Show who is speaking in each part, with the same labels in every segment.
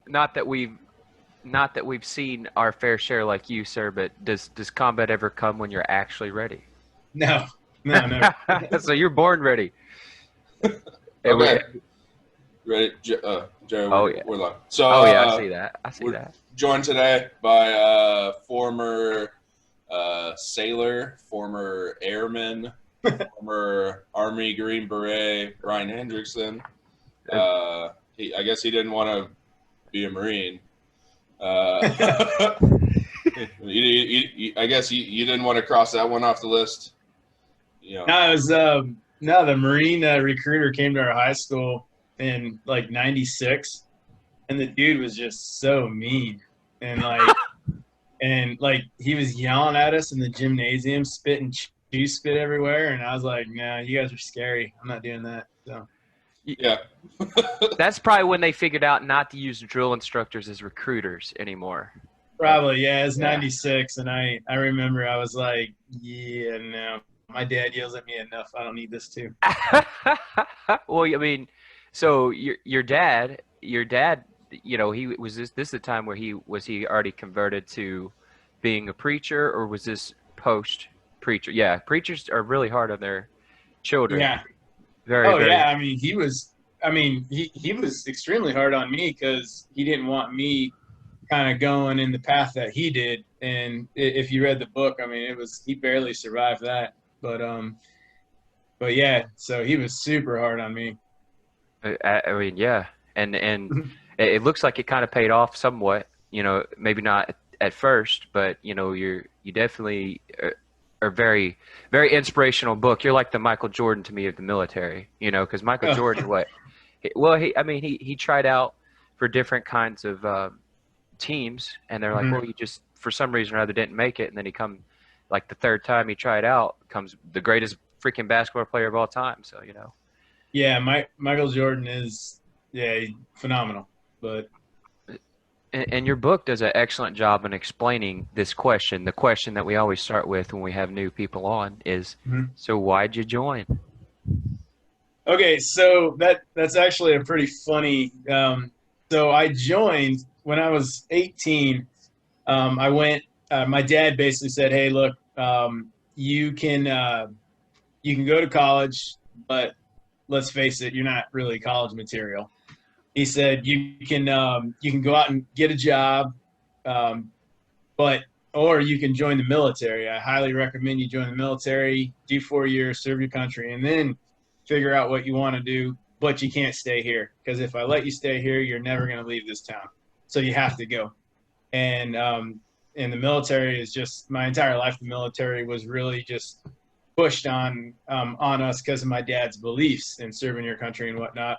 Speaker 1: not that we've seen our fair share like you, sir, but does combat ever come when you're actually ready?
Speaker 2: No, no, never.
Speaker 1: So you're born ready. And we,
Speaker 3: Okay, ready, Jerry?
Speaker 1: oh yeah,
Speaker 3: We're live. So
Speaker 1: oh yeah, I see that. I see
Speaker 3: we're
Speaker 1: that.
Speaker 3: joined today by former sailor, former airman, former Army Green Beret, Brian Hendrickson. I guess he didn't want to be a Marine. Uh, I guess you didn't want to cross that one off the list. You know.
Speaker 2: No, it was no, the Marine recruiter came to our high school in like '96, and the dude was just so mean and like he was yelling at us in the gymnasium, spitting chew spit everywhere, and I was like, "Nah, you guys are scary. I'm not doing that." So
Speaker 3: Yeah.
Speaker 1: That's probably when they figured out not to use drill instructors as recruiters anymore.
Speaker 2: probably, yeah, it's
Speaker 1: Yeah.
Speaker 2: '96, and I remember I was like, "Yeah, no, my dad yells at me enough. I don't need this too."
Speaker 1: Well, I mean, so your dad, he was this the time where he already converted to being a preacher, or was this post preacher? Yeah, preachers are really hard on their children.
Speaker 2: Yeah.
Speaker 1: Very,
Speaker 2: Oh
Speaker 1: very.
Speaker 2: yeah, I mean, he was. I mean, he was extremely hard on me because he didn't want me kind of going in the path that he did. And if you read the book, I mean, he barely survived that. But yeah, so he was super hard on me.
Speaker 1: I mean, yeah, and it looks like it kind of paid off somewhat. Maybe not at first, but you definitely are very, very inspirational book. You're like the Michael Jordan to me of the military. Because Michael Jordan, what? Well, I mean, he tried out for different kinds of teams, and they're like,
Speaker 2: Mhm.
Speaker 1: well, you just for some reason or other didn't make it, and then he come like the third time he tried out, comes the greatest freaking basketball player of all time. So
Speaker 2: Yeah, Michael Jordan is phenomenal. But
Speaker 1: and your book does an excellent job in explaining this question. The question that we always start with when we have new people on is,
Speaker 2: Mhm.
Speaker 1: so why'd you join?
Speaker 2: Okay, so that's actually a pretty funny. So I joined when I was 18. I went. My dad basically said, "Hey, look, you can go to college, but let's face it, you're not really college material." He said, you can go out and get a job, um, but or you can join the military. I highly recommend you join the military, do 4 years, serve your country, and then figure out what you want to do. But you can't stay here because if I let you stay here, you're never going to leave this town. So you have to go. And the military is just my entire life. The military was really just pushed on us because of my dad's beliefs in serving your country and whatnot.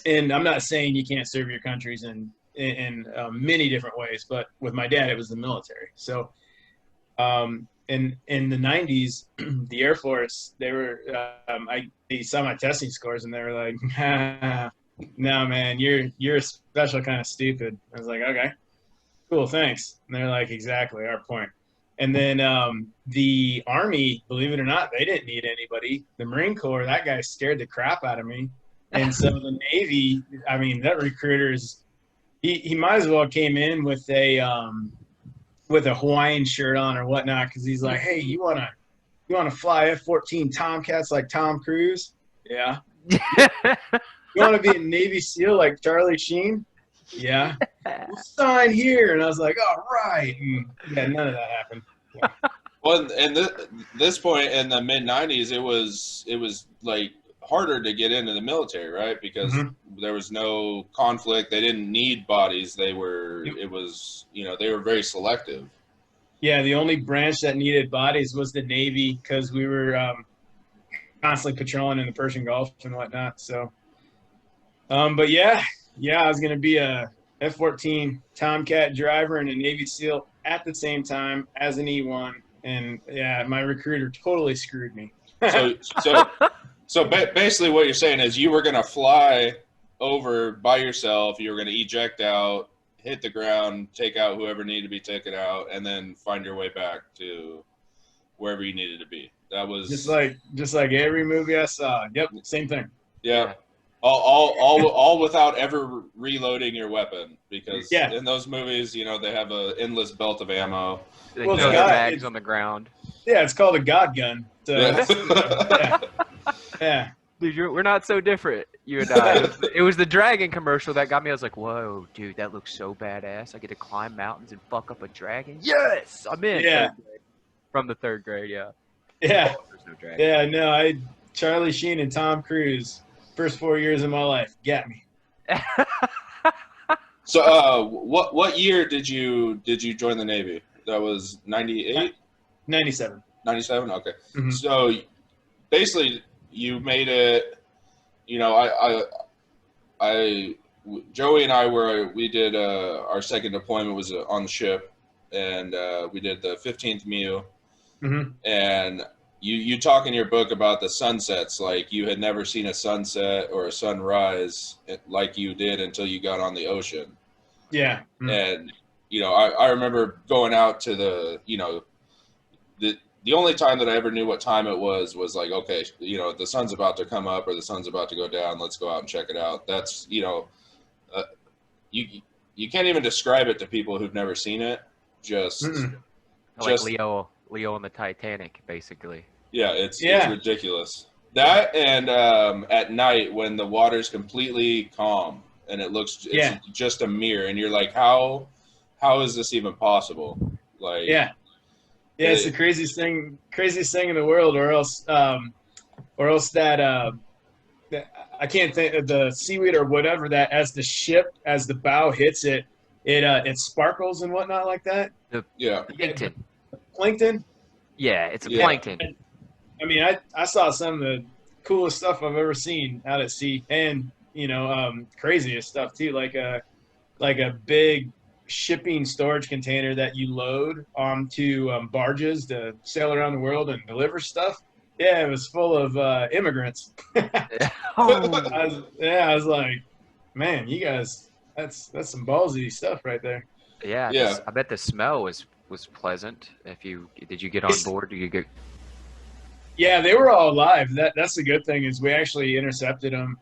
Speaker 2: And I'm not saying you can't serve your countries in many different ways, but with my dad, it was the military. So in the '90s, the Air Force, they saw my testing scores and they were like, "No, man, you're a special kind of stupid." I was like, "Okay, cool, thanks." And they're like, "Exactly, our point." And then the Army, believe it or not, they didn't need anybody. The Marine Corps, that guy scared the crap out of me. And so the Navy, I mean, that recruiter he might as well came in with a Hawaiian shirt on or whatnot because he's like, "Hey, you wanna fly F-14 Tomcats like Tom Cruise? Yeah. You want to be a Navy SEAL like Charlie Sheen? Yeah. We'll sign here." And I was like, "All right." And yeah, none of that happened. Yeah.
Speaker 3: Well, and this point in the mid '90s, it was like harder to get into the military, right? Because
Speaker 2: Mhm.
Speaker 3: there was no conflict. They didn't need bodies. They were.
Speaker 2: Yep.
Speaker 3: It was. They were very selective.
Speaker 2: Yeah, the only branch that needed bodies was the Navy because we were constantly patrolling in the Persian Gulf and whatnot. So, but yeah, I was gonna be a F-14 Tomcat driver and a Navy SEAL at the same time as an E-1, and yeah, my recruiter totally screwed me.
Speaker 3: So so basically, what you're saying is you were going to fly over by yourself. You were going to eject out, hit the ground, take out whoever needed to be taken out, and then find your way back to wherever you needed to be. That
Speaker 2: just
Speaker 3: was
Speaker 2: like just like every movie I saw. Yep, same thing.
Speaker 3: yeah. All without ever reloading your weapon, because
Speaker 2: Yeah.
Speaker 3: in those movies, you know, they have an endless belt of ammo.
Speaker 1: They
Speaker 2: Well,
Speaker 1: throw
Speaker 2: it's
Speaker 1: their
Speaker 2: got-
Speaker 1: bags
Speaker 2: it's-
Speaker 1: on the ground.
Speaker 2: Yeah, it's called a God gun. So
Speaker 3: Yeah.
Speaker 2: yeah, yeah.
Speaker 1: Dude, we're not so different, you and I. It was the dragon commercial that got me. I was like, whoa, dude, that looks so badass. I get to climb mountains and fuck up a dragon. Yes, I'm in.
Speaker 2: Yeah.
Speaker 1: Third grade. From the third grade, yeah.
Speaker 2: Yeah.
Speaker 1: There's no dragon.
Speaker 2: Yeah, no, Charlie Sheen and Tom Cruise, first 4 years of my life, got me.
Speaker 3: So, what year did you join the Navy? That was 98,
Speaker 2: 97.
Speaker 3: 97? Okay.
Speaker 2: Mhm.
Speaker 3: So, basically, you made it. You know, Joey and I we did our second deployment was on the ship, and we did the 15th MEU.
Speaker 2: Mm-hmm.
Speaker 3: And you talk in your book about the sunsets, like you had never seen a sunset or a sunrise like you did until you got on the ocean.
Speaker 2: Yeah. Mm-hmm.
Speaker 3: And, you know, I remember going out to the only time that I ever knew what time it was like, okay, you know, the sun's about to come up or the sun's about to go down. Let's go out and check it out. That's, you know, you can't even describe it to people who've never seen it. Just
Speaker 1: Like Leo on the Titanic, basically.
Speaker 3: Yeah, it's ridiculous. That and at night when the water's completely calm and it's just a mirror, and you're like, how is this even possible? Like,
Speaker 2: it's the craziest thing in the world, or else that I can't think of the seaweed or whatever, that as the bow hits it, it sparkles and whatnot like that.
Speaker 1: The plankton.
Speaker 2: Plankton.
Speaker 1: Yeah, it's a plankton.
Speaker 2: I mean, I saw some of the coolest stuff I've ever seen out at sea, and you know, craziest stuff too, like a big shipping storage container that you load onto barges to sail around the world and deliver stuff. Yeah, it was full of immigrants. I was like, man, you guys, that's some ballsy stuff right there.
Speaker 1: Yeah. I bet the smell was pleasant. Did you get on board? Did you get?
Speaker 2: Yeah, they were all alive. That's the good thing, is we actually intercepted them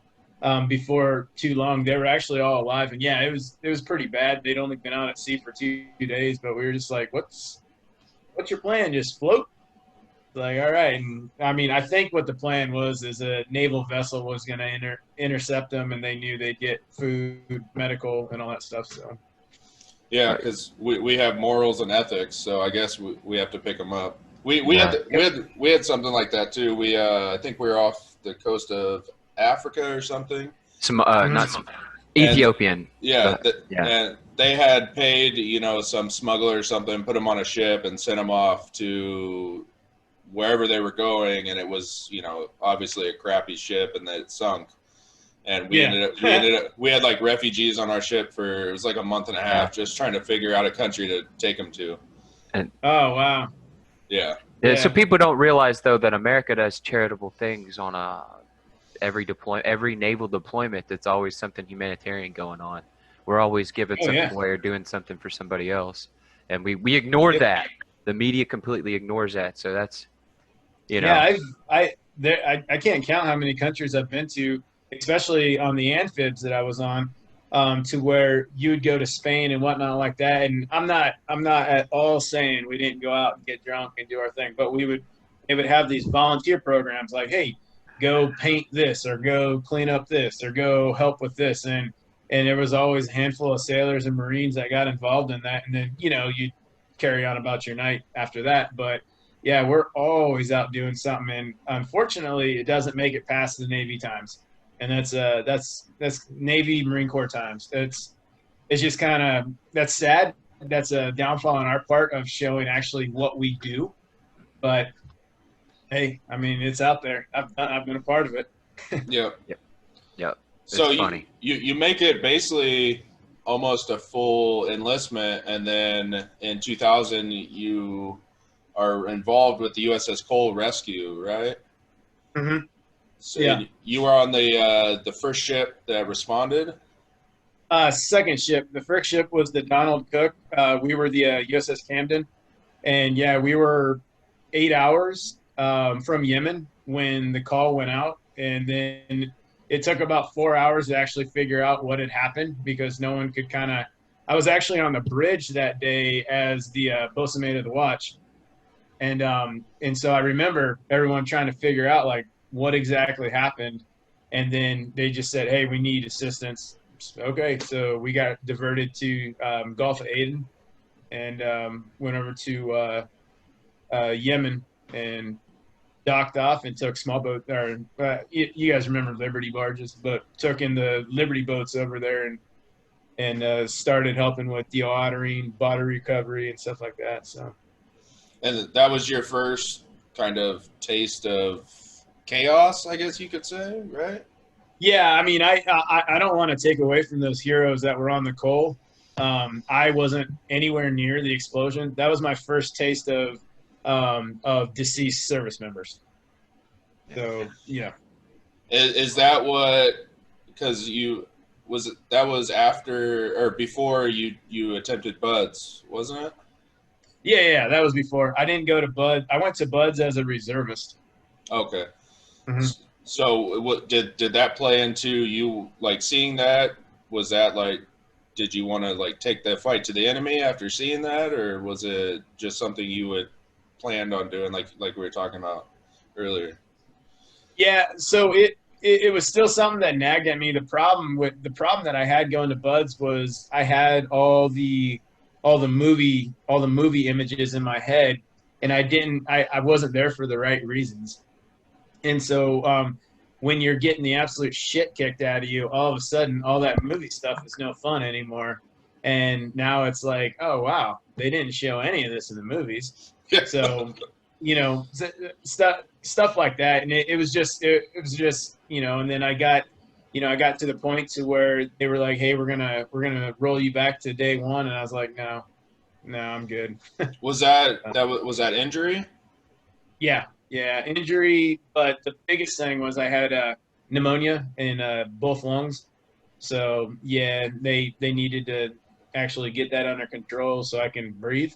Speaker 2: before too long. They were actually all alive, and yeah, it was pretty bad. They'd only been out at sea for 2 days, but we were just like, what's your plan? Just float? Like, all right. And I mean, I think what the plan was is a naval vessel was going to intercept them, and they knew they'd get food, medical, and all that stuff. So.
Speaker 3: Yeah, because we have morals and ethics, so I guess we have to pick them up. We had something like that too. I think we were off the coast of Africa or something.
Speaker 1: Ethiopian.
Speaker 3: And they had paid, you know, some smuggler or something, put them on a ship and sent them off to wherever they were going, and it was, you know, obviously a crappy ship, and it sunk. And we had like refugees on our ship for, it was like a month and a half, just trying to figure out a country to take them to.
Speaker 2: Oh wow.
Speaker 3: Yeah.
Speaker 1: So people don't realize though that America does charitable things on every naval deployment. That's always something humanitarian going on. We're always giving something away or doing something for somebody else, and we ignore that. The media completely ignores that. So that's, you know.
Speaker 2: Yeah, I can't count how many countries I've been to, especially on the amphibs that I was on, to where you would go to Spain and whatnot like that. And I'm not at all saying we didn't go out and get drunk and do our thing, but they would have these volunteer programs like, hey, go paint this, or go clean up this, or go help with this. And there was always a handful of sailors and Marines that got involved in that. And then, you know, you carry on about your night after that. But yeah, we're always out doing something. And unfortunately, it doesn't make it past the Navy times. And that's Navy Marine Corps times. It's just kind of, that's sad. That's a downfall on our part of showing actually what we do. But hey, I mean, it's out there. I've been a part of it.
Speaker 3: Yep.
Speaker 1: It's
Speaker 3: so
Speaker 1: funny.
Speaker 3: You make it basically almost a full enlistment, and then in 2000 you are involved with the USS Cole Rescue, right?
Speaker 2: Mm-hmm.
Speaker 3: So you were on the first ship that responded?
Speaker 2: Second ship. The first ship was the Donald Cook. We were the USS Camden. And yeah, we were 8 hours from Yemen when the call went out. And then it took about 4 hours to actually figure out what had happened because no one could kind of. I was actually on the bridge that day as the boatswain of the watch, and so I remember everyone trying to figure out like what exactly happened, and then they just said, "Hey, we need assistance." Okay, so we got diverted to Gulf of Aden, and went over to Yemen and docked off and took small boat or you guys remember Liberty barges, but took in the Liberty boats over there and started helping with deottering, bottle recovery, and stuff like that. So,
Speaker 3: And that was your first kind of taste of chaos, I guess you could say, right?
Speaker 2: yeah, I mean, I don't want to take away from those heroes that were on the coal. I wasn't anywhere near the explosion. That was my first taste of deceased service members. So yeah.
Speaker 3: Is that what? Because that was after or before you attempted Buds, wasn't it?
Speaker 2: Yeah, that was before. I didn't go to Bud. I went to Bud's as a reservist.
Speaker 3: Okay.
Speaker 2: Mm-hmm.
Speaker 3: So what did that play into you like seeing that? Was that like did you want to like take that fight to the enemy after seeing that, or was it just something you would planned on doing like we were talking about earlier?
Speaker 2: Yeah, so it was still something that nagged at me. The problem that I had going to Bud's was I had all the movie images in my head, and I wasn't there for the right reasons. And so when you're getting the absolute shit kicked out of you, all of a sudden all that movie stuff is no fun anymore. And now it's like, oh wow, they didn't show any of this in the movies. So, stuff like that, and it was just and then I got to the point to where they were like, hey, we're gonna roll you back to day one, and I was like, no, I'm good.
Speaker 3: Was that injury?
Speaker 2: Yeah, injury, but the biggest thing was I had pneumonia in both lungs, so yeah, they needed to actually get that under control so I can breathe.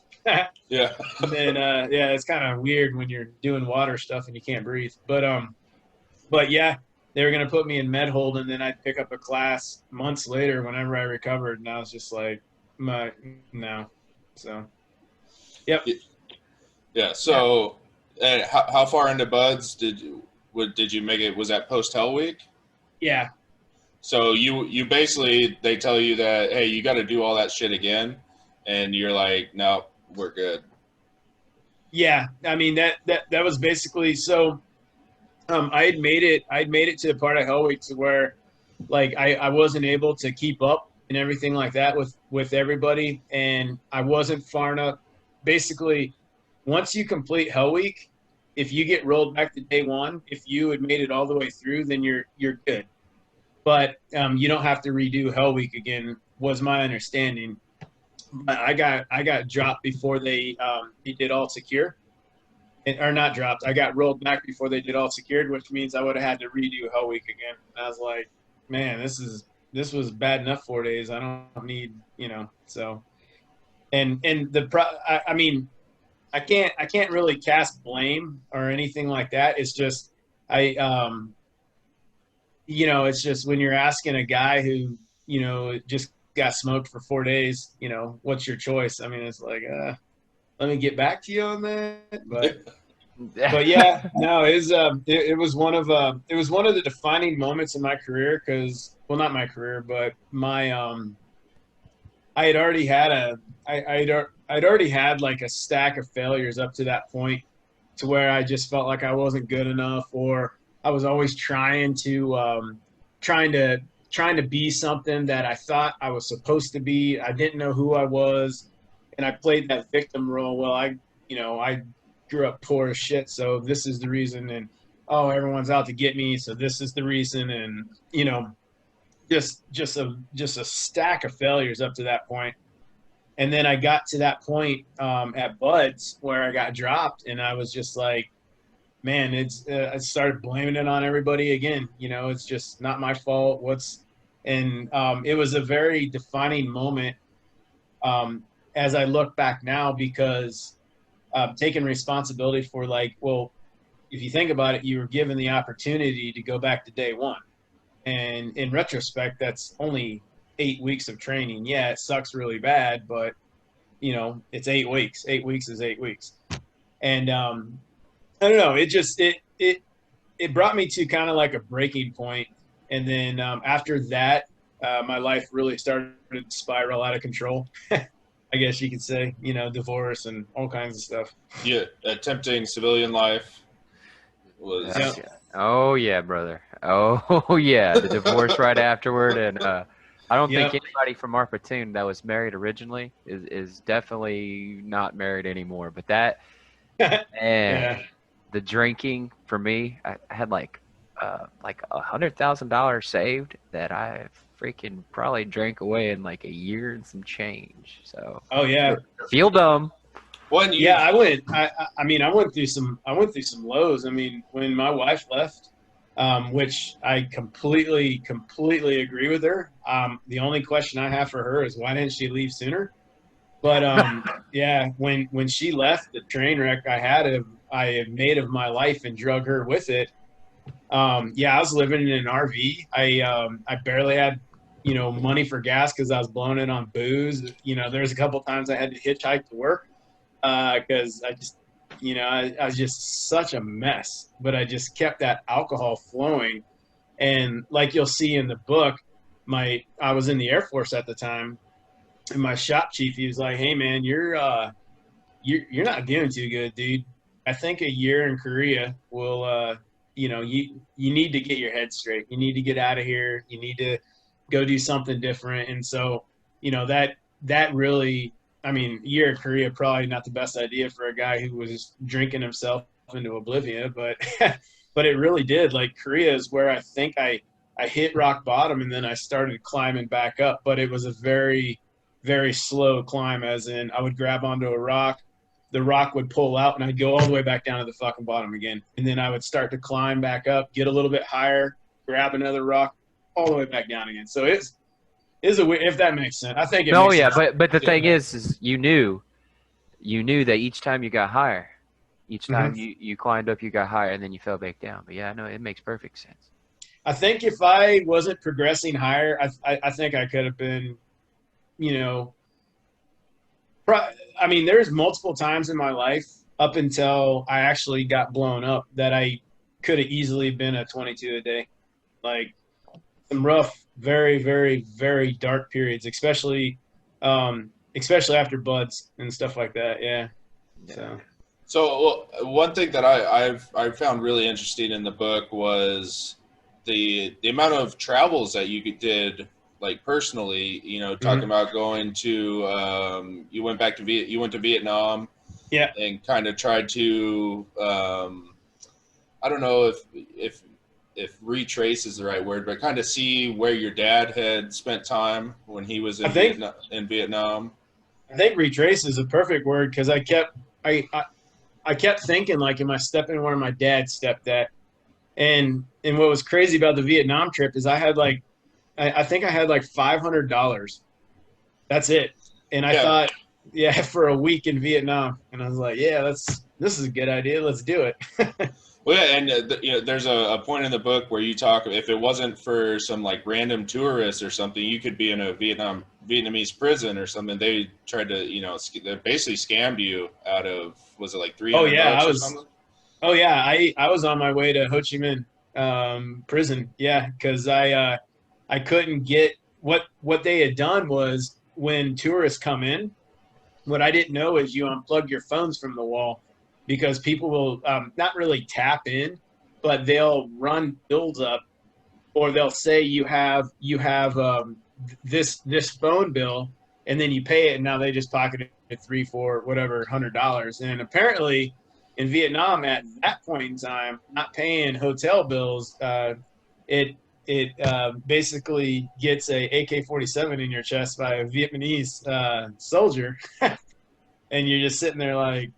Speaker 3: Yeah.
Speaker 2: And then yeah, it's kind of weird when you're doing water stuff and you can't breathe. But yeah, they were gonna put me in med hold, and then I'd pick up a class months later whenever I recovered, and I was just like, no. So, yep.
Speaker 3: Yeah. So, and how far into Buds did you make it? Was that post Hell Week?
Speaker 2: Yeah.
Speaker 3: So you basically they tell you that hey, you got to do all that shit again, and you're like, no, we're good.
Speaker 2: Yeah, I mean that was basically so. I'd made it to the part of Hell Week to where, like, I wasn't able to keep up and everything like that with everybody, and I wasn't far enough. Basically, once you complete Hell Week, if you get rolled back to day one, if you had made it all the way through, then you're good. But you don't have to redo Hell Week again, was my understanding. But I got dropped before they did all secure, or not dropped. I got rolled back before they did all secured, which means I would have had to redo Hell Week again. And I was like, man, this was bad enough 4 days. I don't need so. And I mean, I can't really cast blame or anything like that. It's just it's just when you're asking a guy who, just got smoked for 4 days, what's your choice? I mean, it's like, let me get back to you on that. But yeah, no, it was one of the defining moments in my career because, well, not my career, but my I had already had I'd already had like a stack of failures up to that point, to where I just felt like I wasn't good enough, or I was always trying to be something that I thought I was supposed to be. I didn't know who I was, and I played that victim role. Well, I grew up poor as shit, so this is the reason, and oh, everyone's out to get me, so this is the reason, and just a stack of failures up to that point. And then I got to that point at Bud's where I got dropped, and I was just like, man, I started blaming it on everybody again. It's just not my fault. It was a very defining moment as I look back now, because taking responsibility for, like, well, if you think about it, you were given the opportunity to go back to day one, And in retrospect, that's only 8 weeks of training. Yeah, it sucks really bad, but you know, it's 8 weeks. 8 weeks is 8 weeks. And I don't know. It brought me to kind of like a breaking point. And then after that, my life really started to spiral out of control. I guess you could say, you know, divorce and all kinds of stuff.
Speaker 3: Yeah, attempting civilian life was.
Speaker 2: Yep.
Speaker 1: Oh yeah, brother. Oh yeah, the divorce right afterward, and I don't think
Speaker 2: Yep.
Speaker 1: anybody from our platoon that was married originally is definitely not married anymore. But that, man,
Speaker 2: Yeah.
Speaker 1: the drinking for me, I had like $100,000 saved that I freaking probably drank away in like a year and some change. So
Speaker 2: Oh yeah.
Speaker 1: feel dumb.
Speaker 3: When you,
Speaker 2: Yeah, I mean, I went through some lows. I mean, when my wife left, which I completely agree with her. The only question I have for her is why didn't she leave sooner? But yeah, when she left, the train wreck I had made of my life and drug her with it. Yeah, I was living in an RV. I barely had, you know, money for gas because I was blowing it on booze. You know, there's a couple times I had to hitchhike to work because I just, you know, I was just such a mess. But I just kept that alcohol flowing, and like you'll see in the book, I was in the Air Force at the time, and my shop chief, he was like, "Hey man, you're not doing too good, dude. I think a year in Korea will, you know, you need to get your head straight. You need to get out of here. You need to go do something different." And so, you know, that really, I mean, a year in Korea probably not the best idea for a guy who was drinking himself into oblivion, but but it really did. Like Korea is where I think I hit rock bottom, and then I started climbing back up. But it was a very slow climb, as in I would grab onto a rock, the rock would pull out, and I'd go all the way back down to the fucking bottom again. And then I would start to climb back up, get a little bit higher, grab another rock, all the way back down again. So is a if that makes sense. I think it
Speaker 1: No,
Speaker 2: makes
Speaker 1: yeah,
Speaker 2: sense.
Speaker 1: but the thing is you knew that each time you got higher, each time you climbed up, you got higher, and then you fell back down. But yeah, no, it makes perfect sense.
Speaker 2: I think if I wasn't progressing higher, I think I could have been, you know, I mean, there's multiple times in my life up until I actually got blown up that I could have easily been a 22 a day. Like some rough, very dark periods, especially after buds and stuff like that. Yeah. So.
Speaker 3: So one thing that I found really interesting in the book was the amount of travels that you did, like personally. You know, talking about going to you went back to you went to Vietnam,
Speaker 2: Yeah,
Speaker 3: and kind of tried to I don't know if retrace is the right word, but kind of see where your dad had spent time when he was in Vietnam.
Speaker 2: I think retrace is a perfect word because I kept thinking, like, am I stepping where my dad stepped at? And what was crazy about the Vietnam trip is I had like, I think I had like $500. That's it. And I thought, yeah, for a week in Vietnam. And I was like, yeah, this is a good idea. Let's do it.
Speaker 3: Well, yeah, and you know, there's a point in the book where you talk, if it wasn't for some like random tourists or something, you could be in a Vietnamese prison or something. They tried to, you know, they basically scammed you out of, was it like $300 or something?
Speaker 2: Oh yeah, I was on my way to Ho Chi Minh prison. Yeah, because I couldn't get what they had done was when tourists come in, what I didn't know is you unplug your phones from the wall because people will not really tap in, but they'll run bills up, or they'll say you have this phone bill, and then you pay it, and now they just pocket it 3, 4, whatever, $100. And apparently, in Vietnam at that point in time, not paying hotel bills, it basically gets a AK-47 in your chest by a Vietnamese soldier, and you're just sitting there like,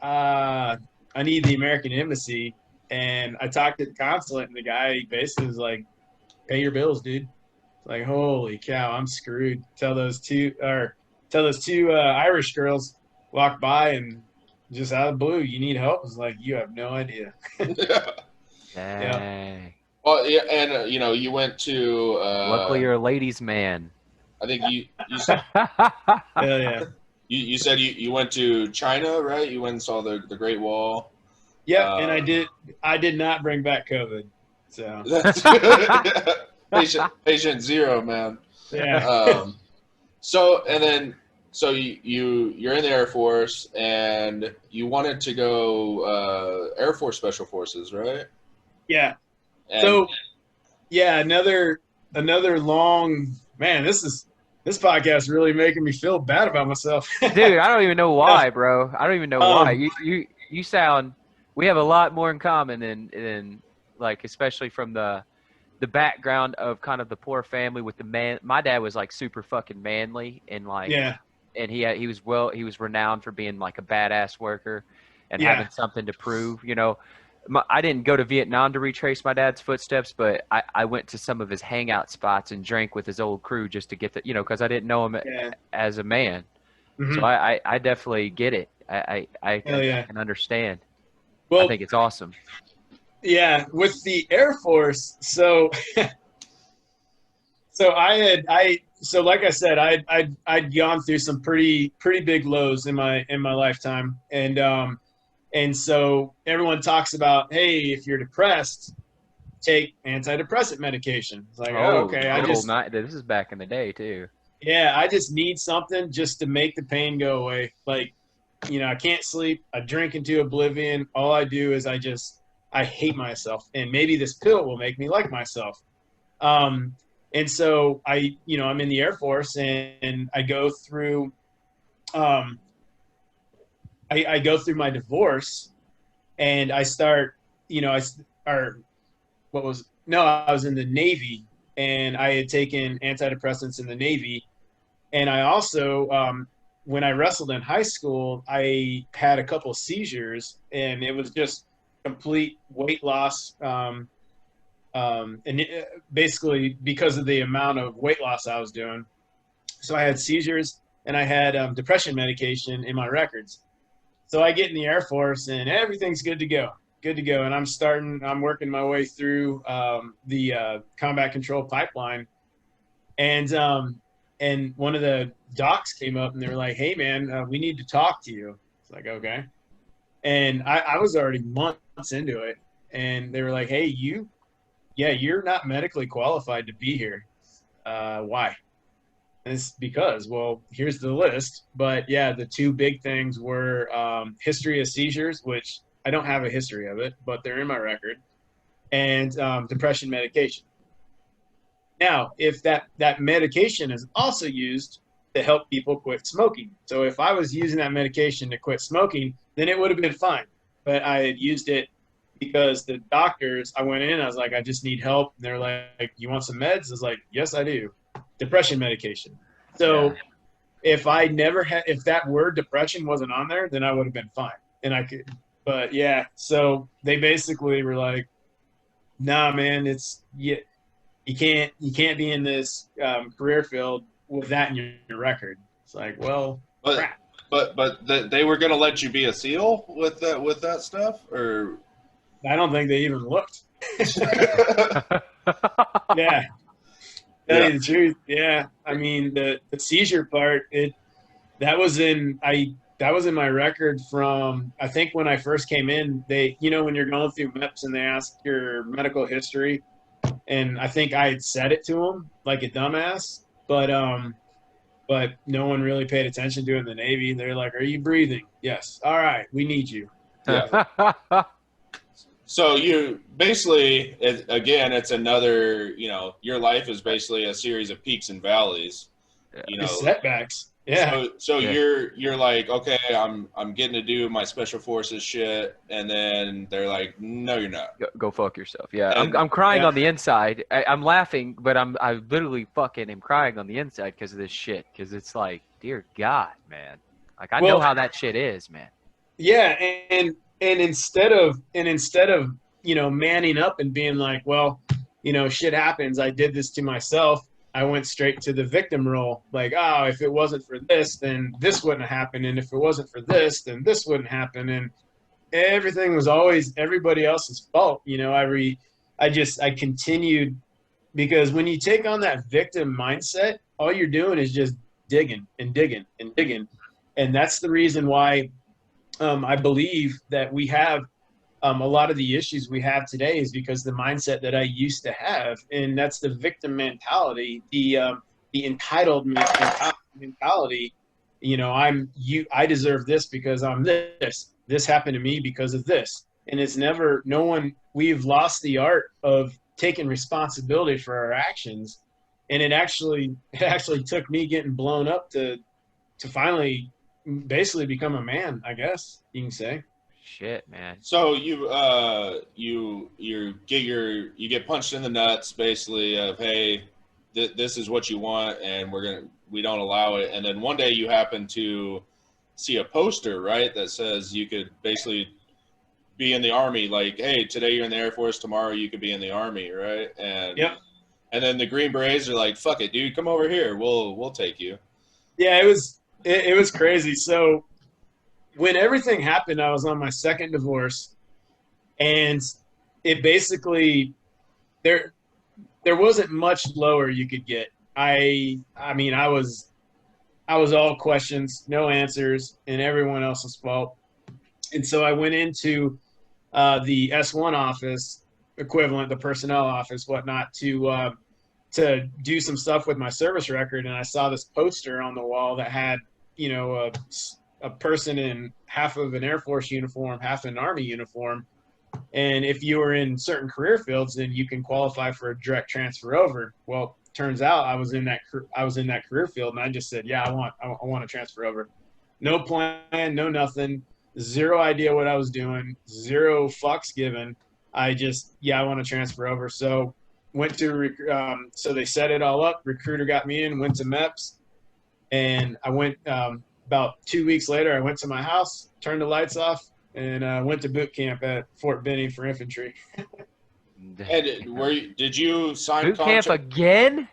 Speaker 2: I need the American embassy. And I talked to the consulate, and the guy basically was like, pay your bills, dude. It's like, holy cow, I'm screwed. Tell those two Irish girls walk by and just out of the blue, you need help. It's like, you have no idea.
Speaker 3: Yeah.
Speaker 1: Dang.
Speaker 3: Well, yeah, and you went to.
Speaker 1: Luckily, you're a ladies' man.
Speaker 3: I think you
Speaker 2: Hell yeah.
Speaker 3: you said you went to China, right? You went and saw the Great Wall.
Speaker 2: Yep, and I did not bring back COVID. So
Speaker 3: That's patient zero, man.
Speaker 2: yeah.
Speaker 3: So you're in the Air Force and you wanted to go Air Force Special Forces, right?
Speaker 2: Yeah.
Speaker 3: And
Speaker 2: So yeah, another long man, this podcast is really making me feel bad about myself.
Speaker 1: Dude, I don't even know why, bro. I don't even know why.
Speaker 2: Um,
Speaker 1: You sound. We have a lot more in common than like, especially from the background of kind of the poor family with the man. My dad was like super fucking manly and like,
Speaker 2: yeah.
Speaker 1: and he was renowned for being like a badass worker and
Speaker 2: Yeah.
Speaker 1: having something to prove. I didn't go to Vietnam to retrace my dad's footsteps, but I went to some of his hangout spots and drank with his old crew just to get because I didn't know him
Speaker 2: Yeah.
Speaker 1: as a man. So
Speaker 2: Mhm.
Speaker 1: I definitely get it. I
Speaker 2: Hell yeah.
Speaker 1: can understand. I
Speaker 2: Well,
Speaker 1: think it's awesome.
Speaker 2: yeah, with the Air Force, so so like I said, I'd gone through some pretty big lows in my lifetime, and so everyone talks about, hey, if you're depressed, take antidepressant medication. It's like, oh,
Speaker 1: Oh,
Speaker 2: okay,
Speaker 1: the good old night. This is back in the day too.
Speaker 2: I just need something just to make the pain go away. Like, I can't sleep. I drink into oblivion. All I do is I hate myself, and maybe this pill will make me like myself. And so I'm in the Air Force, and I go through, I go through my divorce, and I start, I was in the Navy, and I had taken antidepressants in the Navy, and I also, when I wrestled in high school, I had a couple of seizures, and it was just complete weight loss. Basically because of the amount of weight loss I was doing. So I had seizures, and I had depression medication in my records. So I get in the Air Force, and everything's good to go. And I'm working my way through the combat control pipeline. And one of the docs came up, and they were like, hey, man, we need to talk to you. It's like, okay. And I was already months into it. And they were like, hey, you're not medically qualified to be here. Why? And it's because, well, here's the list. But yeah, the two big things were history of seizures, which I don't have a history of it, but they're in my record, and depression medication. Now, if that medication is also used to help people quit smoking. So if I was using that medication to quit smoking, then it would have been fine. But I had used it because the doctors, I went in, I was like, I just need help. And they're like, you want some meds? I was like, yes, I do. Depression medication. So if that word depression wasn't on there, then I would have been fine. And I could, but yeah, so they basically were like, nah, man, you can't be in this career field with that in your record. It's like, well, crap.
Speaker 3: But they were going to let you be a SEAL with that stuff, or
Speaker 2: I don't think they even looked. Yeah. Tell you the truth. Yeah. I mean, the seizure part, that was in my record from, I think when I first came in, they, when you're going through MEPS and they ask your medical history, and I think I had said it to them like a dumbass, but no one really paid attention to it in the Navy. They're like, are you breathing? Yes. All right. We need you.
Speaker 3: Yeah. So you basically, again, it's another, your life is basically a series of peaks and valleys,
Speaker 2: setbacks. Yeah.
Speaker 3: So you're like, okay, I'm getting to do my special forces shit, and then they're like, no, you're not.
Speaker 1: Go fuck yourself. Yeah, I'm crying on the inside. I'm laughing, but I literally fucking am crying on the inside because of this shit. Because it's like, dear God, man. Like I know how that shit is, man.
Speaker 2: Yeah, and instead of manning up and being like, well, shit happens. I did this to myself. I went straight to the victim role. Like, oh, if it wasn't for this, then this wouldn't happen. And if it wasn't for this, then this wouldn't happen. And everything was always everybody else's fault. I continued, because when you take on that victim mindset, all you're doing is just digging and digging and digging. And that's the reason why I believe that we have a lot of the issues we have today is because the mindset that I used to have, and that's the victim mentality, the entitlement mentality. You know, I deserve this because I'm this. This happened to me because of this, and it's never no one. We've lost the art of taking responsibility for our actions, and it actually took me getting blown up to finally basically become a man, I guess you can say.
Speaker 1: Shit, man.
Speaker 3: So you get punched in the nuts basically of, hey, this is what you want, and we don't allow it. And then one day you happen to see a poster, right, that says you could basically be in the Army. Like, hey, today you're in the Air Force, tomorrow you could be in the Army, right? And
Speaker 2: Yep.
Speaker 3: And then the Green Berets are like, fuck it, dude, come over here. We'll take you.
Speaker 2: Yeah, it was crazy. So when everything happened, I was on my second divorce, and it basically there wasn't much lower you could get. I mean, I was all questions, no answers, and everyone else's fault. And so I went into the S1 office, equivalent, the personnel office, whatnot, to do some stuff with my service record. And I saw this poster on the wall that had, you know, a person in half of an Air Force uniform, half an Army uniform. And if you were in certain career fields, then you can qualify for a direct transfer over. Well, turns out I was in that career field, and I just said, yeah, I want to transfer over. No plan, no nothing, zero idea what I was doing, zero fucks given. I want to transfer over. So went to so they set it all up. Recruiter got me in, went to MEPS, and I went about 2 weeks later. I went to my house, turned the lights off, and went to boot camp at Fort Benning for infantry.
Speaker 3: And did you sign
Speaker 1: Boot camp
Speaker 3: contract?
Speaker 1: again?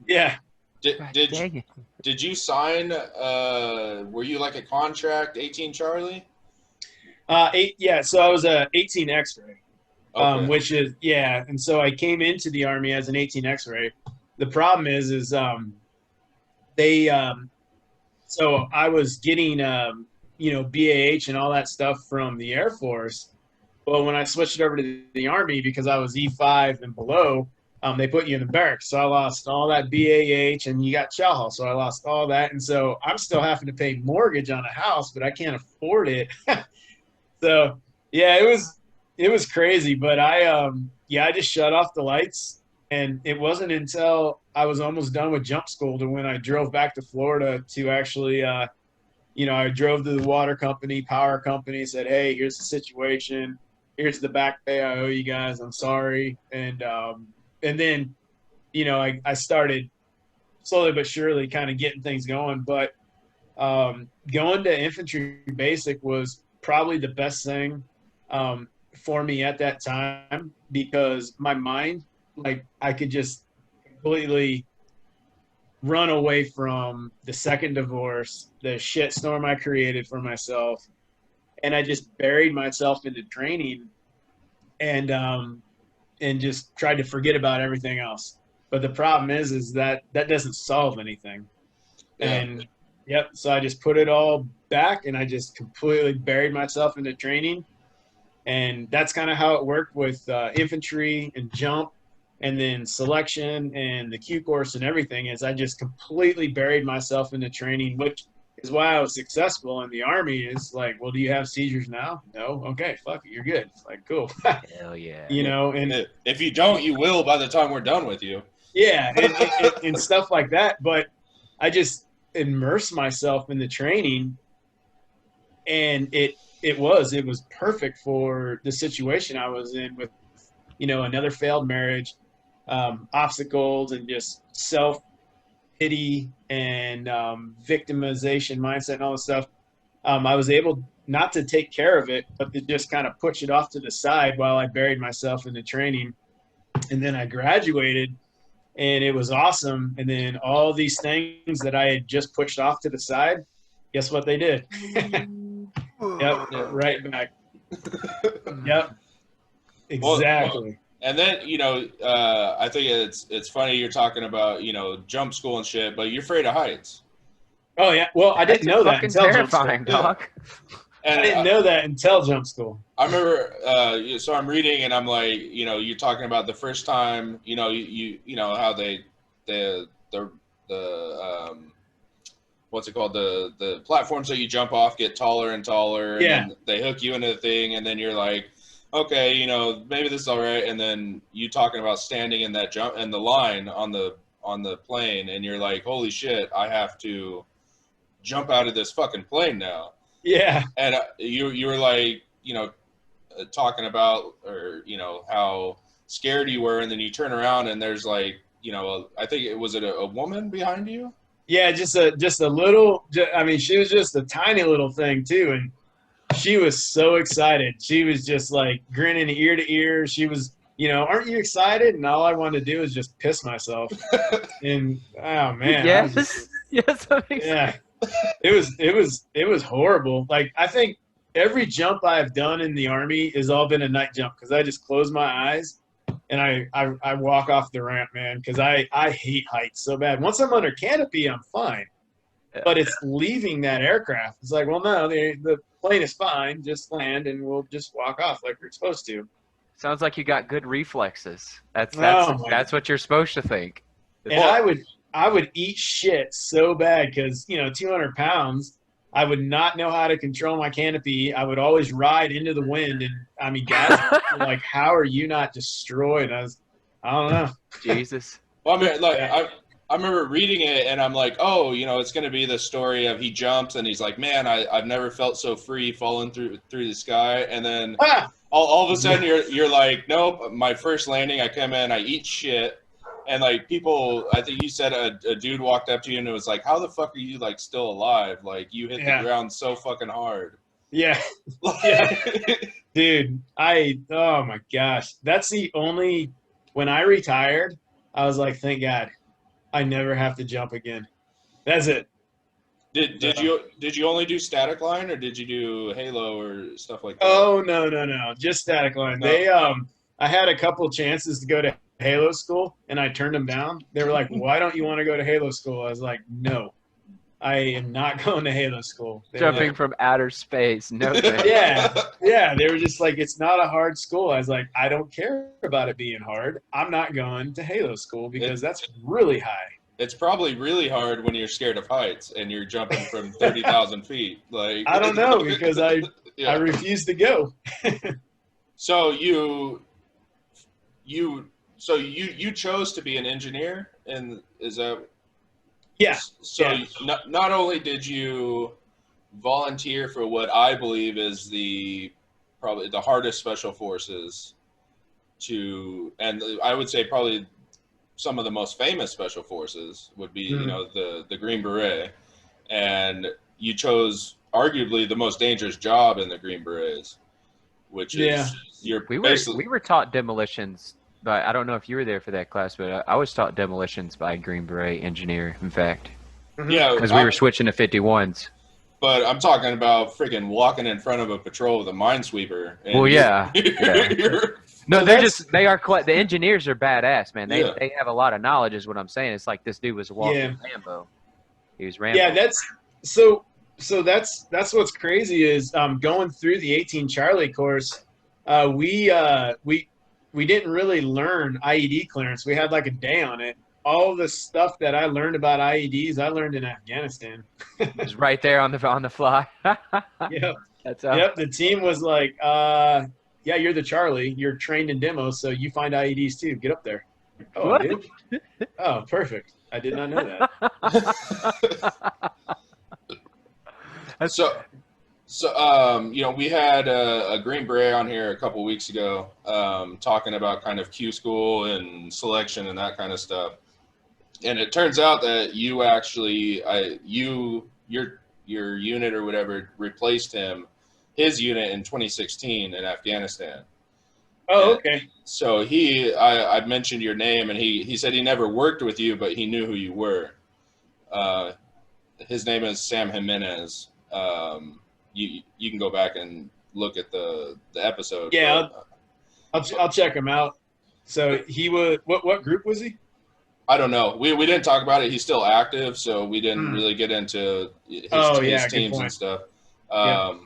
Speaker 2: Yeah.
Speaker 3: Did you sign? Were you like a contract 18 Charlie?
Speaker 2: Yeah. So I was a 18 X-ray,
Speaker 3: Okay.
Speaker 2: which is and so I came into the Army as an 18 X-ray. The problem is they so I was getting BAH and all that stuff from the Air Force. Well, when I switched over to the Army, because I was E5 and below, they put you in the barracks. So I lost all that BAH, and you got chow hall. So I lost all that. And so I'm still having to pay mortgage on a house, but I can't afford it. So, yeah, it was crazy. But I just shut off the lights. And it wasn't until I was almost done with jump school to when I drove back to Florida to actually I drove to the water company, power company, said, hey, here's the situation. Here's the back pay I owe you guys. I'm sorry. And then, I started slowly but surely kind of getting things going. But going to infantry basic was probably the best thing for me at that time, because my mind, like, I could just completely run away from the second divorce, the shitstorm I created for myself, and I just buried myself into training and just tried to forget about everything else. But the problem is that doesn't solve anything.
Speaker 3: Yeah.
Speaker 2: And so I just put it all back, and I just completely buried myself into training. And that's kind of how it worked with infantry and jump, and then selection and the Q course and everything. Is I just completely buried myself into training, which is why I was successful in the Army. Is like, well, do you have seizures now? No. Okay, fuck it, you're good. It's like, cool.
Speaker 1: Hell yeah.
Speaker 2: And
Speaker 3: If you don't, you will by the time we're done with you.
Speaker 2: yeah, and stuff like that. But I just immersed myself in the training, and it was perfect for the situation I was in with, another failed marriage, obstacles, and just self-pity and victimization mindset and all this stuff. I was able not to take care of it, but to just kind of push it off to the side while I buried myself in the training. And then I graduated, and it was awesome. And then all these things that I had just pushed off to the side, guess what they did? Yep, right back. Yep, exactly.
Speaker 3: And then, I think it's funny you're talking about, jump school and shit, but you're afraid of heights.
Speaker 2: Oh yeah. Well, I didn't
Speaker 1: That's
Speaker 2: know that
Speaker 1: fucking
Speaker 2: until jump school.
Speaker 1: terrifying, dog.
Speaker 3: And
Speaker 2: I didn't know that until jump school.
Speaker 3: I remember, so I'm reading and I'm like, you're talking about the first time, you know how the what's it called? The platforms that you jump off get taller and taller, and then they hook you into the thing, and then you're like, okay, maybe this is all right. And then you talking about standing in that jump and the line on the plane, and you're like, holy shit, I have to jump out of this fucking plane now.
Speaker 2: Yeah.
Speaker 3: And you were like, talking about, or how scared you were, and then you turn around and there's like, I think it was a woman behind you.
Speaker 2: Yeah, just a little. I mean, she was just a tiny little thing too, and she was so excited. She was just like grinning ear to ear. She was, aren't you excited? And all I wanted to do was just piss myself. And oh man,
Speaker 1: Yes, yes,
Speaker 2: yeah, it was horrible. Like I think every jump I've done in the Army has all been a night jump because I just close my eyes and I walk off the ramp, man, because I hate heights so bad. Once I'm under canopy, I'm fine. But it's leaving that aircraft. It's like, well, no, the plane is fine. Just land and we'll just walk off like we're supposed to.
Speaker 1: Sounds like you got good reflexes. That's what you're supposed to think.
Speaker 2: And I would eat shit so bad because 200 pounds. I would not know how to control my canopy. I would always ride into the wind, and I mean, guys were like, "How are you not destroyed?" I don't know.
Speaker 1: Jesus.
Speaker 3: Well, I mean, like I remember reading it, and I'm like, oh, it's going to be the story of he jumps, and he's like, man, I've never felt so free falling through the sky, and then all of a sudden you're like, nope, my first landing, I come in, I eat shit. And like people, I think you said a dude walked up to you and it was like, how the fuck are you like still alive? Like you hit the ground so fucking hard.
Speaker 2: Yeah. Yeah. Dude, oh my gosh. That's the only, when I retired, I was like, thank God I never have to jump again. That's it.
Speaker 3: Did you only do static line or did you do Halo or stuff like that?
Speaker 2: Oh, no. Just static line. No. I had a couple chances to go to Halo school and I turned them down. They were like, why don't you want to go to Halo school? I was like, no, I am not going to Halo school.
Speaker 1: Jumping from outer space. No thanks.
Speaker 2: Yeah. They were just like, it's not a hard school. I was like, I don't care about it being hard. I'm not going to Halo school because that's really high.
Speaker 3: It's probably really hard when you're scared of heights and you're jumping from 30,000 feet. Like
Speaker 2: I don't know because I refuse to go.
Speaker 3: So you chose to be an engineer, and is that?
Speaker 2: Yeah.
Speaker 3: So not only did you volunteer for what I believe is probably the hardest special forces and I would say probably some of the most famous special forces would be, the Green Beret, and you chose arguably the most dangerous job in the Green Berets, which is
Speaker 1: we were taught demolitions. But I don't know if you were there for that class, but I was taught demolitions by a Green Beret engineer, in fact.
Speaker 3: Yeah.
Speaker 1: Because we were switching to 51s.
Speaker 3: But I'm talking about freaking walking in front of a patrol with a minesweeper.
Speaker 1: Well, yeah. No, the engineers are badass, man. They have a lot of knowledge is what I'm saying. It's like this dude was walking Rambo. He was Rambo.
Speaker 2: Yeah, that's what's crazy is going through the 18 Charlie course, we didn't really learn IED clearance. We had like a day on it. All the stuff that I learned about IEDs, I learned in Afghanistan.
Speaker 1: It was right there on the fly.
Speaker 2: Yep.
Speaker 1: Yep.
Speaker 2: The team was like, yeah, you're the Charlie. You're trained in demos, so you find IEDs too. Get up there. Oh,
Speaker 1: what?
Speaker 2: Dude. Oh, perfect. I did not know that.
Speaker 3: So, we had a Green Beret on here a couple weeks ago talking about kind of Q school and selection and that kind of stuff. And it turns out that you actually, your unit or whatever replaced his unit in 2016 in Afghanistan.
Speaker 2: Oh, okay.
Speaker 3: So I mentioned your name, and he said he never worked with you, but he knew who you were. His name is Sam Jimenez. You can go back and look at the episode.
Speaker 2: Yeah, I'll check him out. So he was what group was he?
Speaker 3: I don't know. We didn't talk about it. He's still active, so we didn't
Speaker 2: Hmm.
Speaker 3: really get into
Speaker 2: Oh
Speaker 3: his
Speaker 2: yeah, good
Speaker 3: teams and
Speaker 2: point.
Speaker 3: stuff.
Speaker 2: Yep.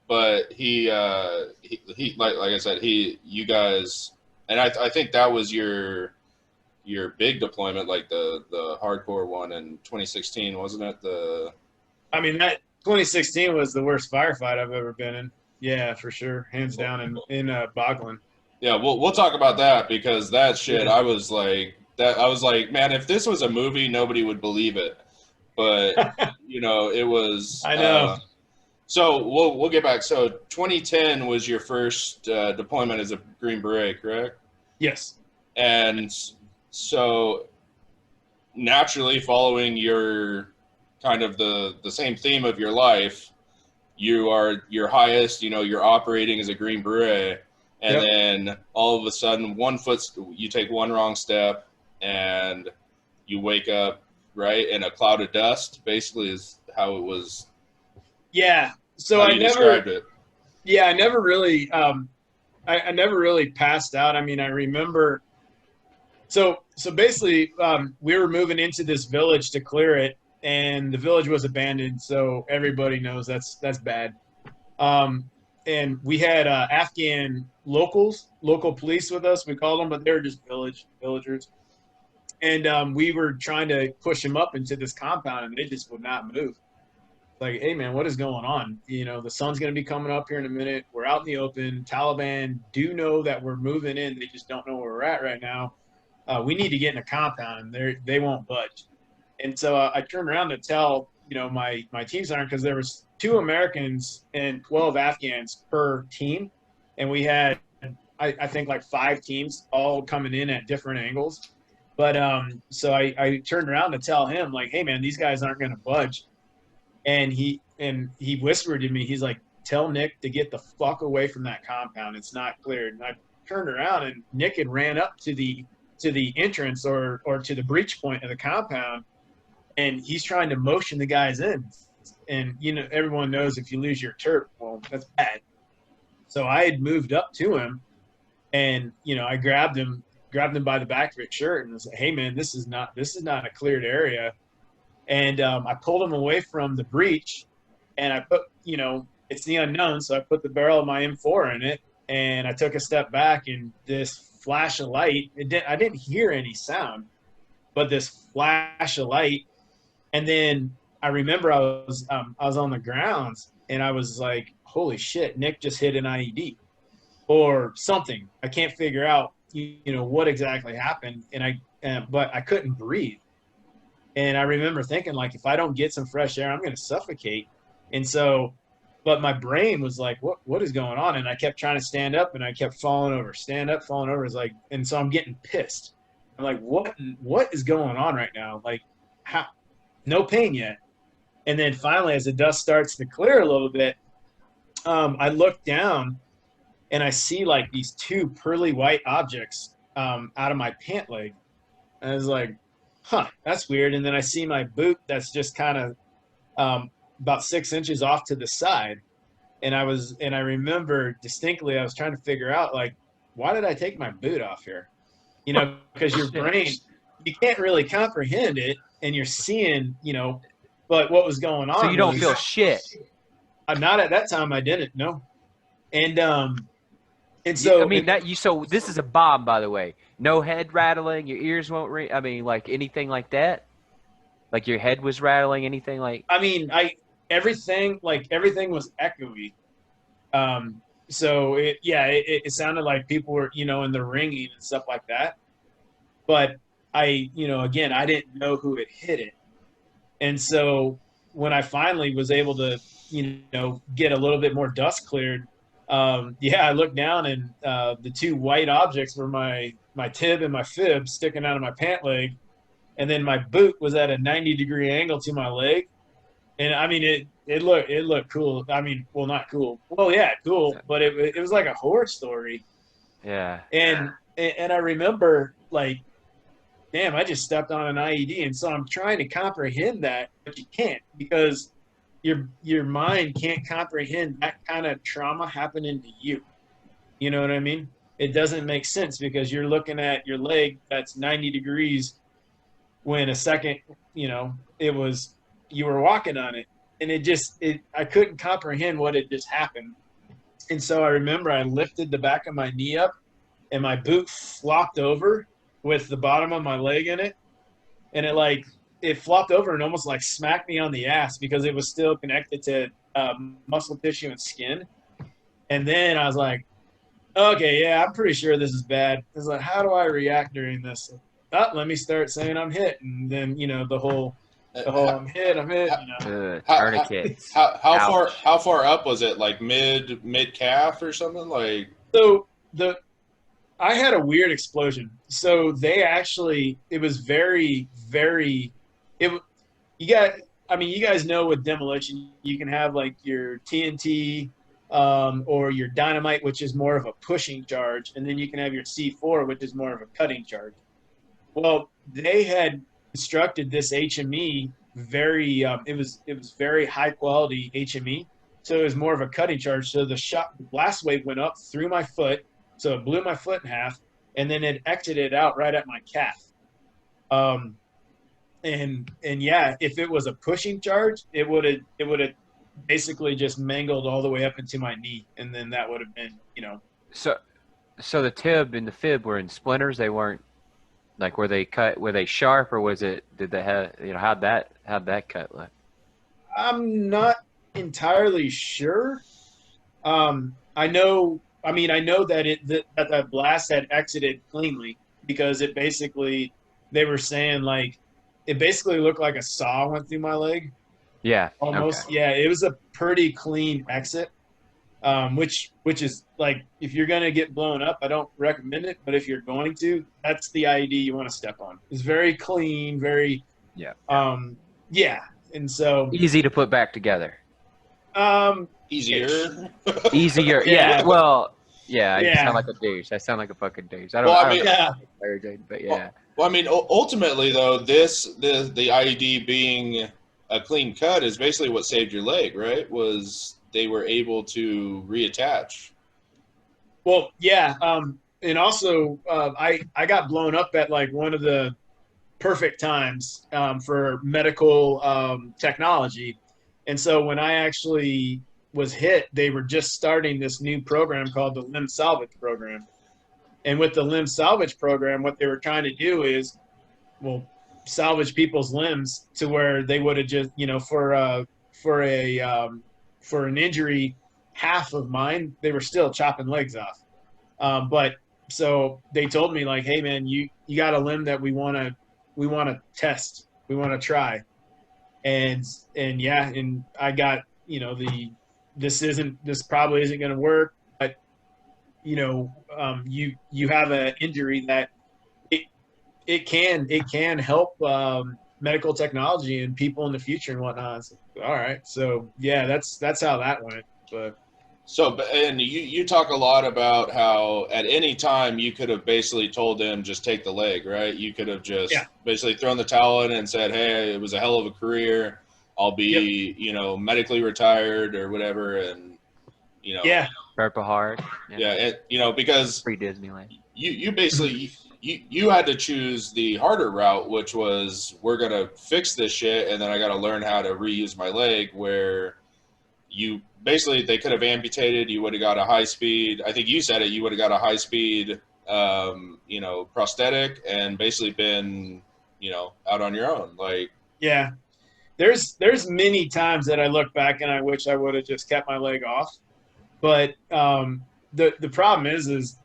Speaker 3: But he like I said, you guys, and I think that was your big deployment, like the hardcore one in 2016, wasn't it?
Speaker 2: I mean, that 2016 was the worst firefight I've ever been in. Yeah, for sure, hands down in Bogland.
Speaker 3: Yeah, we'll talk about that because that shit,
Speaker 2: Yeah.
Speaker 3: I was like, man, if this was a movie, nobody would believe it. But it was.
Speaker 2: I know.
Speaker 3: So we'll get back. So 2010 was your first deployment as a Green Beret, correct?
Speaker 2: Yes.
Speaker 3: And so naturally, following your kind of the same theme of your life, you are your highest. You're operating as a Green Beret, and
Speaker 2: Yep.
Speaker 3: then all of a sudden, you take one wrong step, and you wake up right in a cloud of dust. Basically, is how it was.
Speaker 2: Yeah. So
Speaker 3: How
Speaker 2: I
Speaker 3: you
Speaker 2: never.
Speaker 3: described it.
Speaker 2: Yeah, I never really. I never really passed out. I mean, I remember. So basically, we were moving into this village to clear it, and the village was abandoned. So everybody knows that's bad. Um, and we had Afghan local police with us. We called them, but they were just villagers. And we were trying to push them up into this compound, and they just would not move. Like, hey man, what is going on? The sun's going to be coming up here in a minute. We're out in the open. Taliban do know that we're moving in. They just don't know where we're at right now. We need to get in a compound, and they won't budge. And so I turned around to tell my team sergeant, because there was 2 Americans and 12 Afghans per team, and we had I think like 5 teams all coming in at different angles. But so I turned around to tell him, like, hey man, these guys aren't going to budge. And he whispered to me, he's like, tell Nick to get the fuck away from that compound. It's not cleared. And I turned around, and Nick had ran up to the entrance or to the breach point of the compound, and he's trying to motion the guys in. And everyone knows if you lose your turf, well, that's bad. So I had moved up to him, and I grabbed him by the back of his shirt and was like, hey man, this is not a cleared area. And I pulled him away from the breach, and I put, it's the unknown, so I put the barrel of my M4 in it, and I took a step back, and this flash of light, I didn't hear any sound, but this flash of light, and then I remember I was on the grounds, and I was like, holy shit, Nick just hit an IED or something. I can't figure out, what exactly happened, but I couldn't breathe. And I remember thinking, like, if I don't get some fresh air, I'm going to suffocate. And so, but my brain was like, what is going on? And I kept trying to stand up, and I kept falling over, stand up, falling over. It's like, and so I'm getting pissed. I'm like, what is going on right now? Like, how? No pain yet. And then finally, as the dust starts to clear a little bit, I look down, and I see like these 2 pearly white objects out of my pant leg. And I was like, huh, that's weird. And then I see my boot that's just kind of about 6 inches off to the side. And I remember distinctly, I was trying to figure out, like, why did I take my boot off here? Because your brain, you can't really comprehend it, and you're seeing, but what was going on.
Speaker 1: So you don't feel shit.
Speaker 2: Not at that time. I didn't, no. And so
Speaker 1: I mean so this is a bomb, by the way. No head rattling, your ears won't ring. I mean, like anything like that. Like your head was rattling, anything like.
Speaker 2: I mean, everything was echoey. So it sounded like people were, in the ringing and stuff like that. But again, I didn't know who had hit it. And so when I finally was able to, get a little bit more dust cleared, I looked down, and the 2 white objects were my tib and my fib sticking out of my pant leg. And then my boot was at a 90-degree angle to my leg. And I mean, it looked cool. I mean, well, not cool. Well, yeah, cool. But it was like a horror story.
Speaker 1: Yeah.
Speaker 2: And I remember, like, damn, I just stepped on an IED. And so I'm trying to comprehend that, but you can't, because your mind can't comprehend that kind of trauma happening to you. You know what I mean? it doesn't make sense because you're looking at your leg that's 90 degrees when a second, you were walking on it. And I couldn't comprehend what had just happened. And so I remember I lifted the back of my knee up and my boot flopped over with the bottom of my leg in it. And it flopped over and almost like smacked me on the ass because it was still connected to muscle tissue and skin. And then I was like, okay, yeah, I'm pretty sure this is bad. It's like, how do I react during this? Oh, let me start saying I'm hit. And then, the whole I'm hit.
Speaker 1: Tourniquets.
Speaker 3: How far up was it? Like mid calf or something? Like,
Speaker 2: so I had a weird explosion. So it was very, very, you guys know with demolition, you can have like your TNT or your dynamite, which is more of a pushing charge. And then you can have your C4, which is more of a cutting charge. Well, they had constructed this HME it was very high quality HME. So it was more of a cutting charge. So the blast wave went up through my foot. So it blew my foot in half, and then it exited out right at my calf. And yeah, if it was a pushing charge, it would have basically just mangled all the way up into my knee, and then that would have been,
Speaker 1: So the tib and the fib were in splinters. They weren't like were they sharp, or was it? Did they have how'd that cut look?
Speaker 2: I'm not entirely sure. I know that that blast had exited cleanly because they were saying like it basically looked like a saw went through my leg.
Speaker 1: Yeah.
Speaker 2: Almost.
Speaker 1: Okay.
Speaker 2: Yeah, it was a pretty clean exit. Which is like if you're gonna get blown up, I don't recommend it. But if you're going to, that's the IED you want to step on. It's very clean, very
Speaker 1: yeah.
Speaker 2: Yeah. And so
Speaker 1: Easy to put back together.
Speaker 3: Easier.
Speaker 1: Easier.
Speaker 2: Yeah.
Speaker 1: Yeah. Well, yeah. I
Speaker 2: Yeah.
Speaker 1: sound like a douche. I sound like a fucking douche. I
Speaker 3: Well,
Speaker 1: don't
Speaker 2: yeah.
Speaker 1: but yeah.
Speaker 3: Well, I mean, ultimately though, the IED being a clean cut is basically what saved your leg, right? Was they were able to reattach.
Speaker 2: Well, yeah. And also, I got blown up at like one of the perfect times for medical technology. And so when I actually was hit, they were just starting this new program called the limb salvage program. And with the limb salvage program, what they were trying to do is, salvage people's limbs to where they would have just, for an injury, half of mine, they were still chopping legs off. But so they told me like, hey man, you got a limb that we want to test, we want to try. And yeah, and I got, this probably isn't going to work, but you have an injury that it can help medical technology and people in the future and whatnot. So, all right. So yeah, that's how that went. But
Speaker 3: and you talk a lot about how at any time you could have basically told them just take the leg, right? You could have just basically thrown the towel in and said, hey, it was a hell of a career. I'll be, medically retired or whatever. And,
Speaker 1: Purple Heart.
Speaker 3: Yeah. Because
Speaker 1: Free Disneyland.
Speaker 3: You basically, you had to choose the harder route, which was we're going to fix this shit. And then I got to learn how to reuse my leg, where they could have amputated. You would have got a high speed. I think you said it. You would have got a high speed, prosthetic and basically been, out on your own. Like,
Speaker 2: yeah, there's many times that I look back and I wish I would have just kept my leg off. But the problem is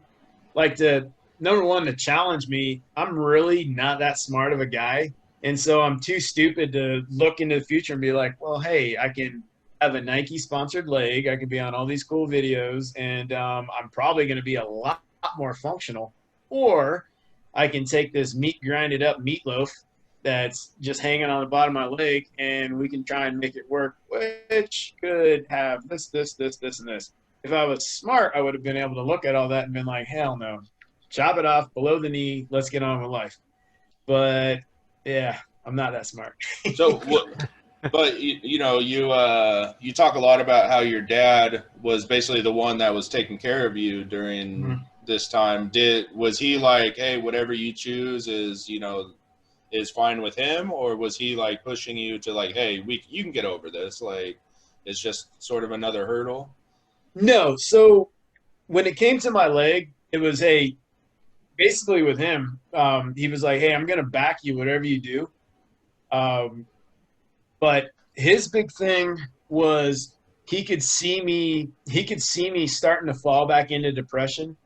Speaker 2: like number one, to challenge me, I'm really not that smart of a guy. And so I'm too stupid to look into the future and be like, well, hey, I can have a Nike sponsored leg. I can be on all these cool videos, and I'm probably going to be a lot more functional. Or I can take this grinded up meatloaf that's just hanging on the bottom of my leg, and we can try and make it work, which could have this, and this. If I was smart, I would have been able to look at all that and been like, hell no, chop it off below the knee. Let's get on with life. But yeah, I'm not that smart.
Speaker 3: So, but you talk a lot about how your dad was basically the one that was taking care of you during this time. Was he like, hey, whatever you choose is, is fine with him, or was he like pushing you to like, hey, you can get over this, like it's just sort of another hurdle?
Speaker 2: No. So when it came to my leg, it was basically with him. He was like, hey, I'm gonna back you whatever you do. But his big thing was he could see me starting to fall back into depression.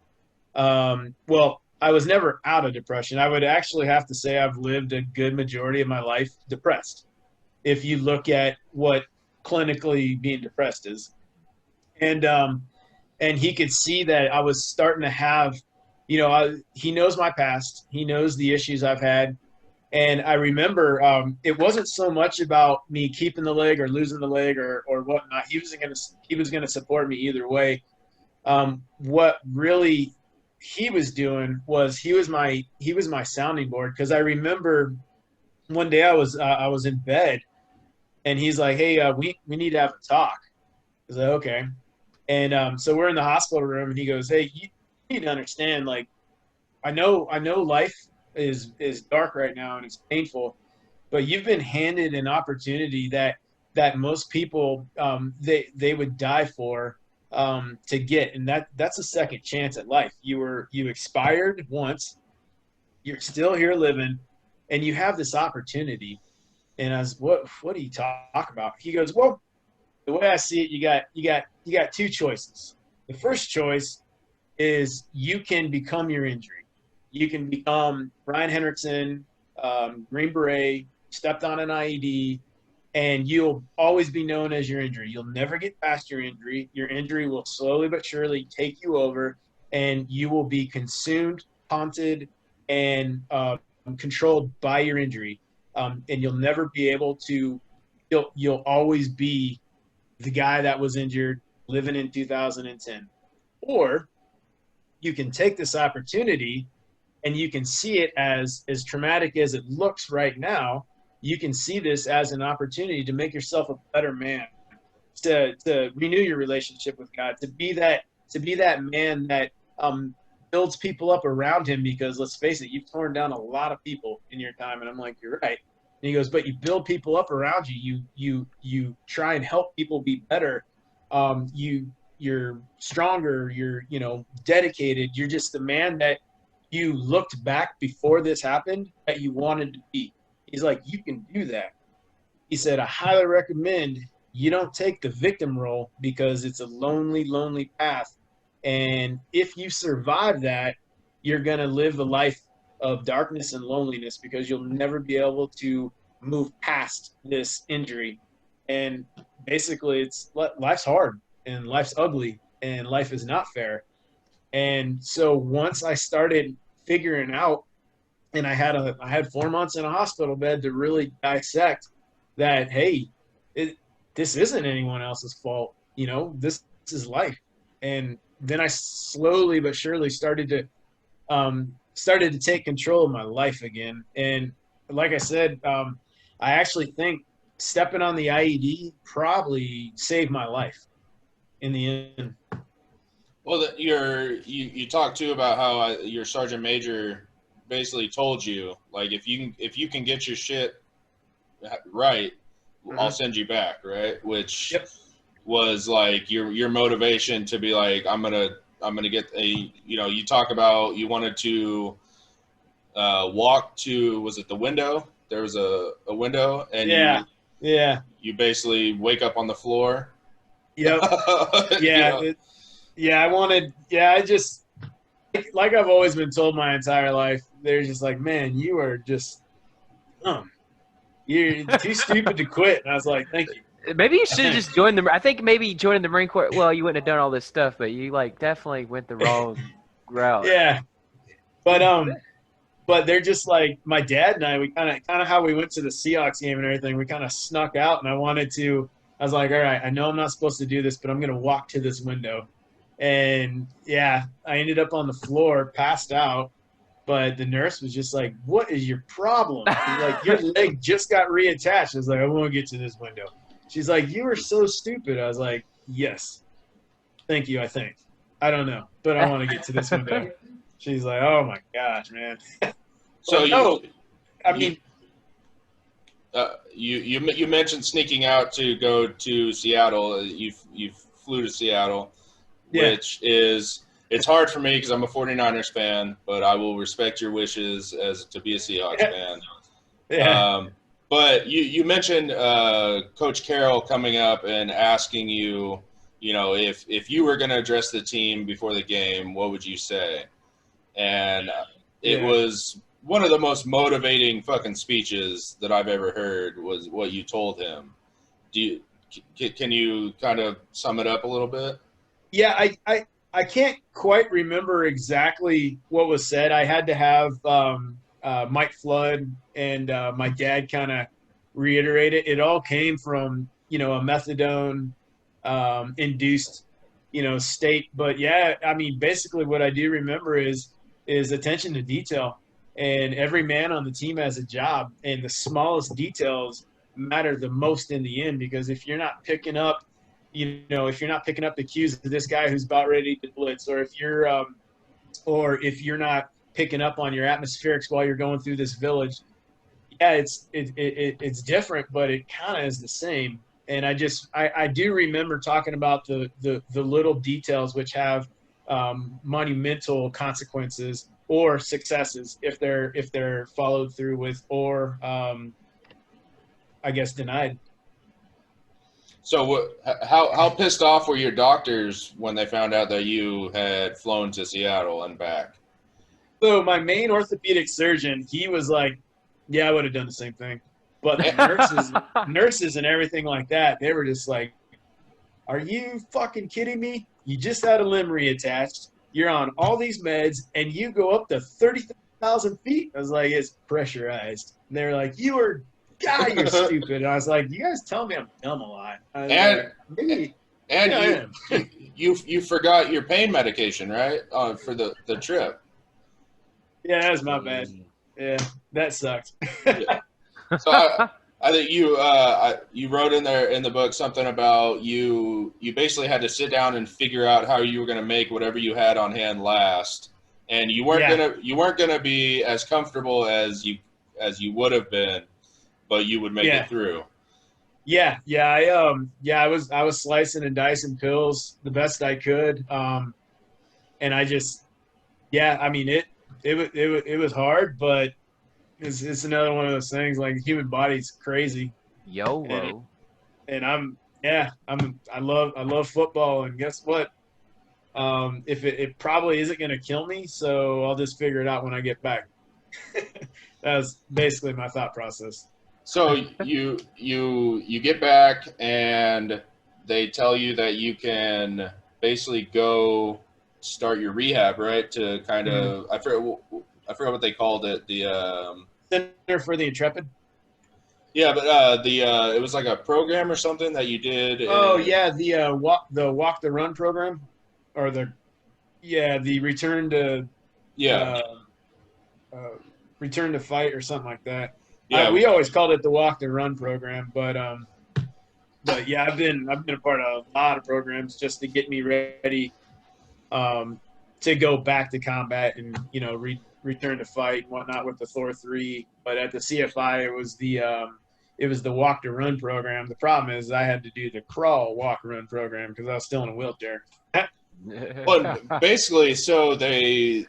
Speaker 2: Well, I was never out of depression. I would actually have to say I've lived a good majority of my life depressed, if you look at what clinically being depressed is. And he could see that I was starting to have, he knows my past. He knows the issues I've had. And I remember it wasn't so much about me keeping the leg or losing the leg or whatnot. He was gonna support me either way. What really he was doing was he was my sounding board, because I remember one day I was in bed and he's like, hey, we need to have a talk. I was like, okay. And so we're in the hospital room and he goes, hey, you need to understand, like, I know life is dark right now and it's painful, but you've been handed an opportunity that most people they would die for to get, and that's a second chance at life. You expired once, you're still here living, and you have this opportunity. And I was, what do you talk about? He goes, well, the way I see it, you got two choices. The first choice is you can become your injury. You can become Brian Hendrickson, Green Beret, stepped on an IED, and you'll always be known as your injury. You'll never get past your injury. Your injury will slowly but surely take you over, and you will be consumed, haunted, and controlled by your injury. And you'll never be able to. You'll always be the guy that was injured, living in 2010. Or you can take this opportunity, and you can see it as traumatic as it looks right now. You can see this as an opportunity to make yourself a better man, to renew your relationship with God, to be that man that builds people up around him. Because let's face it, you've torn down a lot of people in your time. And I'm like, you're right. And he goes, but you build people up around you. You try and help people be better. You're stronger. You're dedicated. You're just the man that you looked back before this happened that you wanted to be. He's like, you can do that. He said, I highly recommend you don't take the victim role, because it's a lonely, lonely path. And if you survive that, you're going to live a life of darkness and loneliness, because you'll never be able to move past this injury. And basically, life's hard and life's ugly and life is not fair. And so once I started figuring out, and I had 4 months in a hospital bed to really dissect that, hey, this isn't anyone else's fault. This is life. And then I slowly but surely started to take control of my life again. And like I said, I actually think stepping on the IED probably saved my life in the end.
Speaker 3: Well, you talked too about how your sergeant major basically told you, like, if you can get your shit right, I'll send you back, right? Which was like your motivation to be like, I'm gonna get a, you talk about you wanted to walk to, was it the window? There was a window, and you basically wake up on the floor.
Speaker 2: Yep. I just, like I've always been told my entire life, they're just like, man, you are just dumb. You're too stupid to quit. And I was like, thank you.
Speaker 1: Maybe you should have just joined I think maybe joining the Marine Corps. Well, you wouldn't have done all this stuff, but you definitely went the wrong route.
Speaker 2: Yeah. But they're just like, my dad and I, we kind of how we went to the Seahawks game and everything, we kind of snuck out, and I was like, all right, I know I'm not supposed to do this, but I'm going to walk to this window. And I ended up on the floor, passed out. But the nurse was just like, what is your problem? She's like, your leg just got reattached. I was like, I won't get to this window. She's like, you were so stupid. I was like, yes. Thank you, I think. I don't know, but I want to get to this window. She's like, oh my gosh, man.
Speaker 3: So
Speaker 2: no, I
Speaker 3: you,
Speaker 2: mean,
Speaker 3: you mentioned sneaking out to go to Seattle. You flew to Seattle,
Speaker 2: yeah,
Speaker 3: which is it's hard for me because I'm a 49ers fan, but I will respect your wishes as to be a Seahawks fan.
Speaker 2: yeah,
Speaker 3: But you mentioned Coach Carroll coming up and asking you, you know, if you were going to address the team before the game, what would you say? And it
Speaker 2: yeah.
Speaker 3: was one of the most motivating fucking speeches that I've ever heard was what you told him. Can you kind of sum it up a little bit?
Speaker 2: Yeah, I can't quite remember exactly what was said. I had to have Mike Flood and my dad kind of reiterate it. It all came from, a methadone induced, state. But yeah, I mean, basically what I do remember is attention to detail. And every man on the team has a job, and the smallest details matter the most in the end, because if you're not picking up the cues of this guy who's about ready to blitz, or if you're not picking up on your atmospherics while you're going through this village, yeah, it's different, but it kind of is the same. And I do remember talking about the little details which have monumental consequences or successes if they're followed through with, or I guess denied.
Speaker 3: So how pissed off were your doctors when they found out that you had flown to Seattle and back?
Speaker 2: So my main orthopedic surgeon, he was like, yeah, I would have done the same thing. But the nurses and everything like that, they were just like, are you fucking kidding me? You just had a limb reattached. You're on all these meds, and you go up to 30,000 feet. I was like, it's pressurized. And they were like, you're stupid. And I was like, you guys tell me I'm dumb a lot.
Speaker 3: You forgot your pain medication, right? For the trip.
Speaker 2: Yeah, that was my bad. Yeah, that sucked.
Speaker 3: Yeah. So I think you wrote in there in the book something about you basically had to sit down and figure out how you were going to make whatever you had on hand last, and you weren't gonna be as comfortable as you would have been, but you would make it through.
Speaker 2: Yeah, I was slicing and dicing pills the best I could, and I just, I mean it was hard, but it's another one of those things, like the human body's crazy.
Speaker 1: YOLO.
Speaker 2: And I love football, and guess what? If it probably isn't going to kill me, so I'll just figure it out when I get back. That was basically my thought process.
Speaker 3: So you get back and they tell you that you can basically go start your rehab, right? To kind of I forgot what they called it. The
Speaker 2: Center for the Intrepid.
Speaker 3: Yeah, but it was like a program or something that you did.
Speaker 2: Oh yeah, the walk the run program, or the return to return to fight or something like that.
Speaker 3: Yeah,
Speaker 2: we always called it the walk the run program, but yeah, I've been a part of a lot of programs just to get me ready to go back to combat and return to fight and whatnot with the Thor 3. But at the CFI, it was the walk to run program. The problem is I had to do the crawl walk run program because I was still in a wheelchair.
Speaker 3: Well, basically, so they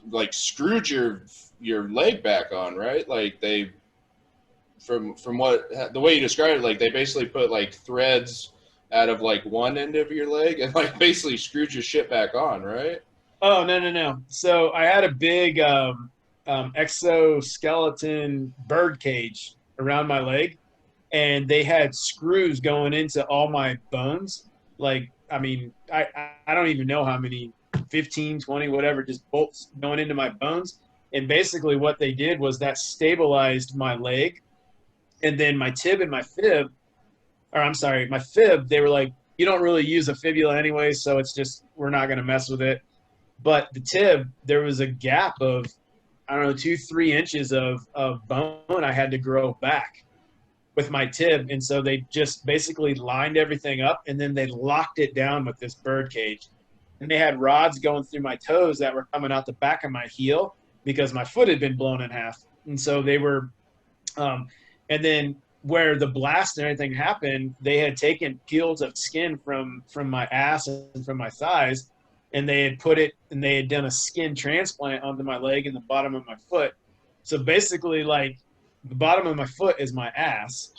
Speaker 3: like screwed your leg back on, right? Like they from what the way you described it, like they basically put like threads out of like one end of your leg and like basically screwed your shit back on, right?
Speaker 2: Oh, no. So I had a big exoskeleton bird cage around my leg, and they had screws going into all my bones. Like, I mean, I don't even know how many, 15, 20, whatever, just bolts going into my bones. And basically what they did was that stabilized my leg. And then my tib and my fib, my fib, they were like, you don't really use a fibula anyway, so it's just, we're not going to mess with it. But the tib, there was a gap of, I don't know, 2-3 inches of bone I had to grow back. with my tib, and so they just basically lined everything up, and then they locked it down with this bird cage. And they had rods going through my toes that were coming out the back of my heel because my foot had been blown in half. And so they were, and then where the blast and everything happened, they had taken peels of skin from my ass and from my thighs, and they had put it, and they had done a skin transplant onto my leg and the bottom of my foot. So basically, like, the bottom of my foot is my ass,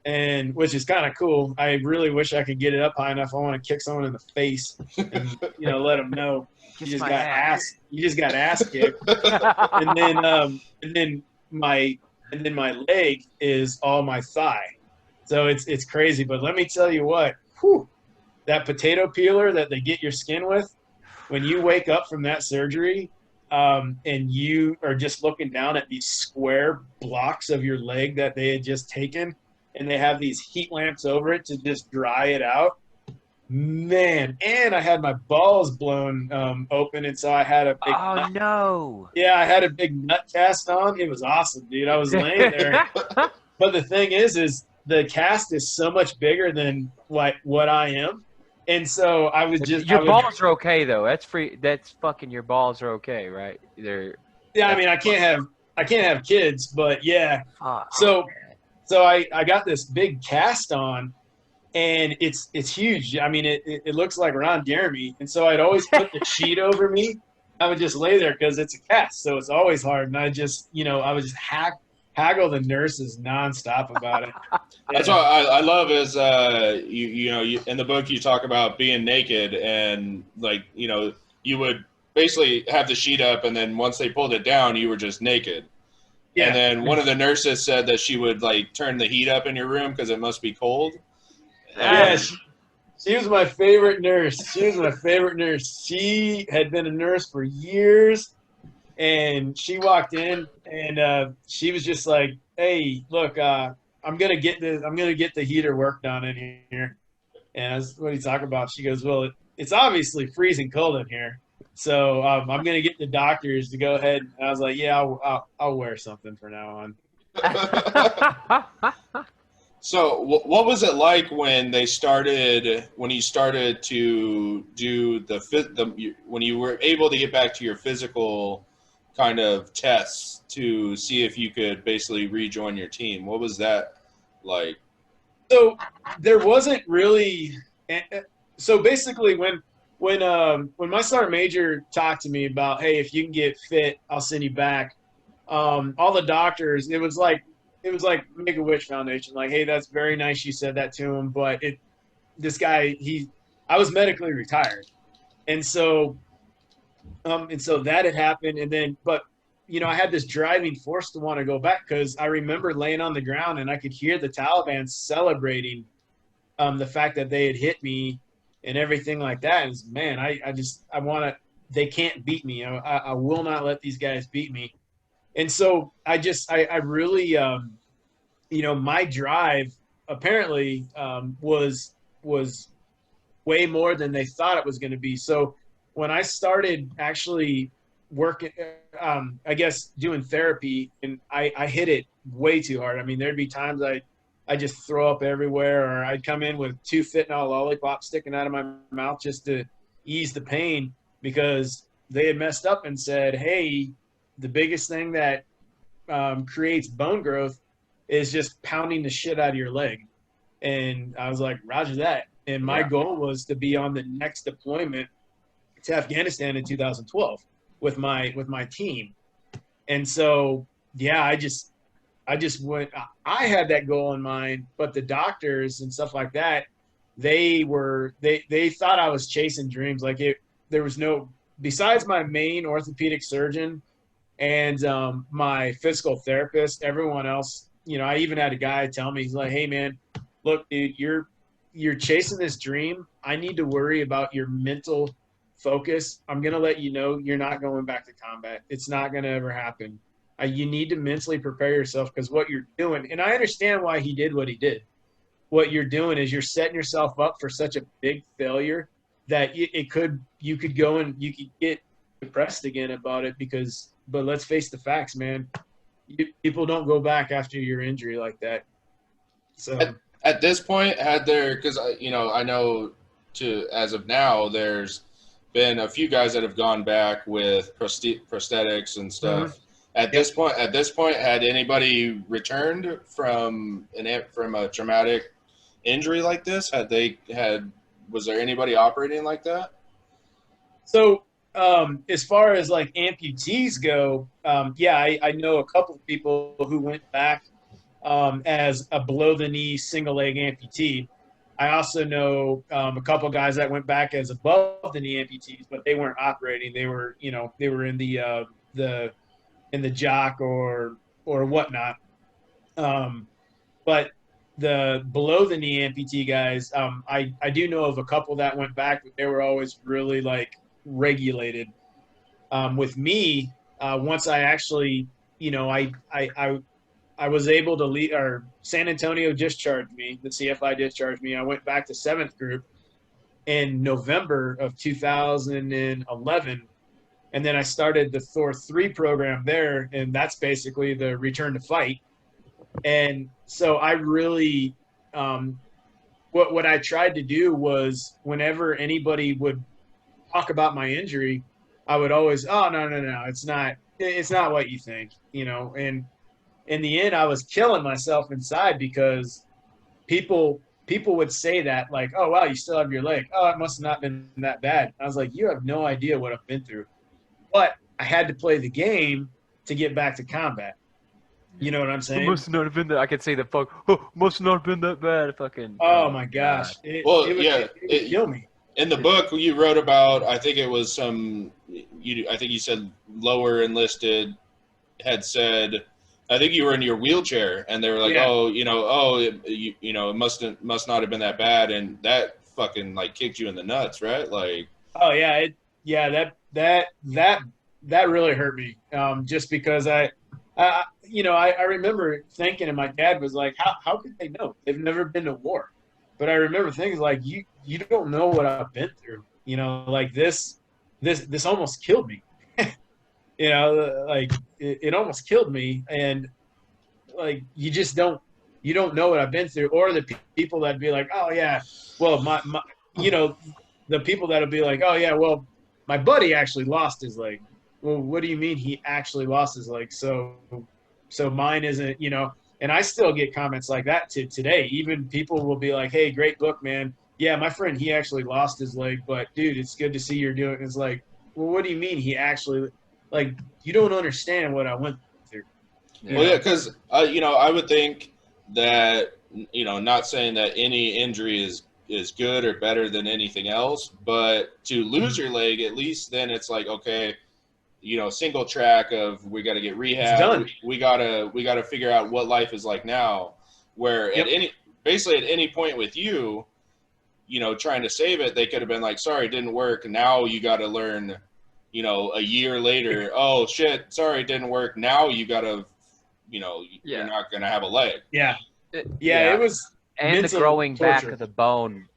Speaker 2: and which is kind of cool. I really wish I could get it up high enough. I want to kick someone in the face and let them know you just got ass. You just got ass kicked. and then my leg is all my thigh. So it's crazy. But let me tell you what, that potato peeler that they get your skin with, when you wake up from that surgery, and you are just looking down at these square blocks of your leg that they had just taken, and they have these heat lamps over it to just dry it out. Man, and I had my balls blown open, and so I had a big I had a big nut cast on. It was awesome, dude. I was laying there. But the thing is the cast is so much bigger than what I am. And so I was just
Speaker 1: balls are okay though. That's free. That's fucking your balls are okay, right?
Speaker 2: I mean, I can't have kids, but yeah. So I got this big cast on, and it's huge. I mean, it looks like Ron Jeremy, and so I'd always put the sheet over me. I would just lay there because it's a cast, so it's always hard. And I just I would just haggle the nurses nonstop about it.
Speaker 3: That's what I love is you in the book you talk about being naked, and like you would basically have the sheet up, and then once they pulled it down, you were just naked. Yeah. And then one of the nurses said that she would like turn the heat up in your room because it must be cold.
Speaker 2: Yeah, she was my favorite nurse. She had been a nurse for years. And she walked in, and she was just like, "Hey, look, I'm gonna get the heater worked on in here." And I was, "What are you talking about?" She goes, "Well, it's obviously freezing cold in here, so I'm gonna get the doctors to go ahead." And I was like, "Yeah, I'll wear something from now on."
Speaker 3: So, what was it like when you started to do when you were able to get back to your physical kind of tests to see if you could basically rejoin your team? What was that like?
Speaker 2: So there wasn't really. So basically, when my sergeant major talked to me about, hey, if you can get fit, I'll send you back. All the doctors, it was like Make-A-Wish Foundation. Like, hey, that's very nice you said that to him, but this guy, I was medically retired, and so that had happened, and then, but I had this driving force to want to go back because I remember laying on the ground and I could hear the Taliban celebrating the fact that they had hit me and everything like that. And man, I want to. They can't beat me. I will not let these guys beat me. And so I really, my drive apparently was way more than they thought it was going to be. So when I started actually working, I guess doing therapy, and I hit it way too hard. I mean, there'd be times I just throw up everywhere, or I'd come in with 2 fentanyl lollipops sticking out of my mouth just to ease the pain because they had messed up and said, hey, the biggest thing that creates bone growth is just pounding the shit out of your leg. And I was like, roger that. And my goal was to be on the next deployment to Afghanistan in 2012 with my team. And so, yeah, I just went, I had that goal in mind, but the doctors and stuff like that, they thought I was chasing dreams. Like there was no, besides my main orthopedic surgeon and my physical therapist, everyone else, I even had a guy tell me, he's like, hey man, look, dude, you're chasing this dream. I need to worry about your mental focus. I'm going to let you know you're not going back to combat. It's not going to ever happen. You need to mentally prepare yourself because what you're doing, and I understand why he did what he did. What you're doing is you're setting yourself up for such a big failure that you could go and you could get depressed again about it but let's face the facts, man. People don't go back after your injury like that. So
Speaker 3: At this point, had there, because I know as of now, there's been a few guys that have gone back with prosthetics and stuff. At
Speaker 2: Yep.
Speaker 3: this point, had anybody returned from a traumatic injury like this? Was there anybody operating like that?
Speaker 2: So, as far as like amputees go, yeah, I know a couple of people who went back as a below the knee single leg amputee. I also know a couple of guys that went back as above the knee amputees, but they weren't operating. They were, they were in the in the jock or whatnot. But the below the knee amputee guys, I do know of a couple that went back, but they were always really like regulated. With me, once I actually, I was able to leave, or San Antonio discharged me. The CFI discharged me. I went back to seventh group in November of 2011. And then I started the Thor 3 program there. And that's basically the return to fight. And so I really, what I tried to do was whenever anybody would talk about my injury, I would always, oh, no, it's not what you think, and in the end, I was killing myself inside because people would say that like, oh wow, you still have your leg. Oh, it must have not been that bad. I was like, you have no idea what I've been through. But I had to play the game to get back to combat. You know what I'm saying?
Speaker 1: It must not have been that. I could say the fuck. Oh, must not have been that bad. Fucking.
Speaker 2: Oh my gosh! It would kill me.
Speaker 3: In the book you wrote about, I think it was I think you said lower enlisted had said, I think you were in your wheelchair, and they were like,
Speaker 2: Yeah.
Speaker 3: it must not have been that bad, and that fucking like kicked you in the nuts, right? Like,
Speaker 2: oh yeah, that really hurt me. Just because I remember thinking, and my dad was like, how could they know? They've never been to war. But I remember things like you don't know what I've been through. Like this almost killed me. Like it almost killed me, and like you don't know what I've been through, or the people that'd be like, oh yeah, well my the people that'll be like, oh yeah, well my buddy actually lost his leg. Well, what do you mean he actually lost his leg? So mine isn't, and I still get comments like that to today. Even people will be like, hey, great book, man. Yeah, my friend, he actually lost his leg, but dude, it's good to see you're doing it. It's like, well, what do you mean he actually, like, you don't understand what I went through.
Speaker 3: Well, yeah, because, I would think that, not saying that any injury is good or better than anything else, but to lose your leg, at least then it's like, okay, single track of we got to get rehab. We gotta figure out what life is like now. Where at any point with you, trying to save it, they could have been like, sorry, it didn't work. Now you got to learn, a year later, oh shit, sorry, it didn't work. Now you got to, you're not gonna have a leg.
Speaker 2: Yeah. It was.
Speaker 1: And the growing back of the bone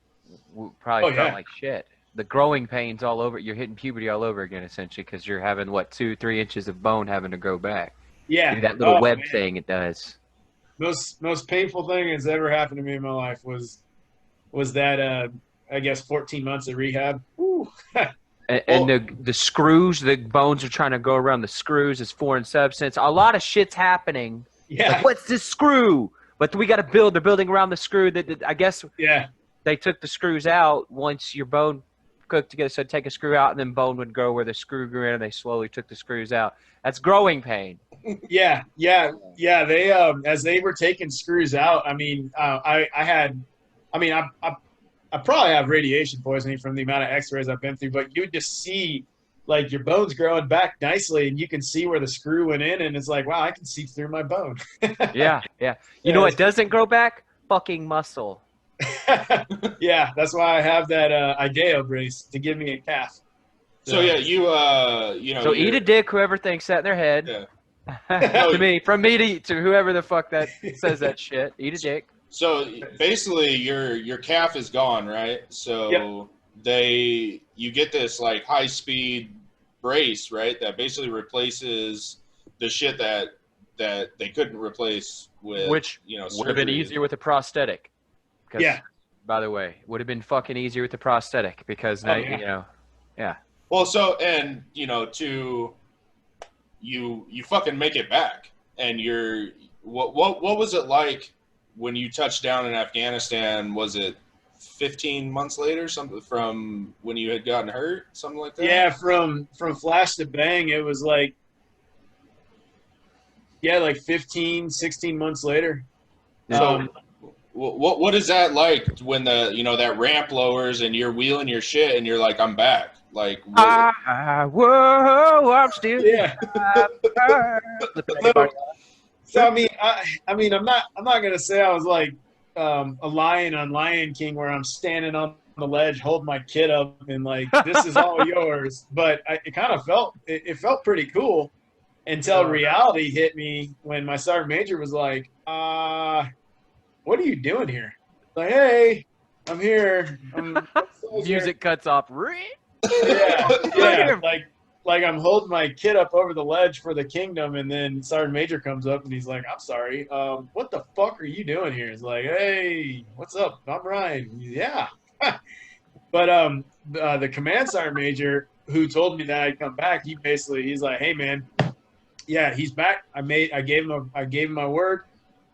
Speaker 1: probably felt
Speaker 2: yeah.
Speaker 1: like shit. The growing pains all over. You're hitting puberty all over again, essentially, because you're having 2-3 inches of bone having to grow back.
Speaker 2: Yeah,
Speaker 1: that little web thing it does.
Speaker 2: Most painful thing that's ever happened to me in my life was that I guess 14 months of rehab.
Speaker 1: And the screws, the bones are trying to go around the screws as foreign substance. A lot of shit's happening.
Speaker 2: Yeah.
Speaker 1: Like, what's this screw? But we got to build. They're building around the screw. That I guess.
Speaker 2: Yeah.
Speaker 1: They took the screws out once your bone cooked together. So take a screw out, and then bone would grow where the screw grew in, and they slowly took the screws out. That's growing pain.
Speaker 2: Yeah. They as they were taking screws out. I mean, I probably have radiation poisoning from the amount of X-rays I've been through. But you would just see like your bones growing back nicely, and you can see where the screw went in, and it's like, wow, I can see through my bone.
Speaker 1: Yeah. You know what doesn't grow back? Fucking muscle.
Speaker 2: Yeah, that's why I have that IDEO brace to give me a calf.
Speaker 3: So yeah, you
Speaker 1: So eat a dick, whoever thinks that in their head.
Speaker 3: Yeah.
Speaker 1: From me to whoever the fuck that says that shit. Eat a dick.
Speaker 3: So basically, your calf is gone, right? So you get this like high speed brace, right? That basically replaces the shit that that they couldn't replace with,
Speaker 1: Which
Speaker 3: you know,
Speaker 1: would have been
Speaker 3: surgery.
Speaker 1: easier with a prosthetic. 'Cause,
Speaker 2: Yeah.
Speaker 1: by the way, would have been fucking easier with the prosthetic because now,
Speaker 2: yeah.
Speaker 1: you know, yeah.
Speaker 3: Well, so, and, you know, you fucking make it back, and what was it like when you touched down in Afghanistan? Was it 15 months later, something from when you had gotten hurt, something like that?
Speaker 2: Yeah, from flash to bang, it was like, yeah, like 15, 16 months later.
Speaker 3: So what is that like when the, you know, that ramp lowers and you're wheeling your shit and you're like, I'm back? Like,
Speaker 1: Whoa, I'm still.
Speaker 2: Yeah.
Speaker 1: Flipping everybody off.
Speaker 2: So I mean, I'm not gonna say I was like a lion on Lion King where I'm standing on the ledge holding my kid up and like this is all yours. But it kind of felt it felt pretty cool until reality hit me when my sergeant major was like, what are you doing here? Like, hey, I'm here.
Speaker 1: Music cuts off.
Speaker 2: Yeah. Like I'm holding my kid up over the ledge for the kingdom, and then Sergeant Major comes up and he's like, "I'm sorry, what the fuck are you doing here?" It's like, "Hey, what's up? I'm Ryan." Yeah, but the command sergeant major who told me that I'd come back, he's like, "Hey, man, yeah, he's back. I gave him my word.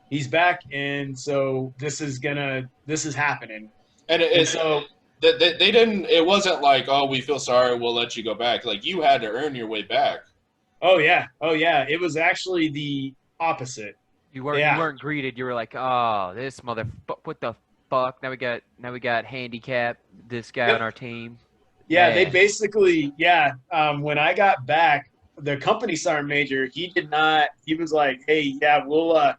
Speaker 2: He's back, and so this is happening."
Speaker 3: And
Speaker 2: so.
Speaker 3: They didn't. It wasn't like, oh, we feel sorry, we'll let you go back. Like, you had to earn your way back.
Speaker 2: Oh yeah. It was actually the opposite.
Speaker 1: You weren't greeted. You were like, oh, this what the fuck? Now we got handicap this guy on our team.
Speaker 2: Yeah,
Speaker 1: Man.
Speaker 2: they basically when I got back, the company sergeant major, he was like, hey, yeah, we'll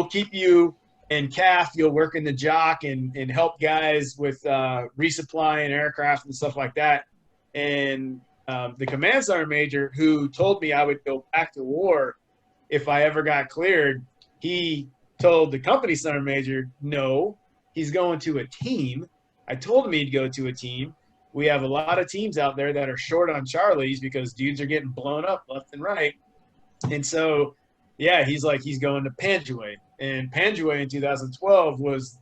Speaker 2: keep you in CAF, you'll work in the jock and help guys with resupplying aircraft and stuff like that. And the command sergeant major, who told me I would go back to war if I ever got cleared, he told the company sergeant major, no, he's going to a team. I told him he'd go to a team. We have a lot of teams out there that are short on Charlies because dudes are getting blown up left and right. And so, yeah, he's like, he's going to Panjwai. And Panjwai in 2012 was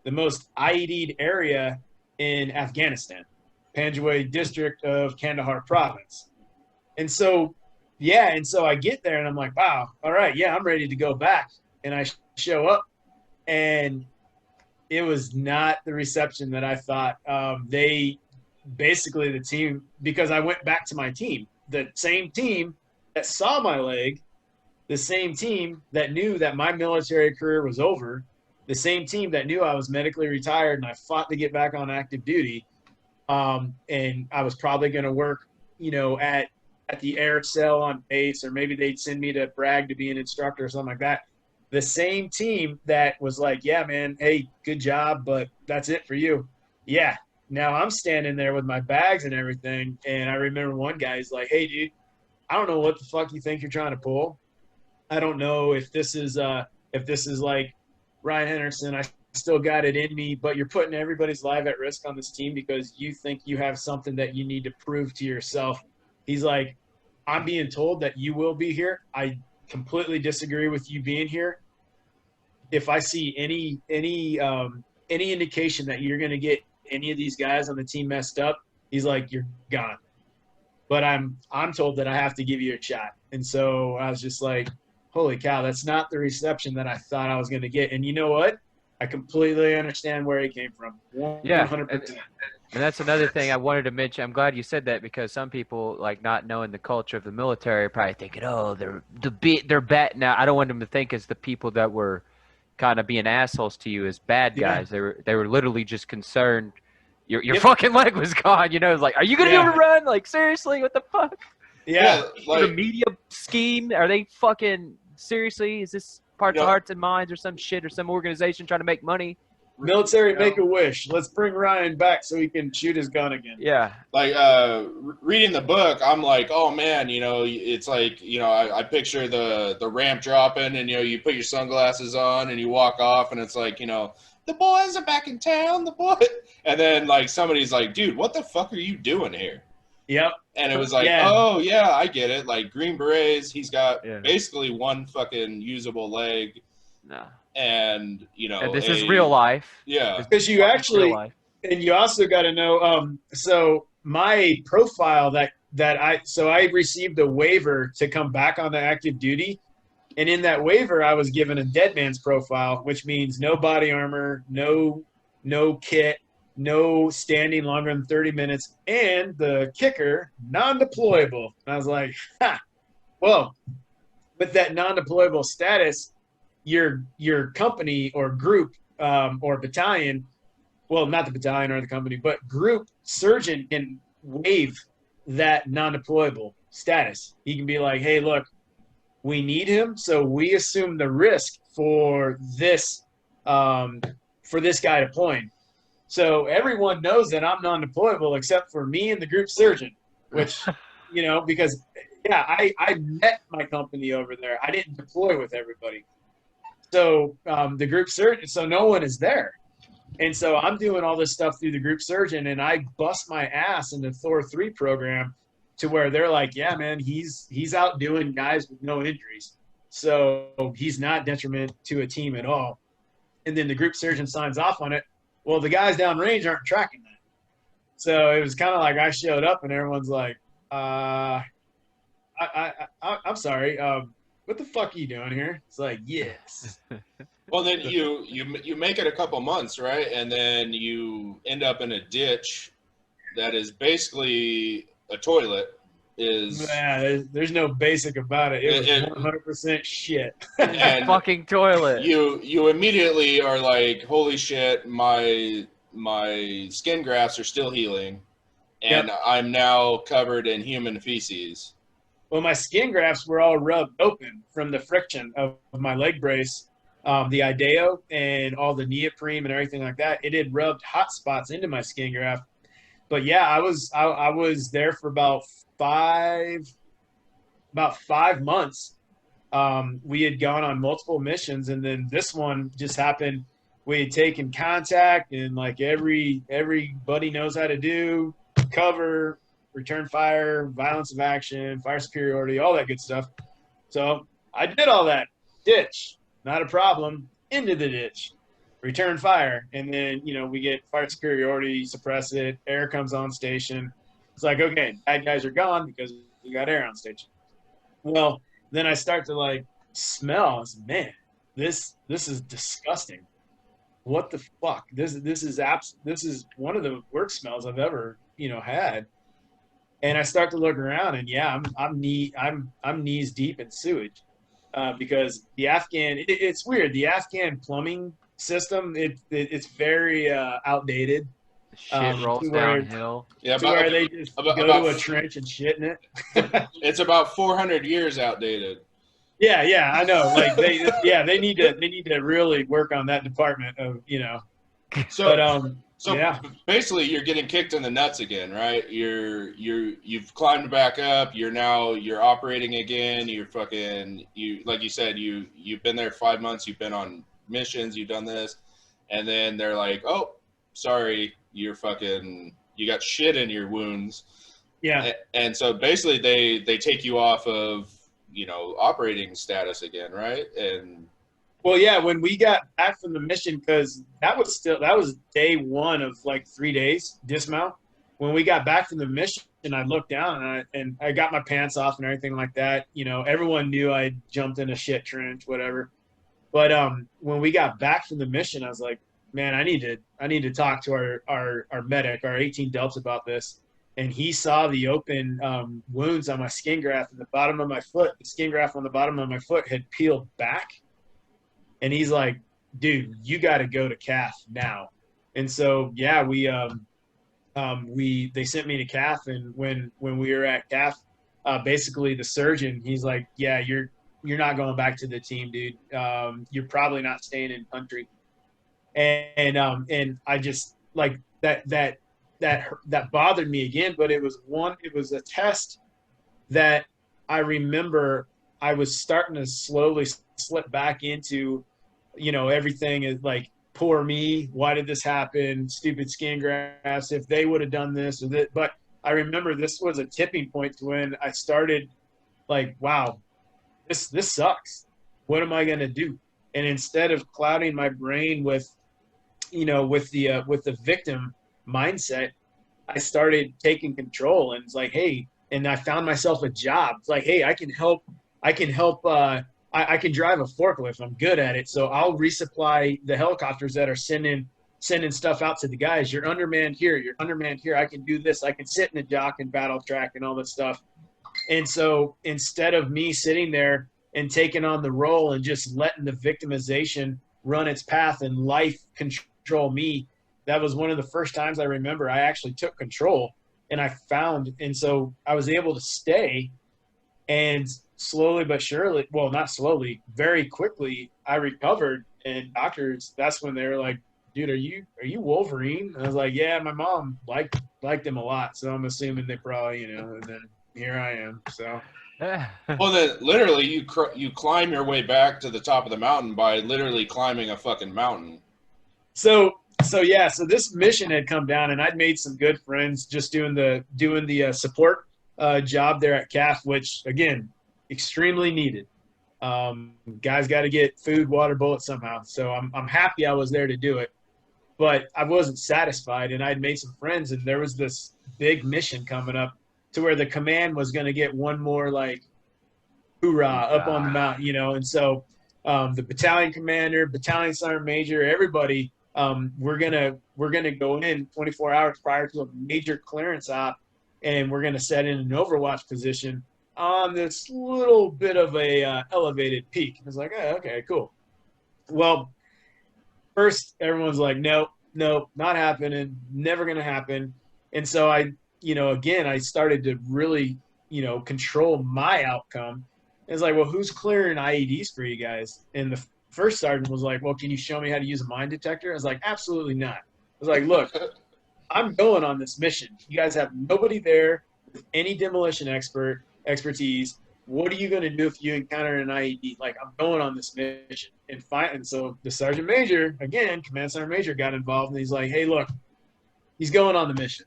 Speaker 2: the most IED'd area in Afghanistan, Panjwai district of Kandahar province. And so I get there and I'm like, wow, all right, yeah, I'm ready to go back. And I show up and it was not the reception that I thought. They basically, the team, because I went back to my team, the same team that saw my leg, the same team that knew that my military career was over, the same team that knew I was medically retired and I fought to get back on active duty. And I was probably going to work, you know, at the air cell on base, or maybe they'd send me to Bragg to be an instructor or something like that. The same team that was like, yeah, man, hey, good job, but that's it for you. Yeah. Now I'm standing there with my bags and everything. And I remember one guy's like, hey, dude, I don't know what the fuck you think you're trying to pull. I don't know if this is like Ryan Hendrickson. I still got it in me, but you're putting everybody's life at risk on this team because you think you have something that you need to prove to yourself. He's like, I'm being told that you will be here. I completely disagree with you being here. If I see any indication that you're going to get any of these guys on the team messed up, he's like, you're gone. But I'm told that I have to give you a shot. And so I was just like, holy cow, that's not the reception that I thought I was going to get. And you know what? I completely understand where he came from. 100%.
Speaker 1: Yeah, and that's another thing I wanted to mention. I'm glad you said that because some people, like not knowing the culture of the military, are probably thinking, "Oh, they're bad." Now, I don't want them to think as the people that were kind of being assholes to you as bad guys.
Speaker 2: Yeah.
Speaker 1: They were literally just concerned. Your fucking leg was gone. You know, it's like, are you gonna be able to run? Like, seriously, what the fuck?
Speaker 2: Yeah,
Speaker 3: like,
Speaker 1: the media scheme. Are they fucking seriously? Is this Parts of Hearts and Minds or some shit or some organization trying to make money?
Speaker 2: Military make a wish. Let's bring Ryan back so he can shoot his gun again.
Speaker 1: Yeah.
Speaker 3: Like, reading the book, I'm like, oh man, you know, it's like, you know, I picture the ramp dropping and, you know, you put your sunglasses on and you walk off and it's like, you know, the boys are back in town, the boy. And then like somebody's like, dude, what the fuck are you doing here?
Speaker 2: Yep.
Speaker 3: And it was like,
Speaker 2: Yeah.
Speaker 3: oh yeah, I get it. Like Green Berets, he's got
Speaker 1: Yeah.
Speaker 3: basically one fucking usable leg,
Speaker 1: No.
Speaker 3: and
Speaker 1: And this is real life.
Speaker 3: Yeah.
Speaker 1: This
Speaker 2: Because
Speaker 1: is
Speaker 2: you
Speaker 1: fucking real
Speaker 2: actually,
Speaker 1: life.
Speaker 2: and you also got to know, so my profile so I received a waiver to come back on the active duty. And in that waiver, I was given a dead man's profile, which means no body armor, no kit, no standing longer than 30 minutes, and the kicker, non-deployable. And I was like, ha, well, with that non-deployable status, your company or group or battalion, well, not the battalion or the company, but group surgeon can waive that non-deployable status. He can be like, hey, look, we need him, so we assume the risk for this guy deploying. So everyone knows that I'm non-deployable except for me and the group surgeon, which, because I met my company over there. I didn't deploy with everybody. So the group surgeon, so no one is there. And so I'm doing all this stuff through the group surgeon, and I bust my ass in the Thor 3 program to where they're like, yeah, man, he's out doing guys with no injuries. So he's not detriment to a team at all. And then the group surgeon signs off on it. Well, the guys downrange aren't tracking that. So it was kind of like I showed up and everyone's like, I'm sorry. What the fuck are you doing here? It's like, yes.
Speaker 3: Well, then you make it a couple months, right? And then you end up in a ditch that is basically a toilet.
Speaker 2: There's no basic about it. It was 100% shit.
Speaker 3: And
Speaker 1: fucking toilet.
Speaker 3: You immediately are like, holy shit, my skin grafts are still healing, and
Speaker 2: Yep.
Speaker 3: I'm now covered in human feces.
Speaker 2: Well, my skin grafts were all rubbed open from the friction of my leg brace, the IDEO, and all the neoprene and everything like that. It had rubbed hot spots into my skin graft. But yeah, I was there for about 5 months. We had gone on multiple missions, and then this one just happened. We had taken contact, and like everybody knows how to do cover, return fire, violence of action, fire superiority, all that good stuff. So I did all that. Ditch, not a problem. Into the ditch, return fire, and then we get fire superiority, suppress it. Air comes on station. It's like, okay, bad guys are gone because we got air on station. Well, then I start to like smell. I was, man, this is disgusting. What the fuck? This is one of the worst smells I've ever had. And I start to look around, and yeah, I'm knees deep in sewage because the Afghan. It's weird. The Afghan plumbing system. It's very outdated.
Speaker 1: Shit rolls downhill.
Speaker 3: Yeah,
Speaker 2: where they just go to a trench and shit in it.
Speaker 3: It's about 400 years outdated.
Speaker 2: Yeah, I know. Like they need to really work on that department of
Speaker 3: So
Speaker 2: yeah.
Speaker 3: basically, you're getting kicked in the nuts again, right? You've climbed back up. You're operating again. Like you said, you've been there 5 months. You've been on missions. You've done this, and then they're like, oh, sorry, you got shit in your wounds.
Speaker 2: Yeah.
Speaker 3: And so basically, they take you off of operating status again, right? And
Speaker 2: well, yeah, when we got back from the mission, because that was day one of like 3 days dismount. When we got back from the mission, I looked down and I got my pants off and everything like that. Everyone knew I jumped in a shit trench, whatever. But when we got back from the mission, I was like, man, I need to talk to our medic, our 18 Delps about this. And he saw the open wounds on my skin graft at the bottom of my foot. The skin graft on the bottom of my foot had peeled back. And he's like, dude, you got to go to CAF now. And so, yeah, they sent me to CAF. And when we were at CAF, basically the surgeon, he's like, yeah, you're not going back to the team, dude. You're probably not staying in country. And I just like that bothered me again, but it was a test that I remember I was starting to slowly slip back into, everything is like, poor me. Why did this happen? Stupid skin grafts. If they would have done this or that, but I remember this was a tipping point to when I started like, wow, this sucks. What am I gonna do? And instead of clouding my brain with, with the victim mindset, I started taking control, and it's like, hey, and I found myself a job. It's like, hey, I can help. I can drive a forklift. I'm good at it. So I'll resupply the helicopters that are sending stuff out to the guys. You're undermanned here. You're undermanned here. I can do this. I can sit in the dock and battle track and all this stuff. And so instead of me sitting there and taking on the role and just letting the victimization run its path and life control me, that was one of the first times I remember I actually took control, and and so I was able to stay, and slowly but surely, well, not slowly, very quickly, I recovered. And doctors, that's when they were like, dude, are you Wolverine? And I was like, yeah, my mom liked him a lot. So I'm assuming they probably, and then here I am. So.
Speaker 3: Well, then literally you climb your way back to the top of the mountain by literally climbing a fucking mountain.
Speaker 2: So this mission had come down, and I'd made some good friends just doing the support job there at CAF, which again, extremely needed. Guys got to get food, water, bullets somehow. So I'm happy I was there to do it, but I wasn't satisfied, and I'd made some friends, and there was this big mission coming up to where the command was going to get one more like hoorah up on the mountain, and so the battalion commander, battalion sergeant major, everybody. We're gonna go in 24 hours prior to a major clearance op, and we're gonna set in an overwatch position on this little bit of a elevated peak. I was like, oh, okay, cool. Well, first everyone's like, nope, not happening, never gonna happen. And so I started to really, control my outcome. It's like, well, who's clearing IEDs for you guys? And the first sergeant was like, well, can you show me how to use a mine detector? I was like, absolutely not. I was like, look, I'm going on this mission. You guys have nobody there with any demolition expertise. What are you going to do if you encounter an IED? Like, I'm going on this mission. And so the sergeant major, again, command sergeant major, got involved, and he's like, hey, look, he's going on the mission.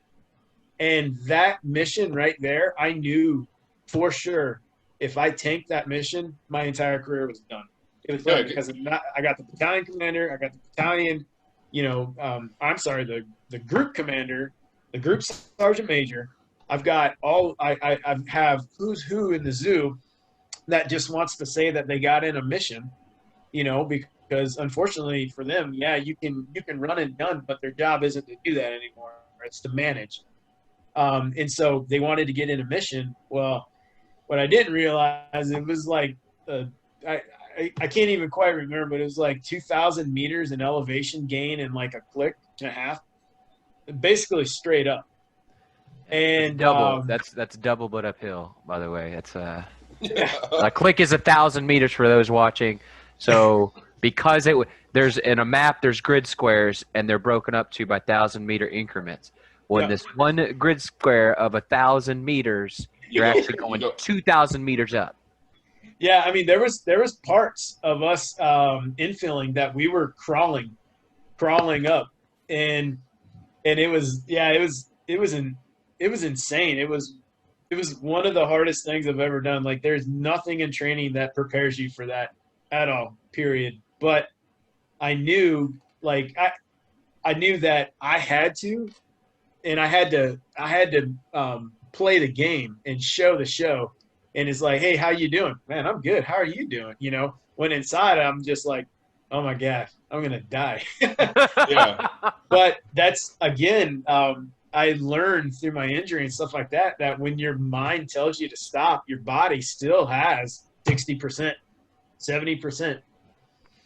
Speaker 2: And that mission right there, I knew for sure if I tanked that mission, my entire career was done. It was done because I got the battalion commander, I got the battalion, the group commander, the group sergeant major. I've got I have who's who in the zoo that just wants to say that they got in a mission, because unfortunately for them, yeah, you can run and gun, but their job isn't to do that anymore. It's to manage. And so they wanted to get in a mission. Well, what I didn't realize, it was like I can't even quite remember, but it was like 2,000 meters in elevation gain in like a click and a half, basically straight up. And
Speaker 1: double. That's double, but uphill. By the way, it's a click is 1,000 meters for those watching. So because there's in a map, there's grid squares, and they're broken up to by 1,000-meter increments. Well, in this one grid square of 1,000 meters, you're actually going 2,000 meters up.
Speaker 2: Yeah, I mean, there was parts of us infilling that we were crawling up, and it was insane. It was one of the hardest things I've ever done. Like, there's nothing in training that prepares you for that at all. Period. But I knew, I knew that I had to, and I had to play the game and show the show. And it's like, hey, how you doing? Man, I'm good. How are you doing? When inside I'm just like, oh my gosh, I'm going to die.
Speaker 3: Yeah.
Speaker 2: But that's, again, I learned through my injury and stuff like that when your mind tells you to stop, your body still has 60%, 70%.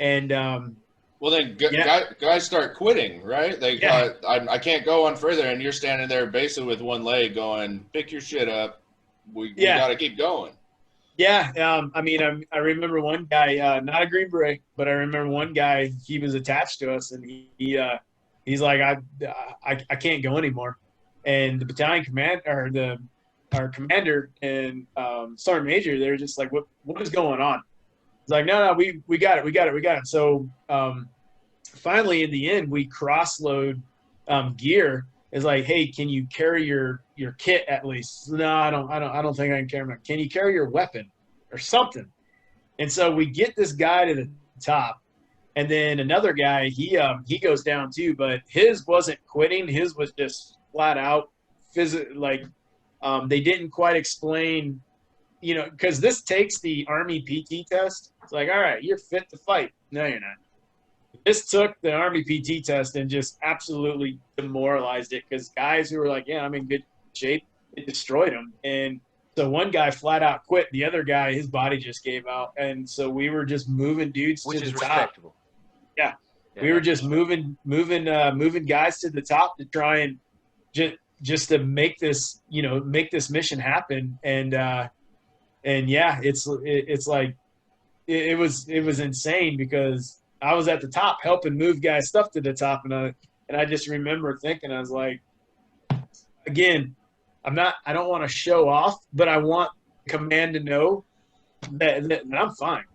Speaker 2: And,
Speaker 3: well, then guys start quitting, right? I can't go on further. And you're standing there basically with one leg going, pick your shit up. We got to keep going.
Speaker 2: Yeah. I remember one guy, not a Green Beret, but I remember one guy, he was attached to us, and he's like, I can't go anymore. And the battalion our commander and sergeant major, they're just like, what is going on? It's like, no, we got it. So finally, in the end, we cross-load gear, is like, hey, can you carry your kit at least? No, I don't think I can carry my. Can you carry your weapon or something? And so we get this guy to the top, and then another guy, he goes down too, but his wasn't quitting. His was just flat out like they didn't quite explain, because this takes the Army PT test. It's like, all right, you're fit to fight. No, you're not. This took the Army PT test and just absolutely demoralized it, because guys who were like, yeah, I'm in good shape, it destroyed them. And so one guy flat out quit. The other guy, his body just gave out. And so we were just moving dudes
Speaker 1: Which
Speaker 2: to
Speaker 1: is
Speaker 2: the top.
Speaker 1: respectable.
Speaker 2: Yeah. We were just moving guys to the top to try and just to make this mission happen. And yeah, it's like it was insane, because I was at the top helping move guys' stuff to the top, and I just remember thinking, I was like, again, I don't want to show off, but I want command to know that I'm fine.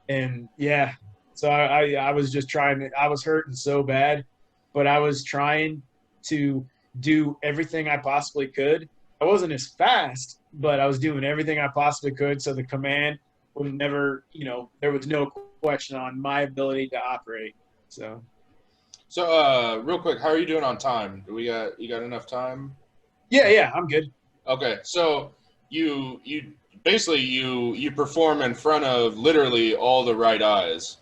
Speaker 2: And yeah, so I was just trying. I was hurting so bad, but I was trying to do everything I possibly could. I wasn't as fast, but I was doing everything I possibly could, so the command would never, there was no question on my ability to operate. So
Speaker 3: real quick, how are you doing on time? You got enough time?
Speaker 2: Yeah, I'm good.
Speaker 3: Okay, so you basically you perform in front of literally all the right eyes.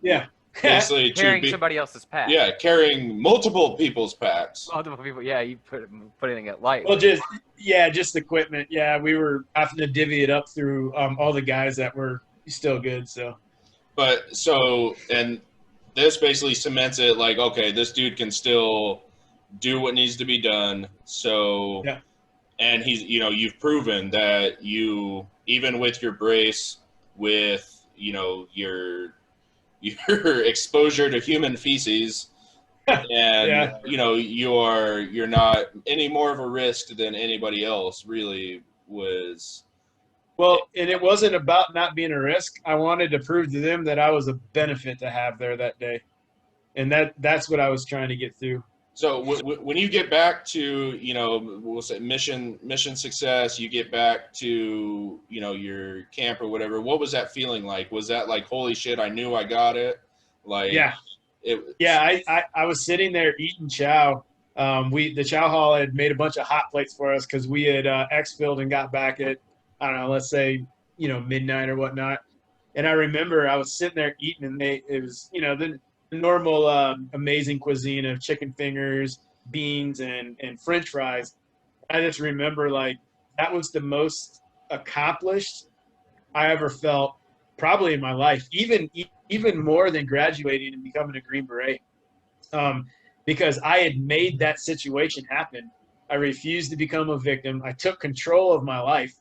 Speaker 2: Yeah.
Speaker 3: Basically
Speaker 1: carrying somebody else's pack.
Speaker 3: Yeah, carrying multiple people's packs.
Speaker 1: Multiple people. Yeah, you putting it light.
Speaker 2: Well, just equipment. Yeah, we were having to divvy it up through all the guys that were still good. So.
Speaker 3: And this basically cements it, like, okay, this dude can still do what needs to be done. So,
Speaker 2: yeah.
Speaker 3: And he's, you've proven that you, even with your brace, with, your exposure to human feces, and you're not any more of a risk than anybody else really was.
Speaker 2: Well, and it wasn't about not being a risk. I wanted to prove to them that I was a benefit to have there that day, and that's what I was trying to get through.
Speaker 3: So when you get back to, we'll say mission success, you get back to, your camp or whatever, what was that feeling like? Was that like, holy shit, I knew I got it? Like,
Speaker 2: yeah. I was sitting there eating chow. The chow hall had made a bunch of hot plates for us, because we had exfilled and got back at, I don't know, let's say, midnight or whatnot. And I remember I was sitting there eating, and it was, the normal amazing cuisine of chicken fingers, beans, and French fries. I just remember, like, that was the most accomplished I ever felt probably in my life, even more than graduating and becoming a Green Beret, because I had made that situation happen. I refused to become a victim. I took control of my life,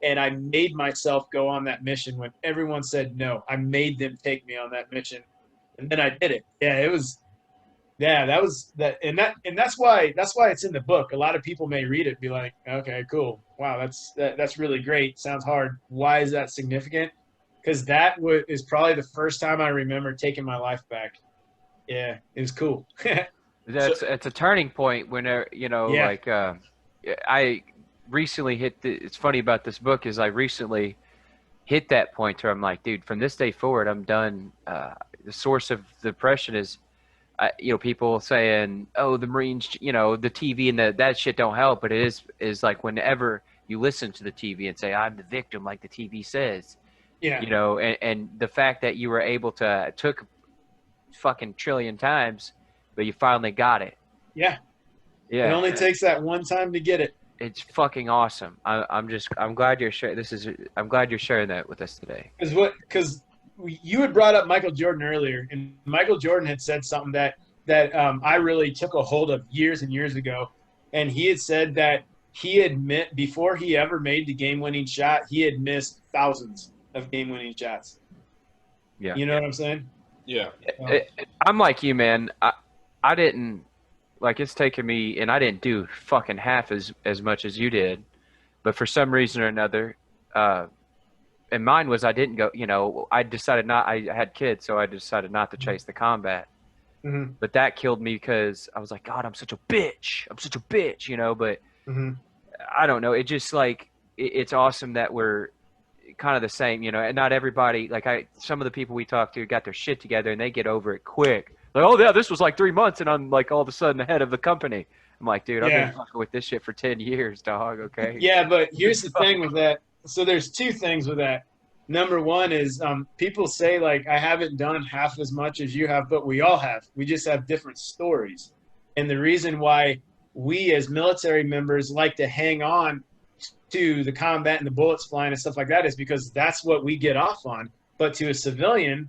Speaker 2: and I made myself go on that mission when everyone said no. I made them take me on that mission, and then I did it. That was that, and that's why it's in the book. A lot of people may read it and be like, okay, cool, wow, that's really great. Sounds hard. Why is that significant? Because that is probably the first time I remember taking my life back. Yeah, it was cool.
Speaker 1: It's a turning point when like I recently hit it's funny about this book is I recently hit that point where I'm like, dude, from this day forward, I'm done. The source of depression is, people saying, oh, the Marines, the TV and that shit don't help. But it is like whenever you listen to the TV and say, I'm the victim, like the TV says,
Speaker 2: yeah,
Speaker 1: and the fact that you were able to, it took fucking trillion times, but you finally got it.
Speaker 2: Yeah.
Speaker 1: Yeah.
Speaker 2: It only takes that one time to get it.
Speaker 1: It's fucking awesome. I'm glad you're sharing. I'm glad you're sharing that with us today.
Speaker 2: Because you had brought up Michael Jordan earlier, and Michael Jordan had said something that I really took a hold of years and years ago, and he had said that before he ever made the game-winning shot, he had missed thousands of game-winning shots.
Speaker 1: Yeah,
Speaker 2: you know what I'm saying?
Speaker 3: Yeah.
Speaker 1: I'm like you, man. I didn't. Like, it's taken me, and I didn't do fucking half as much as you did, but for some reason or another, and mine was I didn't go, I decided not, I had kids, so I decided not to chase the combat.
Speaker 2: Mm-hmm.
Speaker 1: But that killed me because I was like, God, I'm such a bitch. I'm such a bitch, you know. But
Speaker 2: Mm-hmm.
Speaker 1: I don't know. It just like it's awesome that we're kind of the same, you know. And not everybody like some of the people we talk to got their shit together and they get over it quick. Like, oh yeah, this was like 3 months, and I'm like all of a sudden the head of the company. I'm like, dude, I've been
Speaker 2: Yeah.
Speaker 1: fucking with this shit for 10 years, dog. Okay.
Speaker 2: Yeah, but here's the thing with that. So there's two things with that. Number one is people say like I haven't done half as much as you have, but we all have. We just have different stories. And the reason why we as military members like to hang on to the combat and the bullets flying and stuff like that is because that's what we get off on. But to a civilian,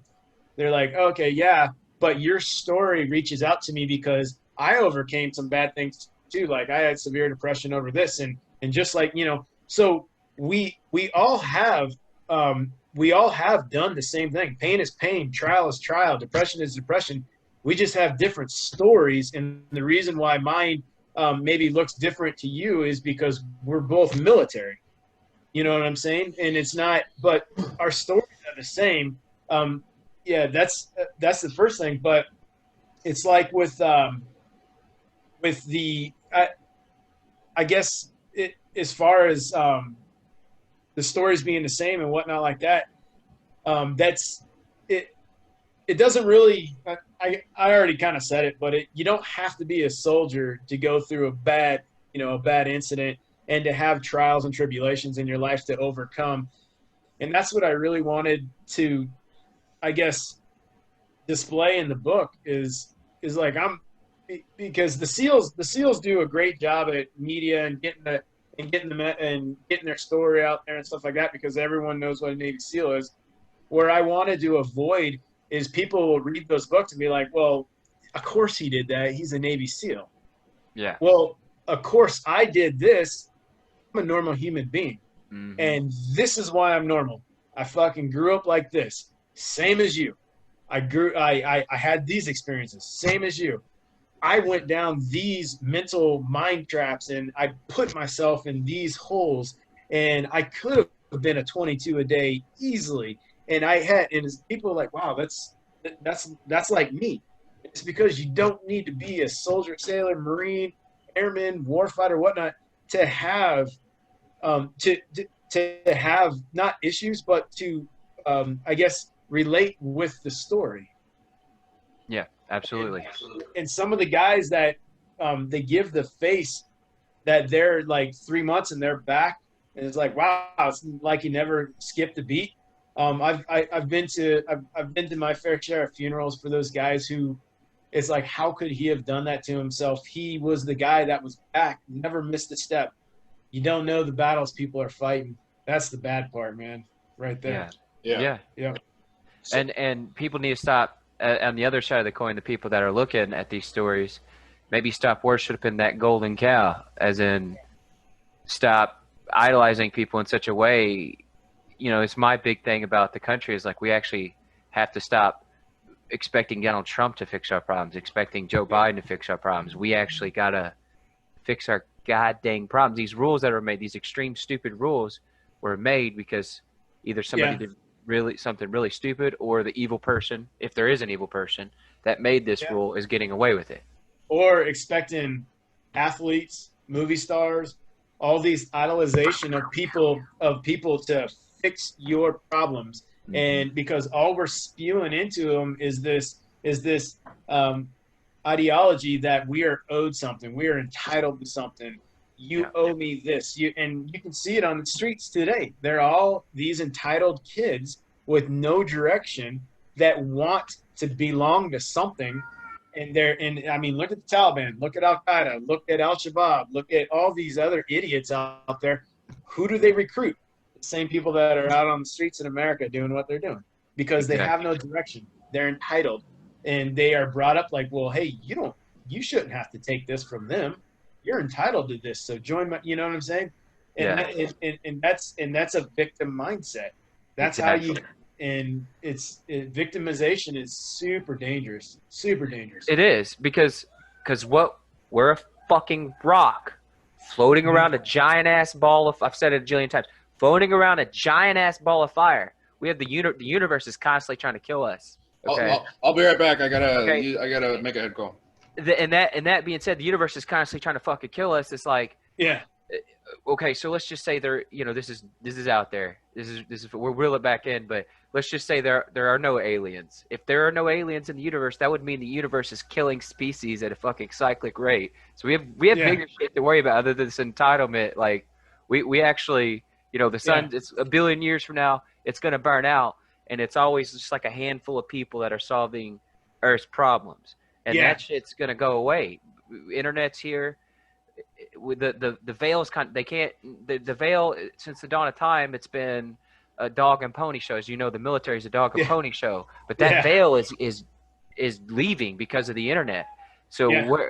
Speaker 2: they're like, okay, yeah, but your story reaches out to me because I overcame some bad things too. Like I had severe depression over this, and just like so we all have done the same thing. Pain is pain, trial is trial, depression is depression. We just have different stories, and the reason why mine maybe looks different to you is because we're both military. You know what I'm saying? And it's not, but our stories are the same. Yeah, that's the first thing. But it's like with the I guess as far as the stories being the same and whatnot like that. That's it. It doesn't really. I already kind of said it, but you don't have to be a soldier to go through a bad incident and to have trials and tribulations in your life to overcome. And that's what I really wanted to, I guess, display in the book is like because the SEALs do a great job at media and getting their story out there and stuff like that because everyone knows what a Navy SEAL is. Where I wanted to avoid is people will read those books and be like, well, of course he did that. He's a Navy SEAL.
Speaker 1: Yeah.
Speaker 2: Well, of course I did this. I'm a normal human being.
Speaker 1: Mm-hmm.
Speaker 2: And this is why I'm normal. I fucking grew up like this. Same as you. I had these experiences. Same as you. I went down these mental mind traps and I put myself in these holes and I could have been a 22 a day easily. And people are like, wow, that's like me. It's because you don't need to be a soldier, sailor, Marine, airman, warfighter, whatnot to have to have not issues, but to I guess relate with the story.
Speaker 1: Yeah, absolutely.
Speaker 2: And some of the guys that they give the face that they're like 3 months and they're back, and it's like, wow, it's like you never skipped a beat. I've been to my fair share of funerals for those guys who it's like, how could he have done that to himself? He was the guy that was back, never missed a step. You don't know the battles people are fighting. That's the bad part, man. Right there.
Speaker 1: Yeah.
Speaker 3: So,
Speaker 1: And people need to stop on the other side of the coin. The people that are looking at these stories, maybe stop worshiping that golden cow, as in stop idolizing people in such a way. You know, it's my big thing about the country is like we actually have to stop expecting Donald Trump to fix our problems, expecting Joe Biden to fix our problems. We actually gotta fix our goddamn problems. These rules that are made, these extreme stupid rules, were made because either somebody did something really stupid, or the evil person, if there is an evil person that made this rule, is getting away with it.
Speaker 2: Or expecting athletes, movie stars, all these idolization of people to fix your problems.
Speaker 1: Mm-hmm.
Speaker 2: And because all we're spewing into them is this ideology that we are owed something, we are entitled to something. You owe me this. And you can see it on the streets today. They're all these entitled kids with no direction that want to belong to something. And I mean, look at the Taliban, look at Al Qaeda, look at Al Shabaab, look at all these other idiots out there. Who do they recruit? The same people that are out on the streets in America doing what they're doing because they have no direction. They're entitled, and they are brought up like, well, hey, you shouldn't have to take this from them. You're entitled to this, so join my. You know what I'm saying? And that's a victim mindset. That's exactly how you. And victimization is super dangerous. Super dangerous.
Speaker 1: It is because we're a fucking rock floating around a giant ass ball of. I've said it a jillion times. Floating around a giant ass ball of fire. We have the universe is constantly trying to kill us. Okay.
Speaker 3: I'll be right back. I
Speaker 1: Okay.
Speaker 3: gotta make a head call.
Speaker 1: And that being said, the universe is constantly trying to fucking kill us. It's like,
Speaker 2: Yeah.
Speaker 1: okay, so let's just say there, this is out there. This is we'll reel it back in, but let's just say there are no aliens. If there are no aliens in the universe, that would mean the universe is killing species at a fucking cyclic rate. So we have
Speaker 2: Yeah.
Speaker 1: bigger shit to worry about other than this entitlement. Like we actually, the sun.
Speaker 2: Yeah.
Speaker 1: It's a billion years from now. It's gonna burn out, and it's always just like a handful of people that are solving Earth's problems, and
Speaker 2: Yeah.
Speaker 1: that shit's gonna go away. Internet's here. With the veil is they can't the veil since the dawn of time. It's been a dog and pony show. As you know, the military is a dog and pony show, but that
Speaker 2: Yeah.
Speaker 1: veil is leaving because of the internet. So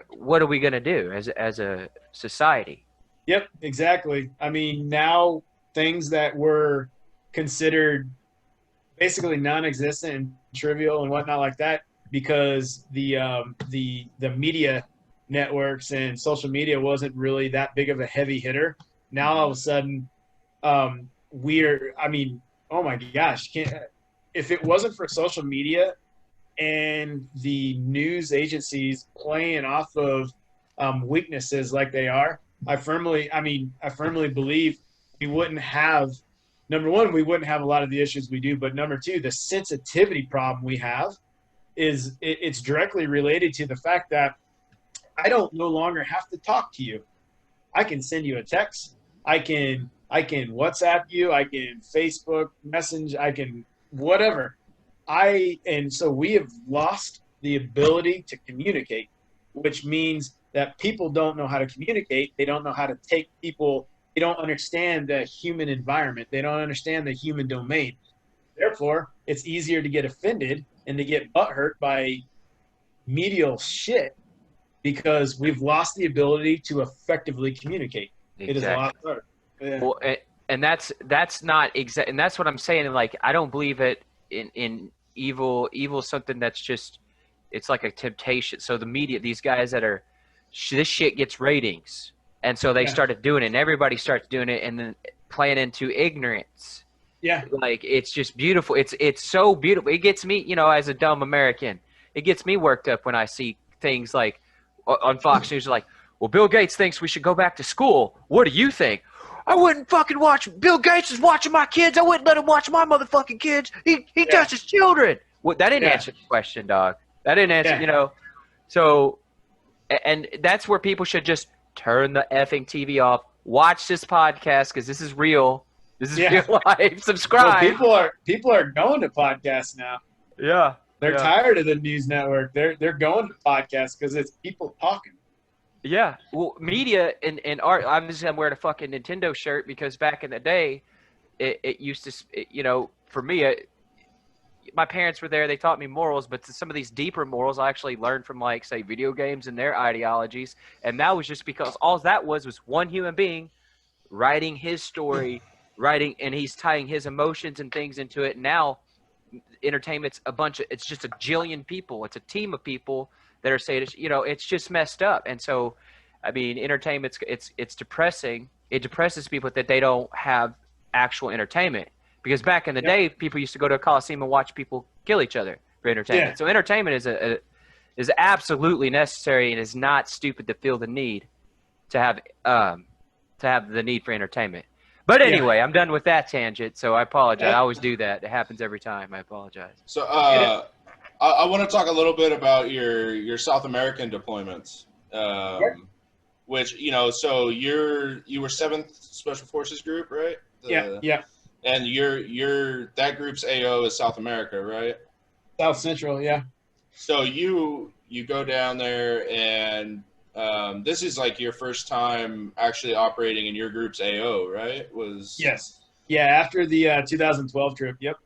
Speaker 1: what are we going to do as a society?
Speaker 2: Yep, exactly. I mean, now things that were considered basically non-existent and trivial and whatnot like that, because the media networks and social media wasn't really that big of a heavy hitter. Now all of a sudden, I mean, oh my gosh, if it wasn't for social media and the news agencies playing off of weaknesses like they are, I firmly believe we wouldn't have, number one, we wouldn't have a lot of the issues we do, but number two, the sensitivity problem we have it's directly related to the fact that I don't no longer have to talk to you. I can send you a text. I can WhatsApp you. I can Facebook message. I can whatever. And so we have lost the ability to communicate, which means that people don't know how to communicate. They don't know how to take people. They don't understand the human environment. They don't understand the human domain. Therefore, it's easier to get offended and to get butthurt by medial shit, because we've lost the ability to effectively communicate.
Speaker 1: Exactly.
Speaker 2: It is a lot harder. Yeah.
Speaker 1: Well, and that's not exact, and that's what I'm saying. Like, I don't believe it in evil. Evil is something that's just, it's like a temptation. So the media, these guys that are, this shit gets ratings, and so they started doing it, and everybody starts doing it, and then playing into ignorance.
Speaker 2: Yeah.
Speaker 1: Like, it's just beautiful. It's so beautiful. It gets me, as a dumb American, it gets me worked up when I see things like on Fox News, like, well, Bill Gates thinks we should go back to school. What do you think? I wouldn't fucking watch. Bill Gates is watching my kids. I wouldn't let him watch my motherfucking kids. He touches children. Well, that didn't answer the question, dog. That didn't answer, So, and that's where people should just turn the effing TV off. Watch this podcast because this is real. This is real life. Subscribe.
Speaker 2: Well, people are going to podcasts now.
Speaker 1: Yeah.
Speaker 2: They're tired of the news network. They're going to podcasts because it's people talking.
Speaker 1: Yeah. Well, media and art. Obviously, I'm wearing a fucking Nintendo shirt because back in the day, it used to, for me, my parents were there. They taught me morals, but some of these deeper morals I actually learned from, like, say, video games and their ideologies. And that was just because all that was one human being writing his story, and he's tying his emotions and things into it. Now, entertainment's it's just a jillion people. It's a team of people that are saying, it's just messed up. And so, I mean, entertainment's it's depressing. It depresses people that they don't have actual entertainment. Because back in the day, people used to go to a coliseum and watch people kill each other for entertainment. Yeah. So entertainment is absolutely necessary, and is not stupid to feel the need to have the need for entertainment. But anyway, I'm done with that tangent, so I apologize. I always do that. It happens every time. I apologize.
Speaker 3: So I want to talk a little bit about your South American deployments, which, so you were 7th Special Forces Group, right?
Speaker 2: Yeah.
Speaker 3: And that group's AO is South America, right?
Speaker 2: South Central, yeah.
Speaker 3: So you go down there, and this is like your first time actually operating in your group's AO, right?
Speaker 2: Yes. Yeah, after the 2012 trip, yep.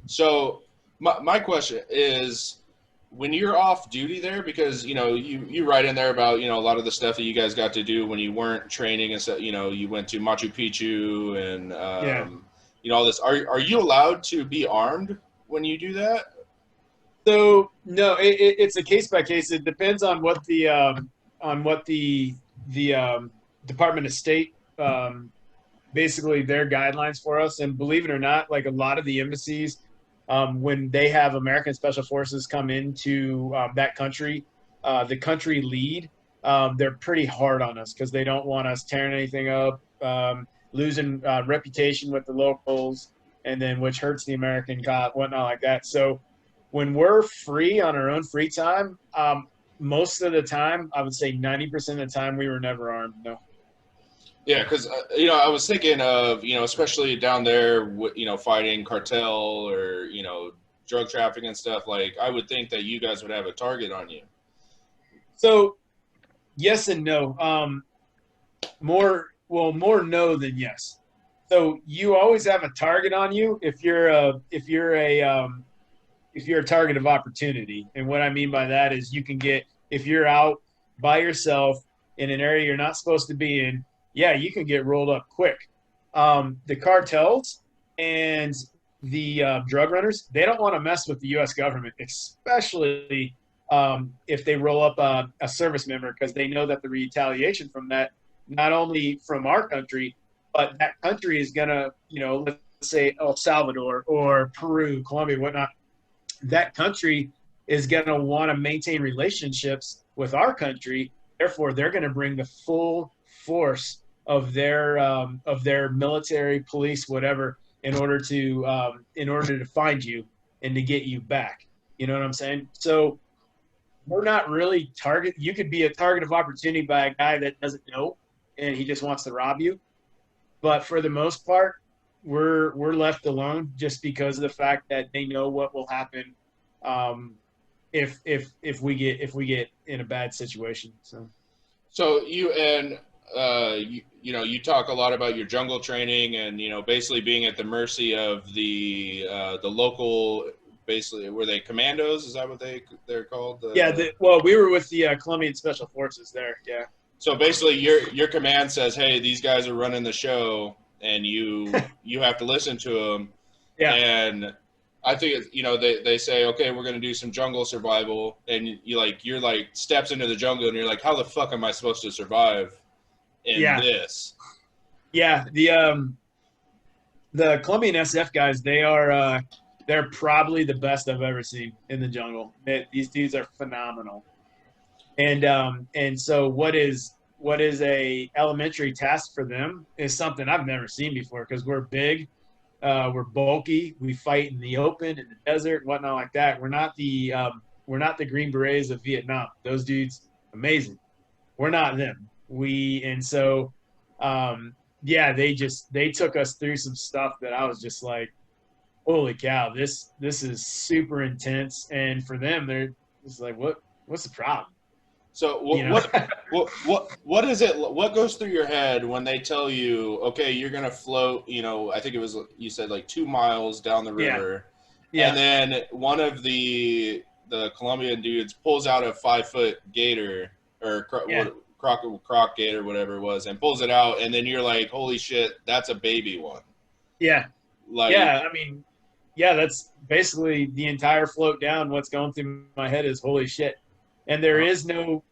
Speaker 3: So my question is, when you're off duty there, because, you write in there about, a lot of the stuff that you guys got to do when you weren't training and stuff, you went to Machu Picchu and, all this. Are you allowed to be armed when you do that?
Speaker 2: So, no, it's a case by case. It depends on what the Department of State, basically their guidelines for us. And believe it or not, like, a lot of the embassies when they have American Special Forces come into that country, the country lead, they're pretty hard on us because they don't want us tearing anything up, losing reputation with the locals, and then which hurts the American cop, whatnot like that. So when we're free on our own free time, most of the time, I would say 90% of the time, we were never armed. No.
Speaker 3: Yeah, because I was thinking of especially down there, fighting cartel or drug trafficking and stuff. Like, I would think that you guys would have a target on you.
Speaker 2: So, yes and no. More no than yes. So you always have a target on you if you're a target of opportunity. And what I mean by that is if you're out by yourself in an area you're not supposed to be in, yeah, you can get rolled up quick. The cartels and the drug runners, they don't want to mess with the U.S. government, especially if they roll up a service member, because they know that the retaliation from that, not only from our country, but that country is going to, let's say El Salvador or Peru, Colombia, whatnot, that country is going to want to maintain relationships with our country. Therefore, they're going to bring the full force of their military, police, whatever, in order to find you and to get you back. You know what I'm saying? So we're not really target. You could be a target of opportunity by a guy that doesn't know and he just wants to rob you. But for the most part, we're left alone just because of the fact that they know what will happen if we get in a bad situation.
Speaker 3: So you and you talk a lot about your jungle training and basically being at the mercy of the local. Basically, were they commandos? Is that what they're called?
Speaker 2: We were with the Colombian Special Forces there. Yeah.
Speaker 3: So basically, your command says, "Hey, these guys are running the show, and you have to listen to them."
Speaker 2: Yeah.
Speaker 3: And I think they say, "Okay, we're going to do some jungle survival," and you're like steps into the jungle, and you're like, "How the fuck am I supposed to survive in this?"
Speaker 2: Yeah. The Colombian SF guys, they're probably the best I've ever seen in the jungle. These dudes are phenomenal. And so what is a elementary task for them is something I've never seen before, because we're big, we're bulky, we fight in the open, in the desert, whatnot like that. We're not the Green Berets of Vietnam. Those dudes, amazing. We're not them. They took us through some stuff that I was just like, holy cow, this is super intense. And for them, they're just like, what's the problem?
Speaker 3: So what is it? What goes through your head when they tell you, okay, you're gonna float? I think it was, you said, like 2 miles down the river, and then one of the Colombian dudes pulls out a 5-foot gator or croc gator, whatever it was, and pulls it out, and then you're like, holy shit, that's a baby one.
Speaker 2: Yeah. That's basically the entire float down. What's going through my head is holy shit. And there is no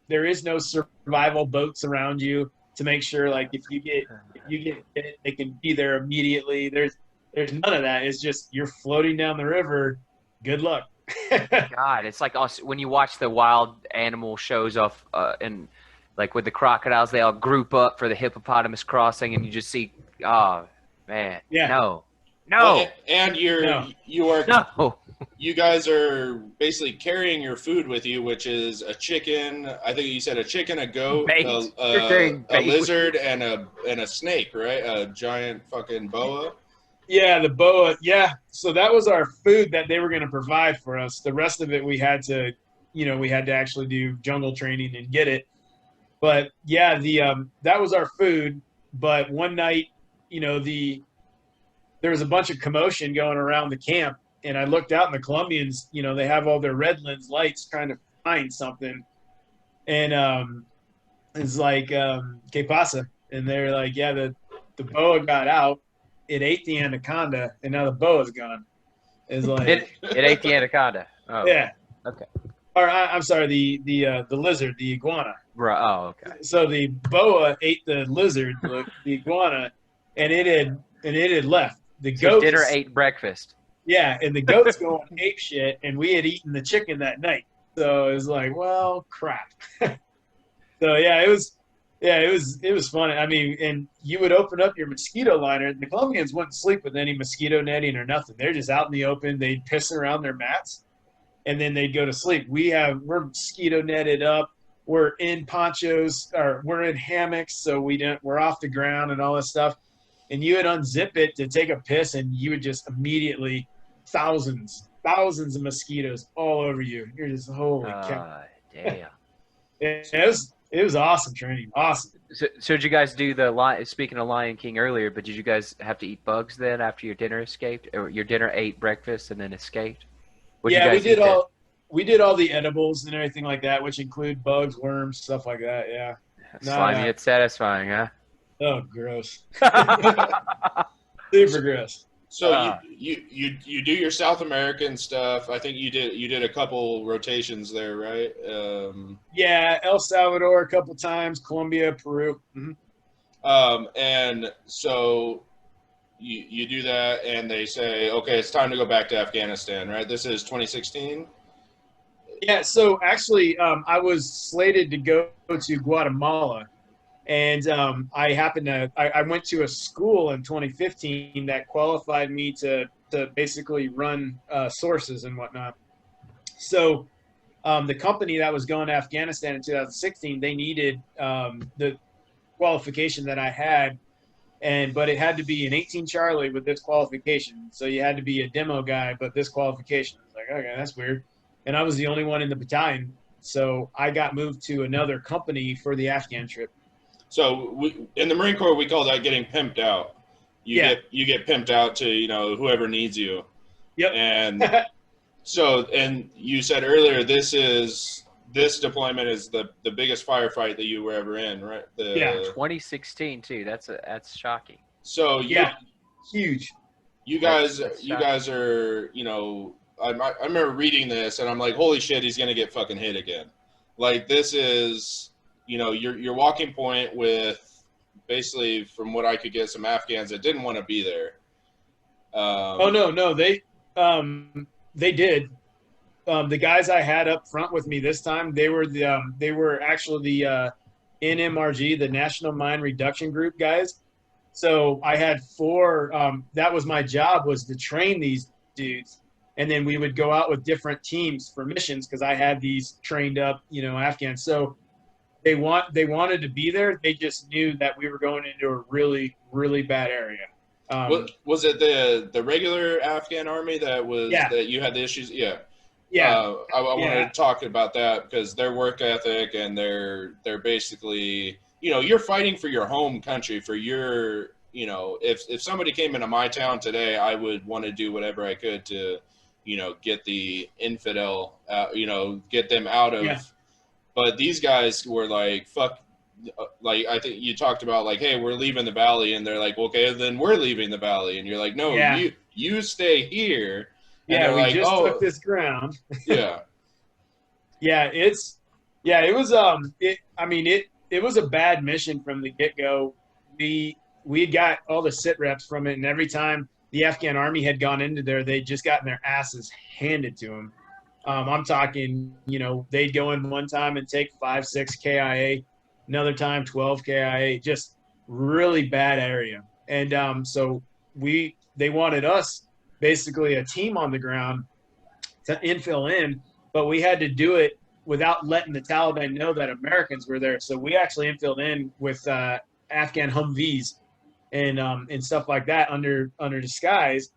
Speaker 2: survival boats around you to make sure, like, if you get hit, they can be there immediately. There's none of that. It's just you're floating down the river. Good luck.
Speaker 1: God, it's like when you watch the wild animal shows off, and like with the crocodiles, they all group up for the hippopotamus crossing, and you just see, oh man, no.
Speaker 3: Well, and you guys are basically carrying your food with you, which is a chicken. I think you said a chicken, a goat, a lizard, and a snake, right? A giant fucking boa.
Speaker 2: Yeah, the boa. Yeah. So that was our food that they were going to provide for us. The rest of it, we had to actually do jungle training and get it. But yeah, that was our food. But one night, there was a bunch of commotion going around the camp, and I looked out, and the Colombians, they have all their red lens lights trying to find something, and it's like, ¿qué pasa? And they're like, yeah, the boa got out, it ate the anaconda, and now the boa's gone. It's like
Speaker 1: it ate the anaconda. Oh,
Speaker 2: yeah,
Speaker 1: okay.
Speaker 2: Or I'm sorry, the lizard, the iguana.
Speaker 1: Right. Oh, okay.
Speaker 2: So the boa ate the lizard, the iguana, and it had left. The
Speaker 1: goat dinner ate breakfast.
Speaker 2: Yeah, and the goat's going ape shit, and we had eaten the chicken that night, so it was like, well, crap. So it was fun. I mean, and you would open up your mosquito liner. The Colombians wouldn't sleep with any mosquito netting or nothing. They're just out in the open. They'd piss around their mats, and then they'd go to sleep. We're mosquito netted up. We're in ponchos, or we're in hammocks, so we're off the ground and all this stuff. And you would unzip it to take a piss, and you would just immediately thousands of mosquitoes all over you. You're just holy cow.
Speaker 1: Damn.
Speaker 2: It was awesome training. Awesome.
Speaker 1: So did you guys do speaking of Lion King earlier, but did you guys have to eat bugs then after your dinner escaped? Or your dinner ate breakfast and then escaped?
Speaker 2: Yeah, we did all the edibles and everything like that, which include bugs, worms, stuff like that. Yeah.
Speaker 1: Slimy yet satisfying, huh?
Speaker 2: Oh, gross. Super gross.
Speaker 3: So you do your South American stuff. I think you did a couple rotations there, right?
Speaker 2: Yeah, El Salvador a couple times, Colombia, Peru. Mm-hmm.
Speaker 3: And so you do that, and they say, okay, it's time to go back to Afghanistan, right? This is 2016.
Speaker 2: Yeah. So actually, I was slated to go to Guatemala. And I went to a school in 2015 that qualified me to basically run sources and whatnot. So the company that was going to Afghanistan in 2016, they needed the qualification that I had, but it had to be an 18 Charlie with this qualification. So you had to be a demo guy, but this qualification. I was like, okay, that's weird. And I was the only one in the battalion. So I got moved to another company for the Afghan trip.
Speaker 3: So in the Marine Corps, we call that getting pimped out. You get pimped out to, whoever needs you.
Speaker 2: Yep.
Speaker 3: And and you said earlier, this deployment is the biggest firefight that you were ever in, right?
Speaker 1: 2016 too. That's shocking.
Speaker 3: So
Speaker 2: huge.
Speaker 3: You guys are, I remember reading this and I'm like, holy shit, he's gonna get fucking hit again. Like this is. Your walking point with basically, from what I could get, some Afghans that didn't want to be there.
Speaker 2: No, they did. The guys I had up front with me this time, they were actually the NMRG, the National Mine Reduction Group guys. So I had 4. That was my job, was to train these dudes, and then we would go out with different teams for missions because I had these trained up, Afghans. So. They wanted to be there. They just knew that we were going into a really, really bad area.
Speaker 3: Was it the regular Afghan army that you had the issues? Yeah.
Speaker 2: Yeah.
Speaker 3: I wanted to talk about that because their work ethic and they're basically, you're fighting for your home country, for your, if somebody came into my town today, I would want to do whatever I could to, get the infidel, get them out of. Yeah. But these guys were like, fuck, like, I think you talked about, like, hey, we're leaving the valley. And they're like, okay, then we're leaving the valley. And you're like, no, you stay here. And
Speaker 2: yeah, we just took this ground.
Speaker 3: Yeah.
Speaker 2: It was a bad mission from the get-go. We got all the sit reps from it. And every time the Afghan army had gone into there, they'd just gotten their asses handed to them. I'm talking, they'd go in one time and take 5-6 KIA, another time 12 KIA, just really bad area. And so they wanted us, basically a team on the ground, to infill in, but we had to do it without letting the Taliban know that Americans were there. So we actually infilled in with Afghan Humvees and stuff like that under disguise.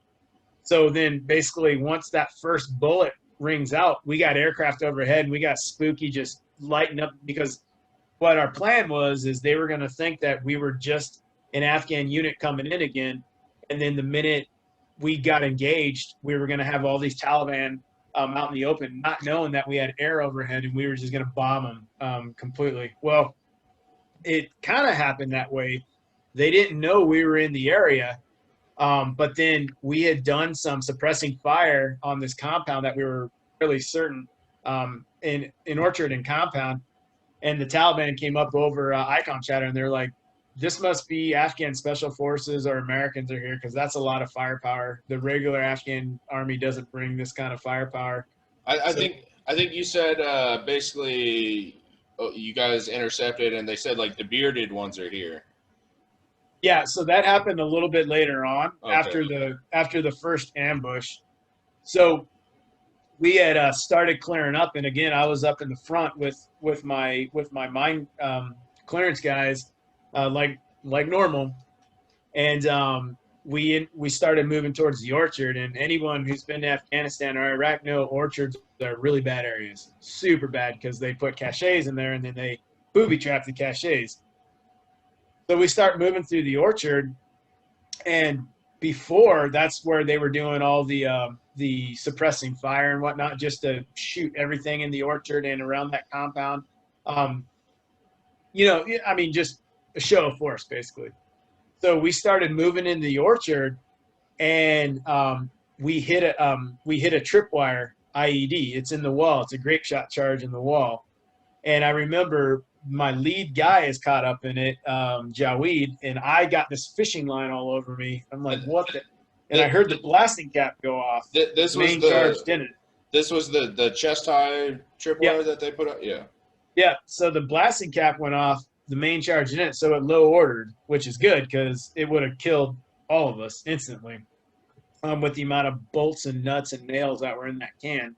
Speaker 2: So then basically once that first bullet rings out, we got aircraft overhead and we got Spooky just lighting up, because what our plan was is they were going to think that we were just an Afghan unit coming in again, and then the minute we got engaged, we were going to have all these Taliban out in the open, not knowing that we had air overhead and we were just going to bomb them completely. Well, it kind of happened that way. They didn't know we were in the area. But then we had done some suppressing fire on this compound that we were really certain in Orchard and Compound, and the Taliban came up over Icon Chatter, and they're like, this must be Afghan special forces or Americans are here because that's a lot of firepower. The regular Afghan army doesn't bring this kind of firepower.
Speaker 3: I
Speaker 2: So,
Speaker 3: think you said basically you guys intercepted, and they said like the bearded ones are here.
Speaker 2: yeah, so that happened a little bit later on
Speaker 3: Okay.
Speaker 2: after the first ambush. So we had started clearing up, and again, I was up in the front with my mine clearance guys, like normal, and we started moving towards the orchard. And anyone who's been to Afghanistan or Iraq know orchards are really bad areas, super bad because they put caches in there and then they booby trap the caches. So we start moving through the orchard, and before that's where they were doing all the suppressing fire and whatnot, just to shoot everything in the orchard and around that compound. Um, I mean, just a show of force, basically. So we started moving into the orchard, and we hit a tripwire IED. It's in the wall. It's a grape shot charge in the wall. And I remember my lead guy is caught up in it, Jaweed, and I got this fishing line all over me. I'm like, what the? And I heard the blasting cap go off.
Speaker 3: This was
Speaker 2: Main charge didn't.
Speaker 3: This was the chest high tripwire that they put up. Yeah.
Speaker 2: Yeah. So the blasting cap went off. The main charge didn't. So it low ordered, which is good because it would have killed all of us instantly, with the amount of bolts and nuts and nails that were in that can.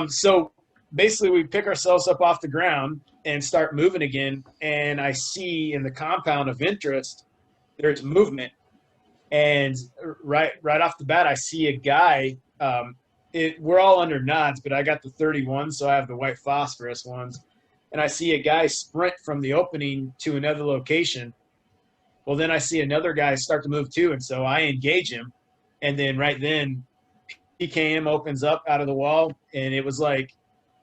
Speaker 2: So basically we pick ourselves up off the ground and start moving again. And I see in the compound of interest, there's movement. And right off the bat, I see a guy. We're all under nods, but I got the 31, so I have the white phosphorus ones. And I see a guy sprint from the opening to another location. Well, then I see another guy start to move too, and so I engage him. And then right then, PKM opens up out of the wall, and it was like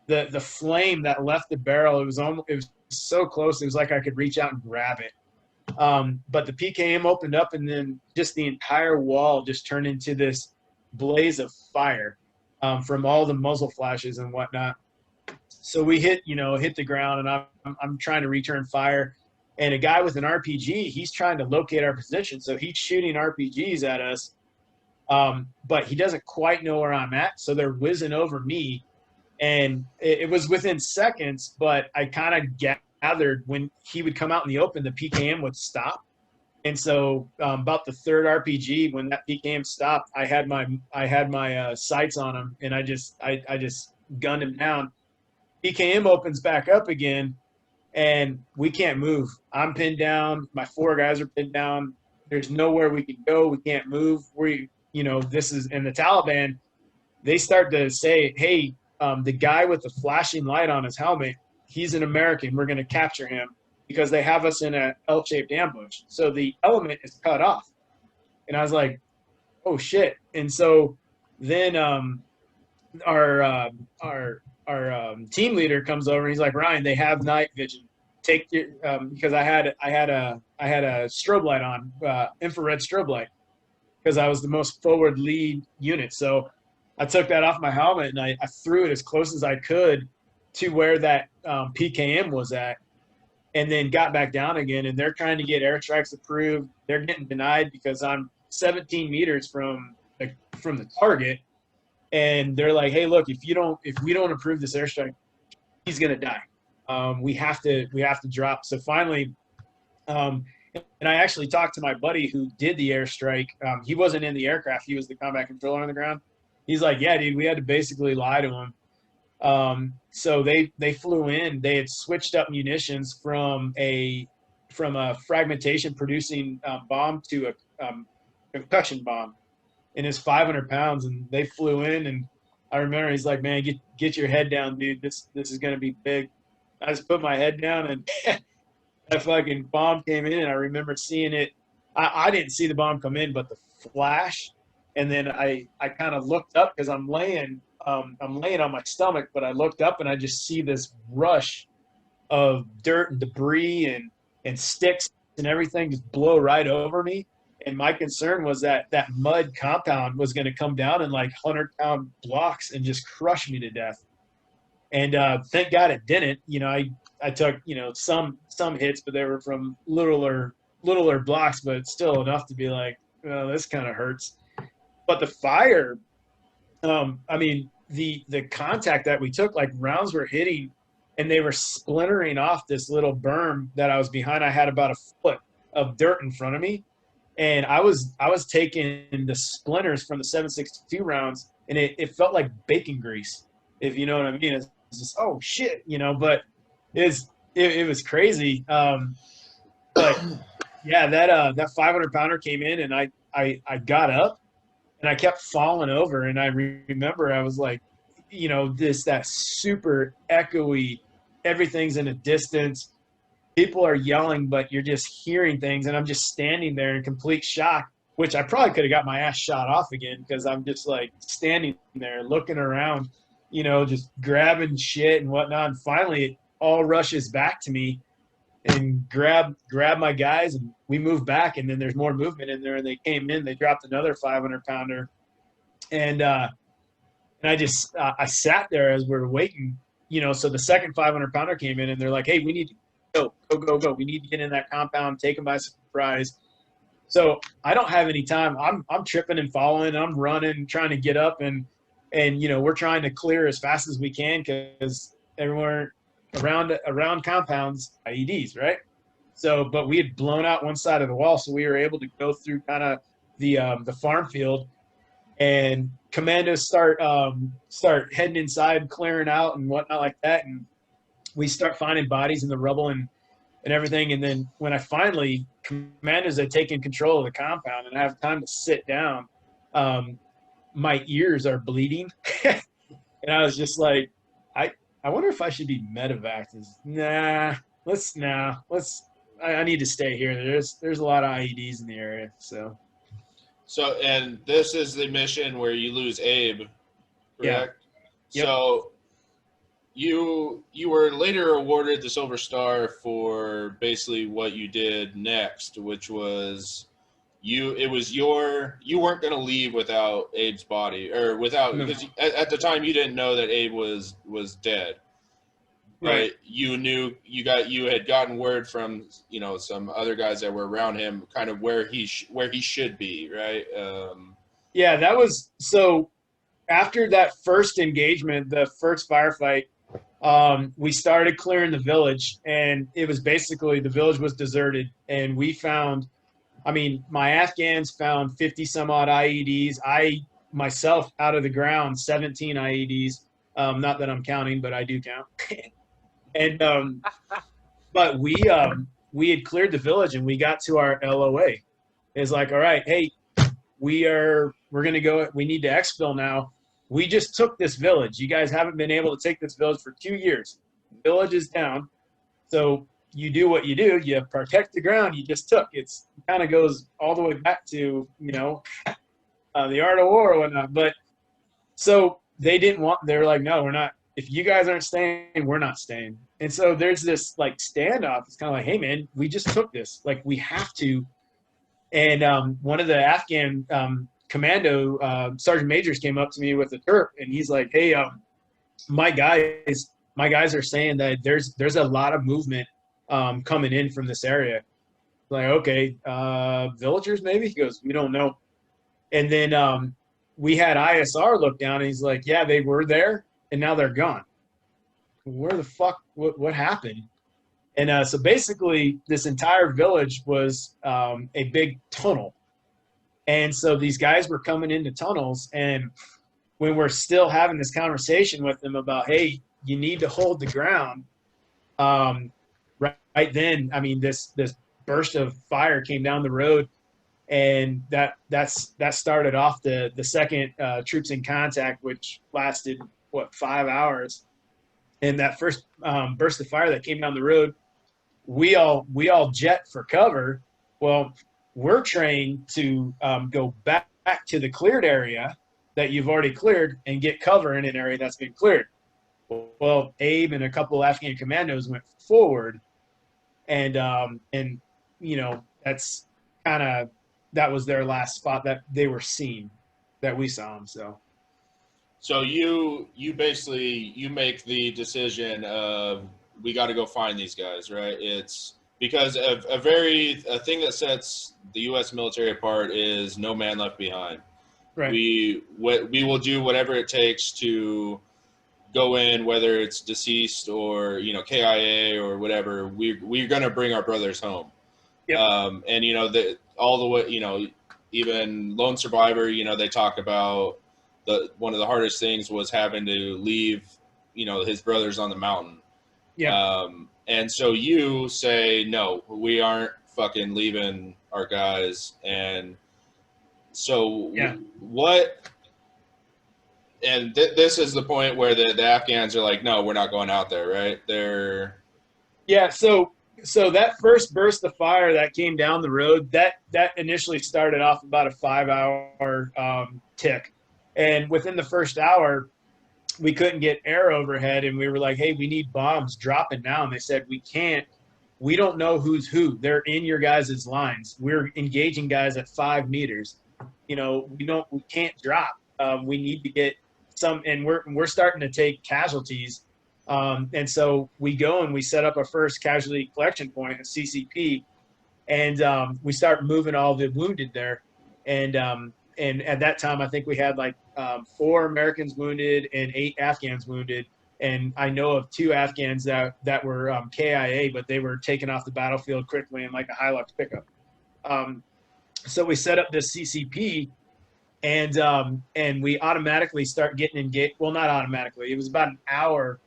Speaker 2: the flame that left the barrel. It was so close. It was like I could reach out and grab it. But the PKM opened up, and then just the entire wall just turned into this blaze of fire from all the muzzle flashes and whatnot. So we hit the ground, and I'm trying to return fire. And a guy with an RPG, he's trying to locate our position. So he's shooting RPGs at us, but he doesn't quite know where I'm at. So they're whizzing over me. And it was within seconds, but I kind of gathered when he would come out in the open, the PKM would stop. And so about the third RPG, when that PKM stopped, I had my sights on him, and I just gunned him down. PKM opens back up again, and we can't move. I'm pinned down. My 4 guys are pinned down. There's nowhere we can go. We can't move. This is, and the Taliban, they start to say, hey, the guy with the flashing light on his helmet, he's an American. We're going to capture him, because they have us in an L-shaped ambush. So the element is cut off. And I was like, oh shit. And so then our team leader comes over, and he's like, Ryan, they have night vision. Take your because I had a strobe light on, infrared strobe light, because I was the most forward lead unit. So I took that off my helmet, and I threw it as close as I could to where that PKM was at, and then got back down again. And they're trying to get airstrikes approved. They're getting denied because I'm 17 meters from the target. And they're like, hey, look, if we don't approve this airstrike, he's going to die. We have to drop. So finally, and I actually talked to my buddy who did the airstrike. He wasn't in the aircraft. He was the combat controller on the ground. He's like, yeah, dude, we had to basically lie to him. So they flew in. They had switched up munitions from a fragmentation producing bomb to a concussion bomb. And it's 500 pounds, and they flew in. And I remember he's like, man, get your head down, dude. This is going to be big. I just put my head down, and that fucking bomb came in. And I remember seeing it. I didn't see the bomb come in, but the flash. And then I kind of looked up because I'm laying on my stomach, but I looked up and I just see this rush of dirt and debris and sticks and everything just blow right over me. And my concern was that mud compound was going to come down in like 100-pound blocks and just crush me to death. And thank God it didn't. I took some hits, but they were from littler blocks, but still enough to be like, oh, this kind of hurts. But the fire, I mean, the contact that we took, like rounds were hitting, and they were splintering off this little berm that I was behind. I had about a foot of dirt in front of me, and I was taking the splinters from the 7.62 rounds, and it felt like bacon grease, if you know what I mean. It's just, oh shit, but it was crazy. But yeah, that 500 pounder came in, and I got up and I kept falling over, and I remember I was like, that super echoey, everything's in a distance. People are yelling, but you're just hearing things, and I'm just standing there in complete shock, which I probably could have got my ass shot off again, because I'm just like standing there looking around, just grabbing shit and whatnot. And finally it all rushes back to me, and grab my guys, and we move back, and then there's more movement in there, and they came in, they dropped another 500 pounder, and I just I sat there as we were waiting, so the second 500 pounder came in, and they're like, hey, we need to go, we need to get in that compound, take them by surprise. So I don't have any time. I'm tripping and falling, I'm running, trying to get up, and we're trying to clear as fast as we can, because everywhere around compounds, IEDs, right? So, but we had blown out one side of the wall, so we were able to go through kind of the farm field, and commandos start heading inside, clearing out and whatnot like that, and we start finding bodies in the rubble and everything. And then when I finally, commandos had taken control of the compound and I have time to sit down, my ears are bleeding, and I was just like, I wonder if I should be medevaced. I need to stay here. There's a lot of IEDs in the area. So,
Speaker 3: and this is the mission where you lose Abe, correct?
Speaker 2: Yeah. Yep.
Speaker 3: So you were later awarded the Silver Star for basically what you did next, which was you weren't going to leave without Abe's body, or without, because at the time you didn't know that Abe was dead.
Speaker 2: Right.
Speaker 3: But you had gotten word from some other guys that were around him, kind of where he should be, right?
Speaker 2: Yeah, that was so. After that first engagement, the first firefight, we started clearing the village, and it was basically, the village was deserted, and we found, my Afghans found 50 some odd IEDs. I myself, out of the ground, 17 IEDs. Not that I'm counting, but I do count. And but we had cleared the village, and we got to our LOA. It's like, all right, hey, we're gonna go. We need to exfil now. We just took this village. You guys haven't been able to take this village for 2 years. Village is down. So you do what you do. You protect the ground you just took. It's kind of goes all the way back to the art of war or whatnot. But so they didn't want. They were like, no, we're not. If you guys aren't staying, we're not staying. And so there's this like standoff. It's kind of like, hey man, we just took this. Like, we have to. And one of the Afghan commando sergeant majors came up to me with a terp, and he's like, hey, my guys are saying that there's a lot of movement coming in from this area. Like, okay, villagers maybe? He goes, we don't know. And then we had ISR look down, and he's like, yeah, they were there, and now they're gone. Where the fuck, what happened? And so basically this entire village was a big tunnel. And so these guys were coming into tunnels, and when we're still having this conversation with them about, hey, you need to hold the ground, right then, this burst of fire came down the road, and that started off the second troops in contact, which lasted 5 hours. And that first burst of fire that came down the road, we all jet for cover. Well, we're trained to go back to the cleared area that you've already cleared and get cover in an area that's been cleared. Well, Abe and a couple of Afghan commandos went forward, and that's that was their last spot that they were seen, that we saw them.
Speaker 3: So you basically you make the decision of we got to go find these guys, right? It's because a thing that sets the U.S. military apart is no man left behind.
Speaker 2: Right.
Speaker 3: We will do whatever it takes to go in, whether it's deceased or KIA or whatever. We're gonna bring our brothers home.
Speaker 2: Yep.
Speaker 3: And all the way, even Lone Survivor, they talk about one of the hardest things was having to leave, his brothers on the mountain.
Speaker 2: Yeah.
Speaker 3: And so you say, no, we aren't fucking leaving our guys. And so
Speaker 2: Yeah.
Speaker 3: what? And this is the point where the Afghans are like, no, we're not going out there, right?
Speaker 2: Yeah. So that first burst of fire that came down the road, that initially started off about a 5-hour tick. And within the first hour, we couldn't get air overhead. And we were like, hey, we need bombs dropping now. And they said, we can't. We don't know who's who. They're in your guys' lines. We're engaging guys at 5 meters. We can't drop. We need to get some, and we're starting to take casualties. And so we go and we set up our first casualty collection point, a CCP, and we start moving all the wounded there. And at that time, I think we had like 4 Americans wounded and 8 Afghans wounded. And I know of 2 Afghans that were KIA, but they were taken off the battlefield quickly in like a Hilux pickup. So we set up this CCP, and we automatically start getting engaged. Well, not automatically. It was about an hour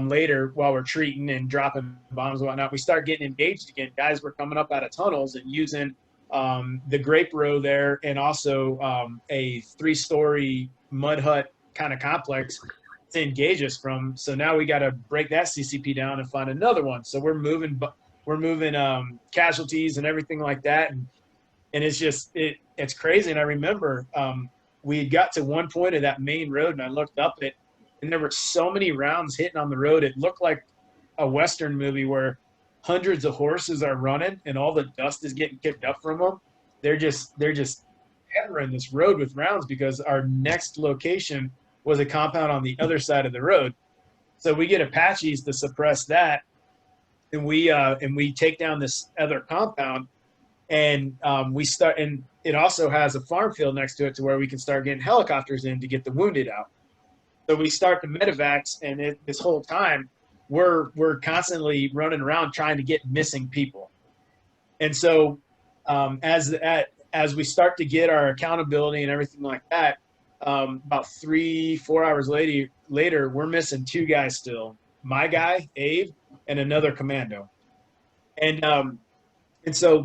Speaker 2: later, while we're treating and dropping bombs and whatnot, we start getting engaged again. Guys were coming up out of tunnels and using the grape row there, and also a 3-story mud hut kind of complex to engage us from. So now we got to break that CCP down and find another one. So we're moving casualties and everything like that, and it's just it's crazy. And I remember we had got to one point of that main road, and I looked up it, and there were so many rounds hitting on the road. It looked like a Western movie where hundreds of horses are running and all the dust is getting kicked up from them. They're just hammering this road with rounds because our next location was a compound on the other side of the road. So we get Apaches to suppress that, and we take down this other compound, and we start. And it also has a farm field next to it to where we can start getting helicopters in to get the wounded out. So we start the medevacs, and this whole time we're constantly running around trying to get missing people. And so as we start to get our accountability and everything like that, about 3-4 hours later, we're missing 2 guys still. My guy, Abe, and another commando. And so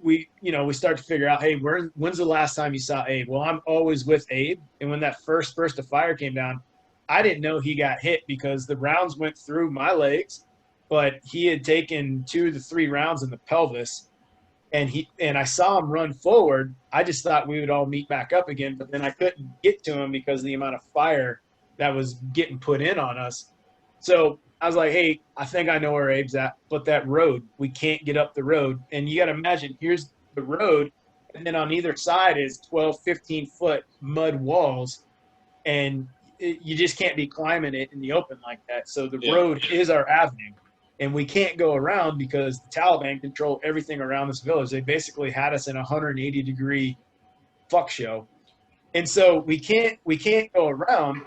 Speaker 2: we start to figure out, hey, when's the last time you saw Abe? Well, I'm always with Abe. And when that first burst of fire came down, I didn't know he got hit because the rounds went through my legs, but he had taken 2 to 3 rounds in the pelvis, and I saw him run forward. I just thought we would all meet back up again, but then I couldn't get to him because of the amount of fire that was getting put in on us. So I was like, hey, I think I know where Abe's at, but that road, we can't get up the road. And you got to imagine, here's the road, and then on either side is 12, 15-foot mud walls, and you just can't be climbing it in the open like that. So the road is our avenue, and we can't go around because the Taliban control everything around this village. They basically had us in a 180-degree fuck show. And so we can't go around,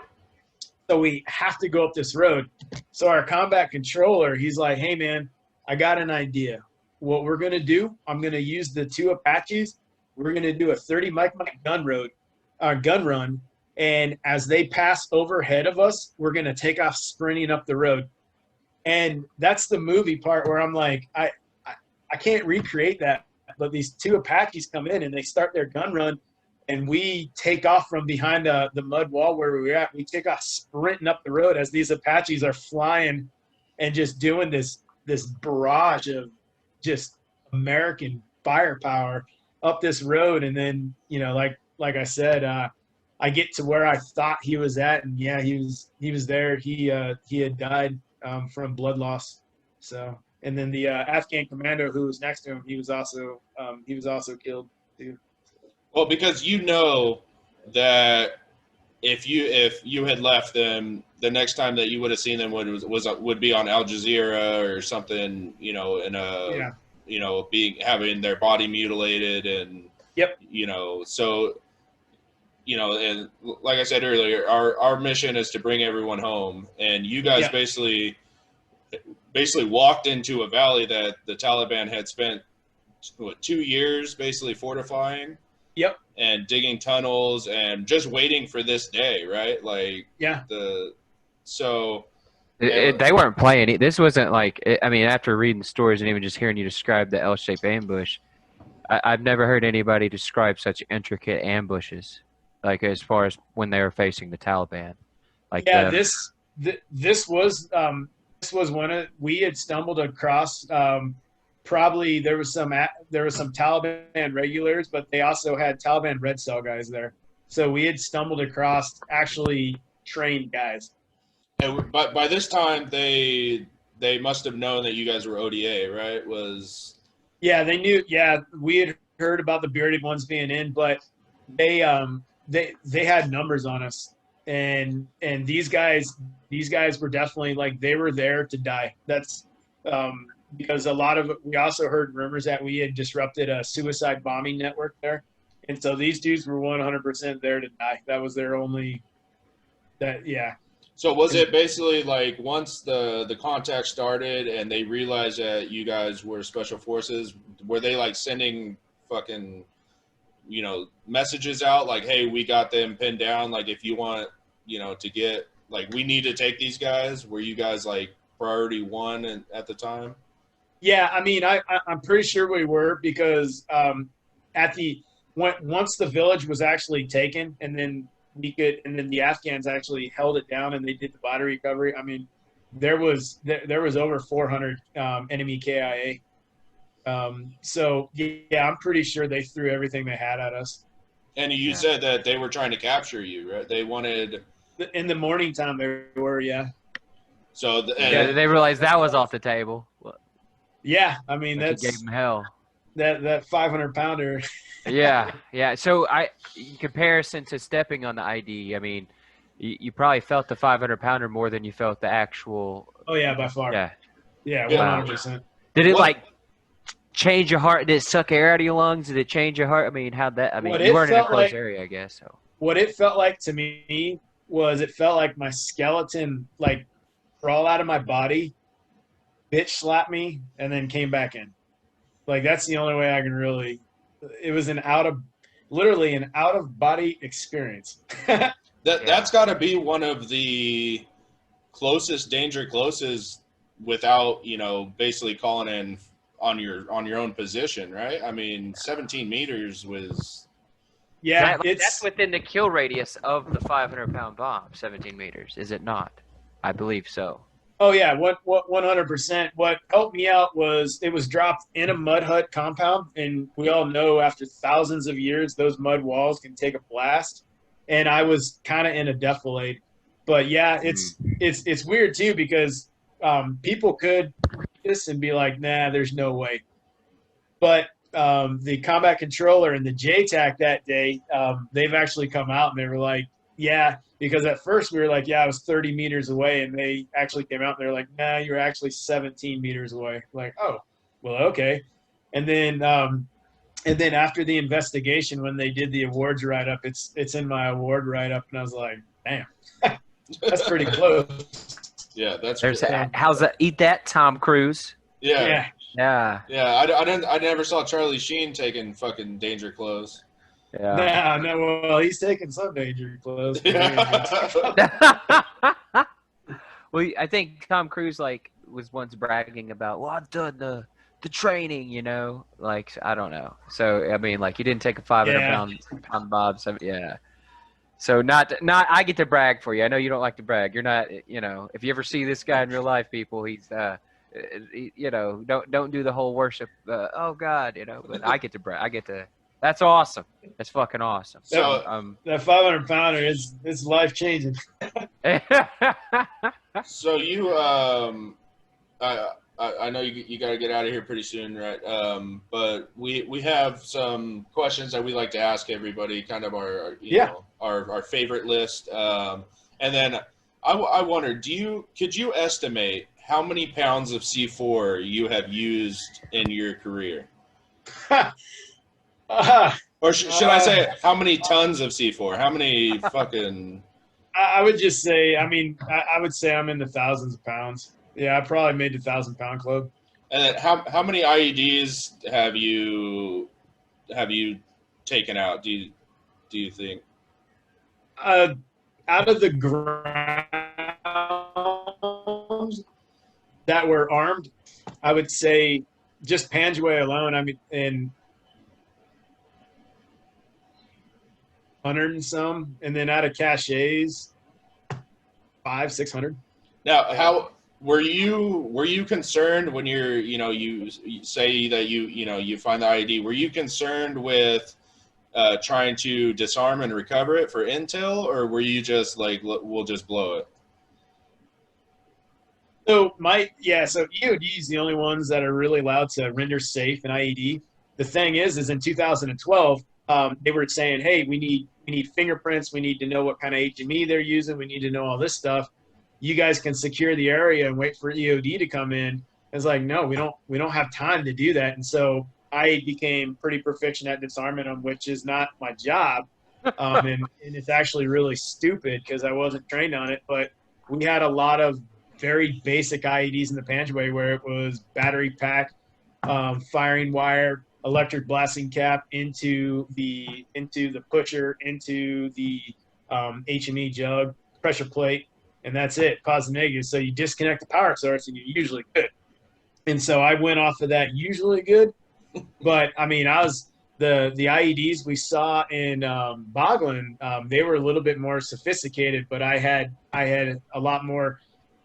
Speaker 2: so we have to go up this road. So our combat controller, he's like, hey, man, I got an idea. What we're going to do, I'm going to use the 2 Apaches. We're going to do a 30 mic gun run. And as they pass overhead of us, we're going to take off sprinting up the road. And that's the movie part where I'm like, I can't recreate that. But these 2 Apaches come in and they start their gun run, and we take off from behind the mud wall where we were at. We take off sprinting up the road as these Apaches are flying and just doing this barrage of just American firepower up this road. And then, like I said, I get to where I thought he was at, and yeah, he was there. He had died from blood loss. So, and then the Afghan commando who was next to him, he was also killed too.
Speaker 3: Well, because you know that if you had left them, the next time that you would have seen them would be on Al Jazeera or something, you know, in a
Speaker 2: Yeah.
Speaker 3: you know, having their body mutilated, and
Speaker 2: Yep.
Speaker 3: you know, so you know, and like I said earlier, our mission is to bring everyone home, and you guys
Speaker 2: Yeah.
Speaker 3: basically walked into a valley that the Taliban had spent 2 years basically fortifying.
Speaker 2: Yep.
Speaker 3: And digging tunnels and just waiting for this day, right? Like
Speaker 2: Yeah.
Speaker 3: so
Speaker 1: They weren't playing it. This wasn't like, I mean, after reading stories and even just hearing you describe the L-shaped ambush, I've never heard anybody describe such intricate ambushes, like as far as when they were facing the Taliban. Like
Speaker 2: Yeah. This was one of, we had stumbled across. Probably there was some Taliban regulars, but they also had Taliban Red Cell guys there. So we had stumbled across actually trained guys.
Speaker 3: and but by this time they must have known that you guys were ODA, right?
Speaker 2: Yeah, they knew. Yeah, we had heard about the bearded ones being in, but they had numbers on us, and these guys were definitely like, they were there to die. That's because we also heard rumors that we had disrupted a suicide bombing network there, and so these dudes were 100% there to die. That was their only. That yeah.
Speaker 3: So was it basically like once the contact started and they realized that you guys were special forces, were they like sending fucking, you know, messages out like, hey, we got them pinned down, like if you want, you know, to get, like, we need to take these guys? Were you guys like priority one at the time?
Speaker 2: Yeah, I mean, I'm pretty sure we were, because once the village was actually taken, and then the Afghans actually held it down and they did the body recovery. I mean, there was over 400 enemy KIA. So yeah, I'm pretty sure they threw everything they had at us.
Speaker 3: And you said that they were trying to capture you, right? They wanted,
Speaker 2: in the morning time they were, yeah.
Speaker 3: So
Speaker 1: they realized that was off the table.
Speaker 2: Yeah, I mean,
Speaker 1: Like,
Speaker 2: that's
Speaker 1: gave them hell.
Speaker 2: That 500-pounder.
Speaker 1: Yeah. So in comparison to stepping on the ID, I mean, you probably felt the 500-pounder more than you felt the actual.
Speaker 2: Oh yeah, by far.
Speaker 1: Yeah.
Speaker 2: Yeah, 100%.
Speaker 1: Did it like change your heart? Did it suck air out of your lungs? Did it change your heart? I mean, how'd that? I mean, you weren't in a closed area, I guess. So
Speaker 2: what it felt like to me was, it felt like my skeleton like crawl out of my body, bitch slapped me, and then came back in. Like, that's the only way I can really. It was literally an out of body experience.
Speaker 3: That's got to be one of the closest without, you know, basically calling in on your own position, right? I mean, 17 meters was.
Speaker 2: Yeah,
Speaker 1: that's within the kill radius of the 500-pound bomb. 17 meters, is it not? I believe so.
Speaker 2: Oh yeah, 100%. What helped me out was it was dropped in a mud hut compound, and we all know after thousands of years those mud walls can take a blast. And I was kind of in a defilade, but yeah, it's weird too, because people could this and be like, nah, there's no way. But the combat controller and the JTAC that day, they've actually come out and they were like, yeah, because at first we were like, yeah, I was 30 meters away, and they actually came out and they're like, nah, you're actually 17 meters away. Like, oh, well, okay. And then after the investigation, when they did the awards write-up, it's in my award write-up, and I was like, damn, that's pretty close.
Speaker 3: Yeah, that's.
Speaker 1: How's that? Eat that, Tom Cruise.
Speaker 3: Yeah.
Speaker 1: Yeah.
Speaker 3: I never saw Charlie Sheen taking fucking danger clothes.
Speaker 1: Yeah.
Speaker 2: No. Well, he's taking some danger clothes.
Speaker 1: Well, I think Tom Cruise was once bragging about, well, I've done the training, you know, like, I don't know. So I mean, like, you didn't take a 500-pound bob. So yeah. So not I get to brag for you. I know you don't like to brag. You're not, you know, if you ever see this guy in real life, people, he's you know, don't do the whole worship. Oh God, you know. But I get to brag. That's awesome. That's fucking awesome.
Speaker 2: So that 500-pounder is life changing.
Speaker 3: So you I know you got to get out of here pretty soon, right? But we have some questions that we like to ask everybody. Kind of our you know, our favorite list. And then I wonder, could you estimate how many pounds of C4 you have used in your career? Or should I say, how many tons of C4? How many fucking...
Speaker 2: I would just say, I mean, I would say I'm in the thousands of pounds. Yeah, I probably made the 1,000-pound club.
Speaker 3: And then how many IEDs have you taken out? Do you think?
Speaker 2: Out of the grounds that were armed, I would say just Panjway alone. I mean, in 100 and some, and then out of caches, 500-600.
Speaker 3: Now, how were you concerned when you say that you find the IED? Were you concerned with trying to disarm and recover it for intel, or were you just like, we'll just blow it?
Speaker 2: So EOD is the only ones that are really allowed to render safe an IED. The thing is in 2012, they were saying, hey, we need fingerprints, we need to know what kind of HME they're using, we need to know all this stuff. You guys can secure the area and wait for EOD to come in. It's like, no, we don't have time to do that. And so I became pretty proficient at disarming them, which is not my job. And it's actually really stupid because I wasn't trained on it. But we had a lot of very basic IEDs in the Panjway where it was battery pack, firing wire, electric blasting cap into the pusher, into the HME jug, pressure plate, and that's it, positive, negative. So you disconnect the power source and you're usually good. And so I went off of that usually good. But I mean, the IEDs we saw in Boglin, they were a little bit more sophisticated, but I had a lot more.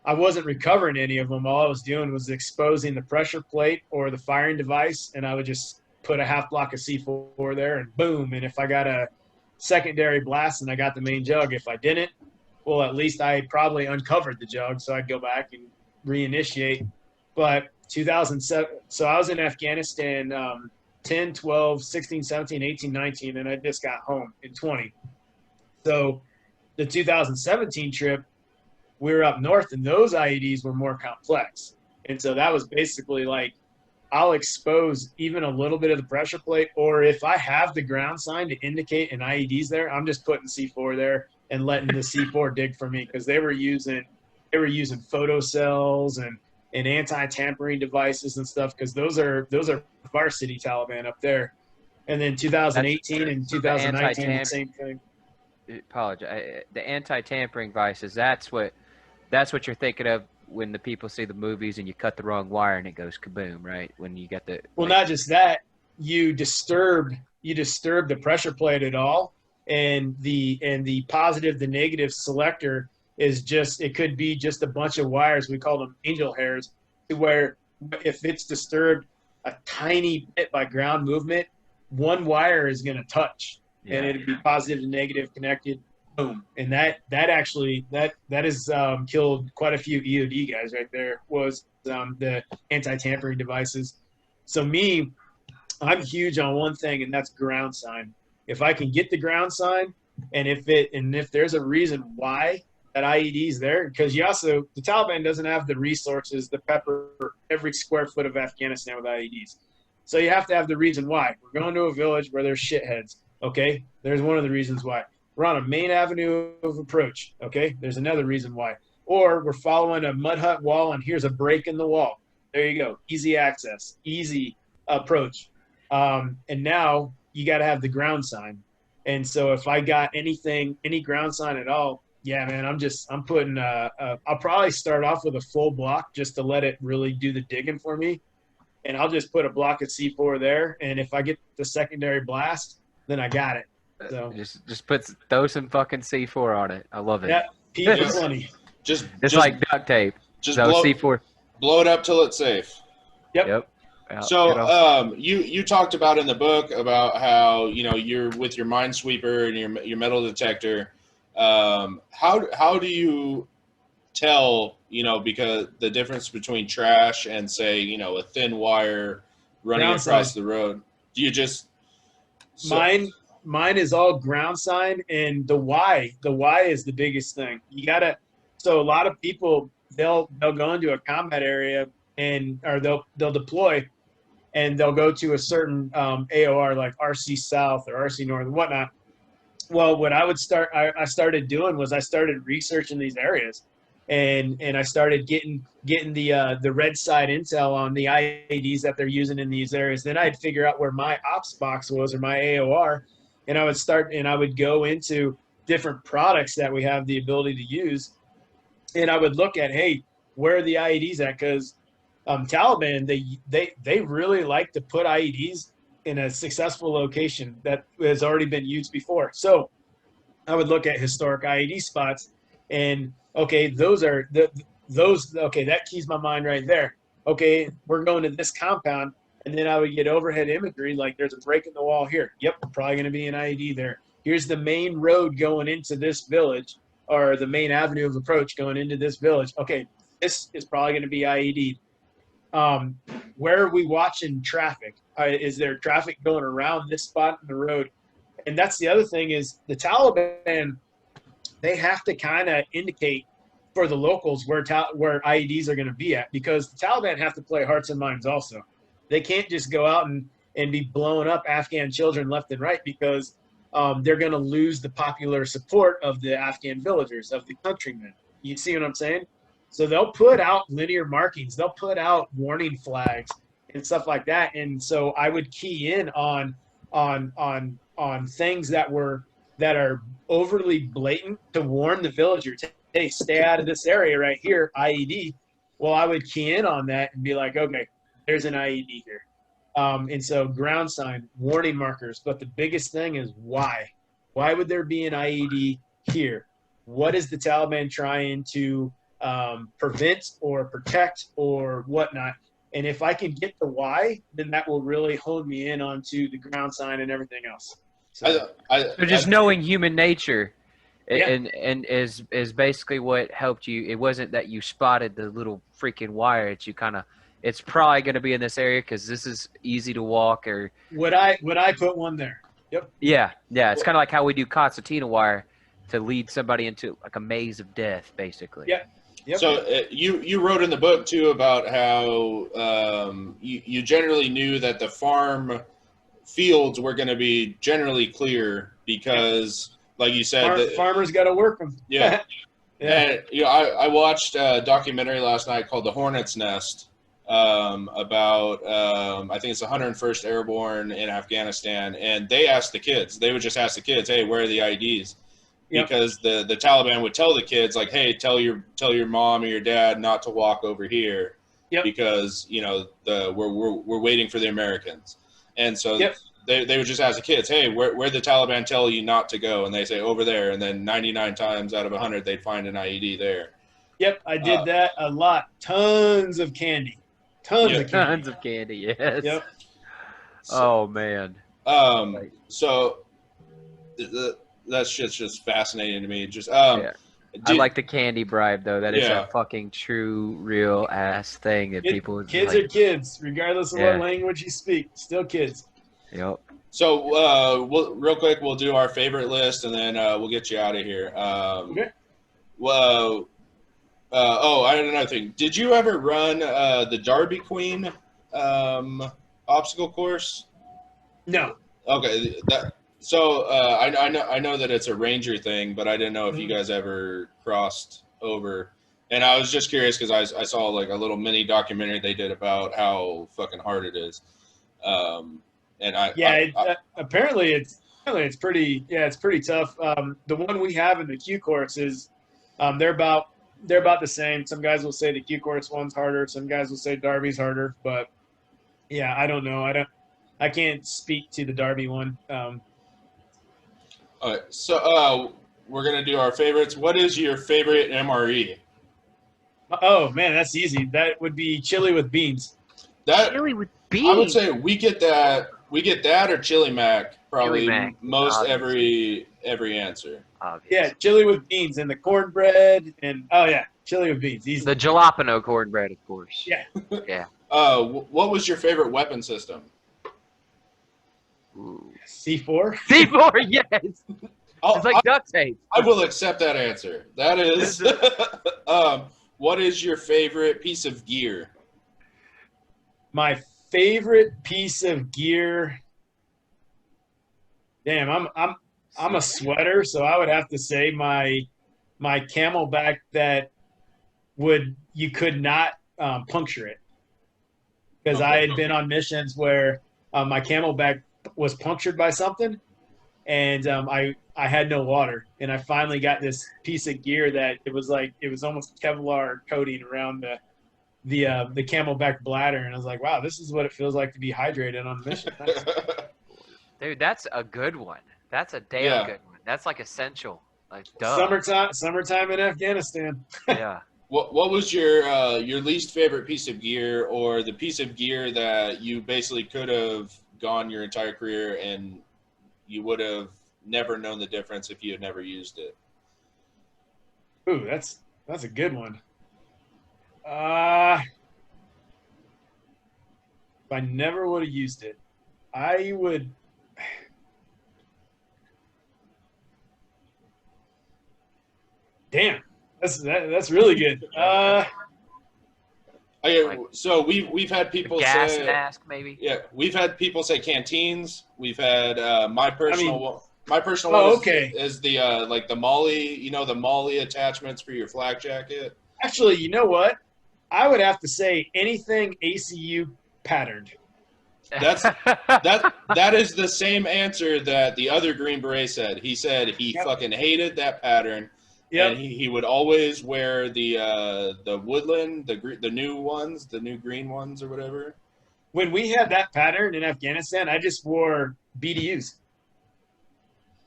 Speaker 2: I wasn't recovering any of them. All I was doing was exposing the pressure plate or the firing device, and I would just put a half block of C4 there and boom. And if I got a secondary blast and I got the main jug, if I didn't, well, at least I probably uncovered the jug, so I'd go back and reinitiate. But 2007, so I was in Afghanistan 10, 12, 16, 17, 18, 19, and I just got home in 20. So the 2017 trip, we were up north, and those IEDs were more complex. And so that was basically like, I'll expose even a little bit of the pressure plate, or if I have the ground sign to indicate an IED's there, I'm just putting C4 there and letting the C4 dig for me, because they were using photocells and anti-tampering devices and stuff, because those are varsity Taliban up there. And then 2018 and 2019, the same thing.
Speaker 1: Apologize. The anti-tampering devices. That's what you're thinking of when the people see the movies and you cut the wrong wire and it goes kaboom, right? When you got the
Speaker 2: not just that, you disturb the pressure plate at all, and the positive, the negative selector is just, it could be just a bunch of wires. We call them angel hairs, to where if it's disturbed a tiny bit by ground movement, one wire is going to touch, and it'd be positive and negative connected. Boom. And that has killed quite a few EOD guys right there, was the anti-tampering devices. So I'm huge on one thing, and that's ground sign. If I can get the ground sign, and if there's a reason why that IED is there, because the Taliban doesn't have the resources to pepper every square foot of Afghanistan with IEDs. So you have to have the reason why. We're going to a village where there's shitheads. Okay, there's one of the reasons why. We're on a main avenue of approach. Okay, there's another reason why. Or we're following a mud hut wall, and here's a break in the wall. There you go. Easy access, easy approach. And now you got to have the ground sign. And so if I got any ground sign at all, yeah, man, I'm putting I'll probably start off with a full block just to let it really do the digging for me. And I'll just put a block of C4 there. And if I get the secondary blast, then I got it. So
Speaker 1: just throw some fucking C4 on it. I love it.
Speaker 2: Yeah, plenty.
Speaker 1: It's like duct tape.
Speaker 3: Just
Speaker 1: C4.
Speaker 3: Blow it up till it's safe.
Speaker 2: Yep.
Speaker 3: So you talked about in the book about how you're with your minesweeper and your metal detector. How do you tell because the difference between trash and say a thin wire running across the road? Do you just
Speaker 2: mine is all ground sign, and the why. The why is the biggest thing. You gotta. So a lot of people they'll go into a combat area or they'll deploy and they'll go to a certain AOR like RC South or RC North and whatnot. Well, what I started doing was I started researching these areas, and I started getting the red side intel on the IEDs that they're using in these areas. Then I'd figure out where my ops box was or my AOR, and I would go into different products that we have the ability to use, and I would look at, hey, where are the IEDs at? Because Taliban, they really like to put IEDs in a successful location that has already been used before. So I would look at historic IED spots, and okay, that keys my mind right there. Okay, we're going to this compound, and then I would get overhead imagery like there's a break in the wall here. Yep, probably going to be an IED there. Here's the main road going into this village, or the main avenue of approach going into this village. Okay, this is probably going to be IED. Where are we watching traffic? Is there traffic going around this spot in the road? And that's the other thing is the Taliban, they have to kind of indicate for the locals where IEDs are going to be at, because the Taliban have to play hearts and minds also. They can't just go out and be blowing up Afghan children left and right, because they're going to lose the popular support of the Afghan villagers, of the countrymen. You see what I'm saying? So they'll put out linear markings. They'll put out warning flags and stuff like that. And so I would key in on things that are overly blatant to warn the villagers, hey, stay out of this area right here, IED. Well, I would key in on that and be like, okay, there's an IED here. And so ground sign, warning markers. But the biggest thing is why? Why would there be an IED here? What is the Taliban trying to prevent or protect or whatnot? And if I can get the why, then that will really hone me in onto the ground sign and everything else. So
Speaker 1: just knowing human nature,
Speaker 2: Yeah.
Speaker 1: and is basically what helped you. It wasn't that you spotted the little freaking wire. It's probably going to be in this area because this is easy to walk. Or
Speaker 2: would I put one there? Yep.
Speaker 1: Yeah. It's kind of like how we do concertina wire to lead somebody into like a maze of death, basically.
Speaker 2: Yeah. Yep.
Speaker 3: So you wrote in the book too about how you generally knew that the farm fields were going to be generally clear because, like you said,
Speaker 2: farmers got to work them.
Speaker 3: Yeah.
Speaker 2: Yeah.
Speaker 3: And I watched a documentary last night called The Hornet's Nest about I think it's 101st Airborne in Afghanistan, and they asked the kids. They would just ask the kids, "Hey, where are the IEDs?"
Speaker 2: Yep.
Speaker 3: Because the Taliban would tell the kids, like, "Hey, tell your mom or your dad not to walk over here,
Speaker 2: Yep.
Speaker 3: because we're waiting for the Americans." And so
Speaker 2: Yep.
Speaker 3: they would just ask the kids, "Hey, where the Taliban tell you not to go?" And they say over there, and then 99 times out of 100 they'd find an IED there.
Speaker 2: Yep, I did that a lot. Tons of candy.
Speaker 1: Tons of candy. Yes.
Speaker 2: Yep.
Speaker 1: Oh man.
Speaker 3: So that shit's just fascinating to me. Just
Speaker 1: I like the candy bribe though. That is
Speaker 3: Yeah.
Speaker 1: a fucking true, real ass thing that people.
Speaker 2: Kids
Speaker 1: like,
Speaker 2: are kids, regardless of what language you speak. Still kids.
Speaker 1: Yep.
Speaker 3: So real quick, we'll do our favorite list, and then we'll get you out of here.
Speaker 2: Okay.
Speaker 3: Well. I had another thing. Did you ever run the Derby Queen obstacle course?
Speaker 2: No.
Speaker 3: Okay. I know that it's a ranger thing, but I didn't know if you guys ever crossed over. And I was just curious because I saw like a little mini documentary they did about how fucking hard it is.
Speaker 2: Apparently it's pretty tough. The one we have in the Q course is they're about the same. Some guys will say the Q course one's harder. Some guys will say Derby's harder. But yeah, I don't know. I can't speak to the Derby one.
Speaker 3: All right, so we're gonna do our favorites. What is your favorite MRE?
Speaker 2: Oh man, that's easy. That would be chili with beans.
Speaker 1: Chili with beans.
Speaker 3: I would say we get that or chili mac probably
Speaker 1: Chili mac,
Speaker 3: most
Speaker 1: obviously.
Speaker 3: every answer.
Speaker 1: Obviously.
Speaker 2: Yeah, chili with beans and the cornbread and chili with beans. Easy.
Speaker 1: The jalapeno cornbread, of course.
Speaker 2: Yeah.
Speaker 1: Yeah.
Speaker 3: What was your favorite weapon system?
Speaker 1: Ooh.
Speaker 2: C4.
Speaker 1: C4, yes.
Speaker 3: I'll-
Speaker 1: It's like duct tape.
Speaker 3: I will accept that answer. That is. What is your favorite piece of gear?
Speaker 2: My favorite piece of gear. Damn, I'm a sweater, so I would have to say my Camelback that you could not puncture it, because I
Speaker 3: Okay.
Speaker 2: had been on missions where my Camelback was punctured by something, and I had no water, and I finally got this piece of gear that it was almost Kevlar coating around the Camelback bladder, and I was like, wow, this is what it feels like to be hydrated on a mission. Thanks.
Speaker 1: Dude, that's a good one. That's a damn
Speaker 3: Yeah.
Speaker 1: good one. That's like essential. Like, duh.
Speaker 2: Summertime in Afghanistan.
Speaker 1: Yeah.
Speaker 3: What was your least favorite piece of gear, or the piece of gear that you basically could have gone your entire career and you would have never known the difference if you had never used it?
Speaker 2: Ooh, that's a good one. If I never would have used it, I would. Damn, that's really good.
Speaker 3: So we've had people
Speaker 1: Gas
Speaker 3: say,
Speaker 1: mask, maybe.
Speaker 3: yeah, we've had people say canteens. We've had my personal one. My personal
Speaker 2: Oh,
Speaker 3: one
Speaker 2: okay.
Speaker 3: is the like the Molly, the Molly attachments for your flak jacket.
Speaker 2: Actually, you know what? I would have to say anything ACU patterned.
Speaker 3: That is the same answer that the other Green Beret said. He said he fucking hated that pattern.
Speaker 2: Yep.
Speaker 3: And he would always wear the woodland, the new ones, the new green ones or whatever.
Speaker 2: When we had that pattern in Afghanistan, I just wore BDUs.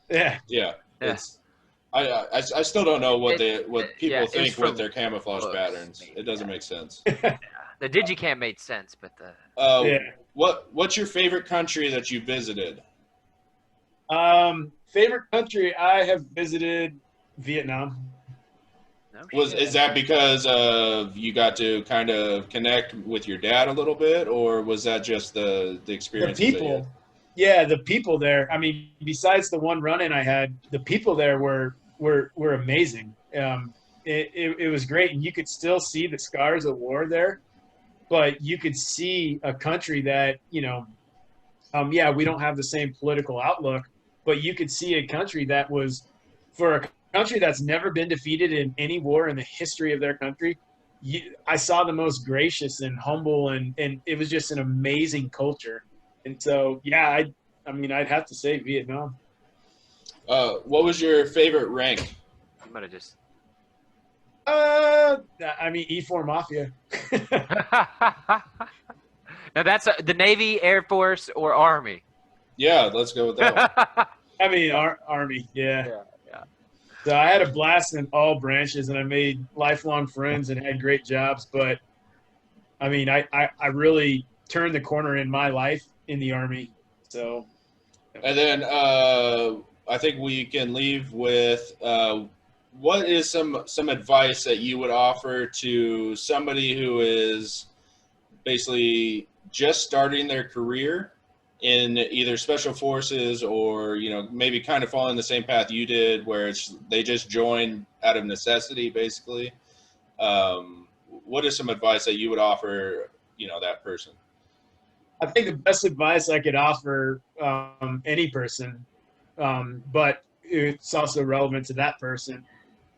Speaker 2: Yeah.
Speaker 3: Yeah.
Speaker 1: Yeah.
Speaker 3: It's I still don't know what people
Speaker 1: it's
Speaker 3: think
Speaker 1: for
Speaker 3: with their camouflage
Speaker 1: looks,
Speaker 3: patterns.
Speaker 1: maybe,
Speaker 3: It doesn't
Speaker 1: yeah.
Speaker 3: make sense.
Speaker 1: The digicam made sense, but the
Speaker 2: Yeah.
Speaker 3: What's your favorite country that you visited?
Speaker 2: Favorite country I have visited, Vietnam.
Speaker 1: no shit.
Speaker 3: Is that because you got to kind of connect with your dad a little bit, or was that just the
Speaker 2: The
Speaker 3: experiences that you
Speaker 2: people,
Speaker 3: had?
Speaker 2: yeah, the people there. I mean, besides the one run-in I had, the people there were amazing. It was great, and you could still see the scars of war there, but you could see a country that yeah, we don't have the same political outlook, but you could see a country that was, for a country that's never been defeated in any war in the history of their country. I saw the most gracious and humble, and it was just an amazing culture. And so, yeah, I mean, I'd have to say Vietnam.
Speaker 3: What was your favorite rank?
Speaker 1: You might have just.
Speaker 2: I mean, E4 Mafia.
Speaker 1: Now that's the Navy, Air Force, or Army.
Speaker 3: Yeah, let's go with that one.
Speaker 2: I mean, Army, yeah.
Speaker 1: Yeah.
Speaker 2: So I had a blast in all branches, and I made lifelong friends and had great jobs. But I mean, I really turned the corner in my life in the Army. So,
Speaker 3: And then I think we can leave with what is some advice that you would offer to somebody who is basically just starting their career in either special forces, or maybe kind of following the same path you did, where they just joined out of necessity, basically. What is some advice that you would offer that person?
Speaker 2: I think the best advice I could offer any person, but it's also relevant to that person,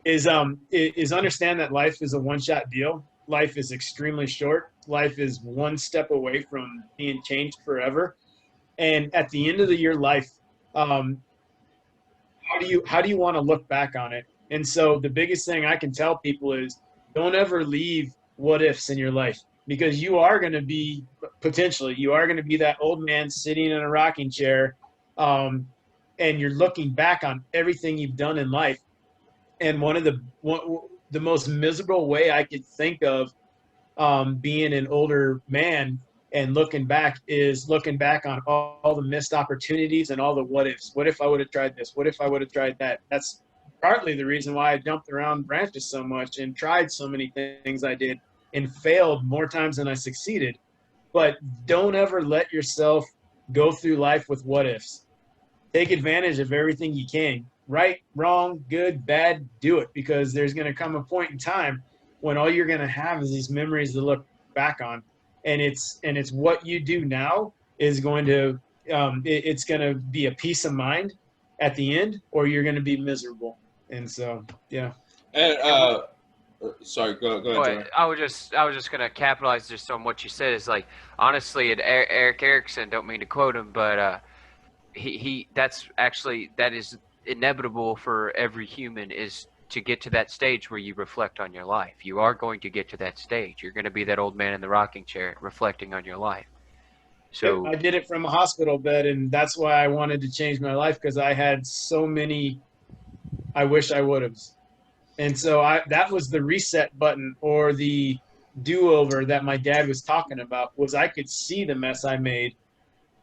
Speaker 2: is understand that life is a one-shot deal. Life is extremely short. Life is one step away from being changed forever. And at the end of your life, how do you want to look back on it? And so the biggest thing I can tell people is, don't ever leave what ifs in your life, because you are going to be that old man sitting in a rocking chair, and you're looking back on everything you've done in life. And one of the most miserable way I could think of being an older man and looking back on all the missed opportunities and all the what ifs. What if I would have tried this? What if I would have tried that? That's partly the reason why I jumped around branches so much and tried so many things I did and failed more times than I succeeded. But don't ever let yourself go through life with what ifs. Take advantage of everything you can. Right, wrong, good, bad, do it, because there's going to come a point in time when all you're going to have is these memories to look back on, and it's what you do now is going to it's going to be a peace of mind at the end, or you're going to be miserable. And so, yeah.
Speaker 3: And sorry, go ahead, Troy.
Speaker 1: I was just gonna capitalize just on what you said. Is like, honestly, and Eric Erickson, don't mean to quote him, but that is inevitable for every human, is to get to that stage where you reflect on your life. You are going to get to that stage. You're going to be that old man in the rocking chair reflecting on your life. So
Speaker 2: I did it from a hospital bed, and that's why I wanted to change my life, because I had so many I wish I would have. And so that was the reset button, or the do-over that my dad was talking about, was I could see the mess I made.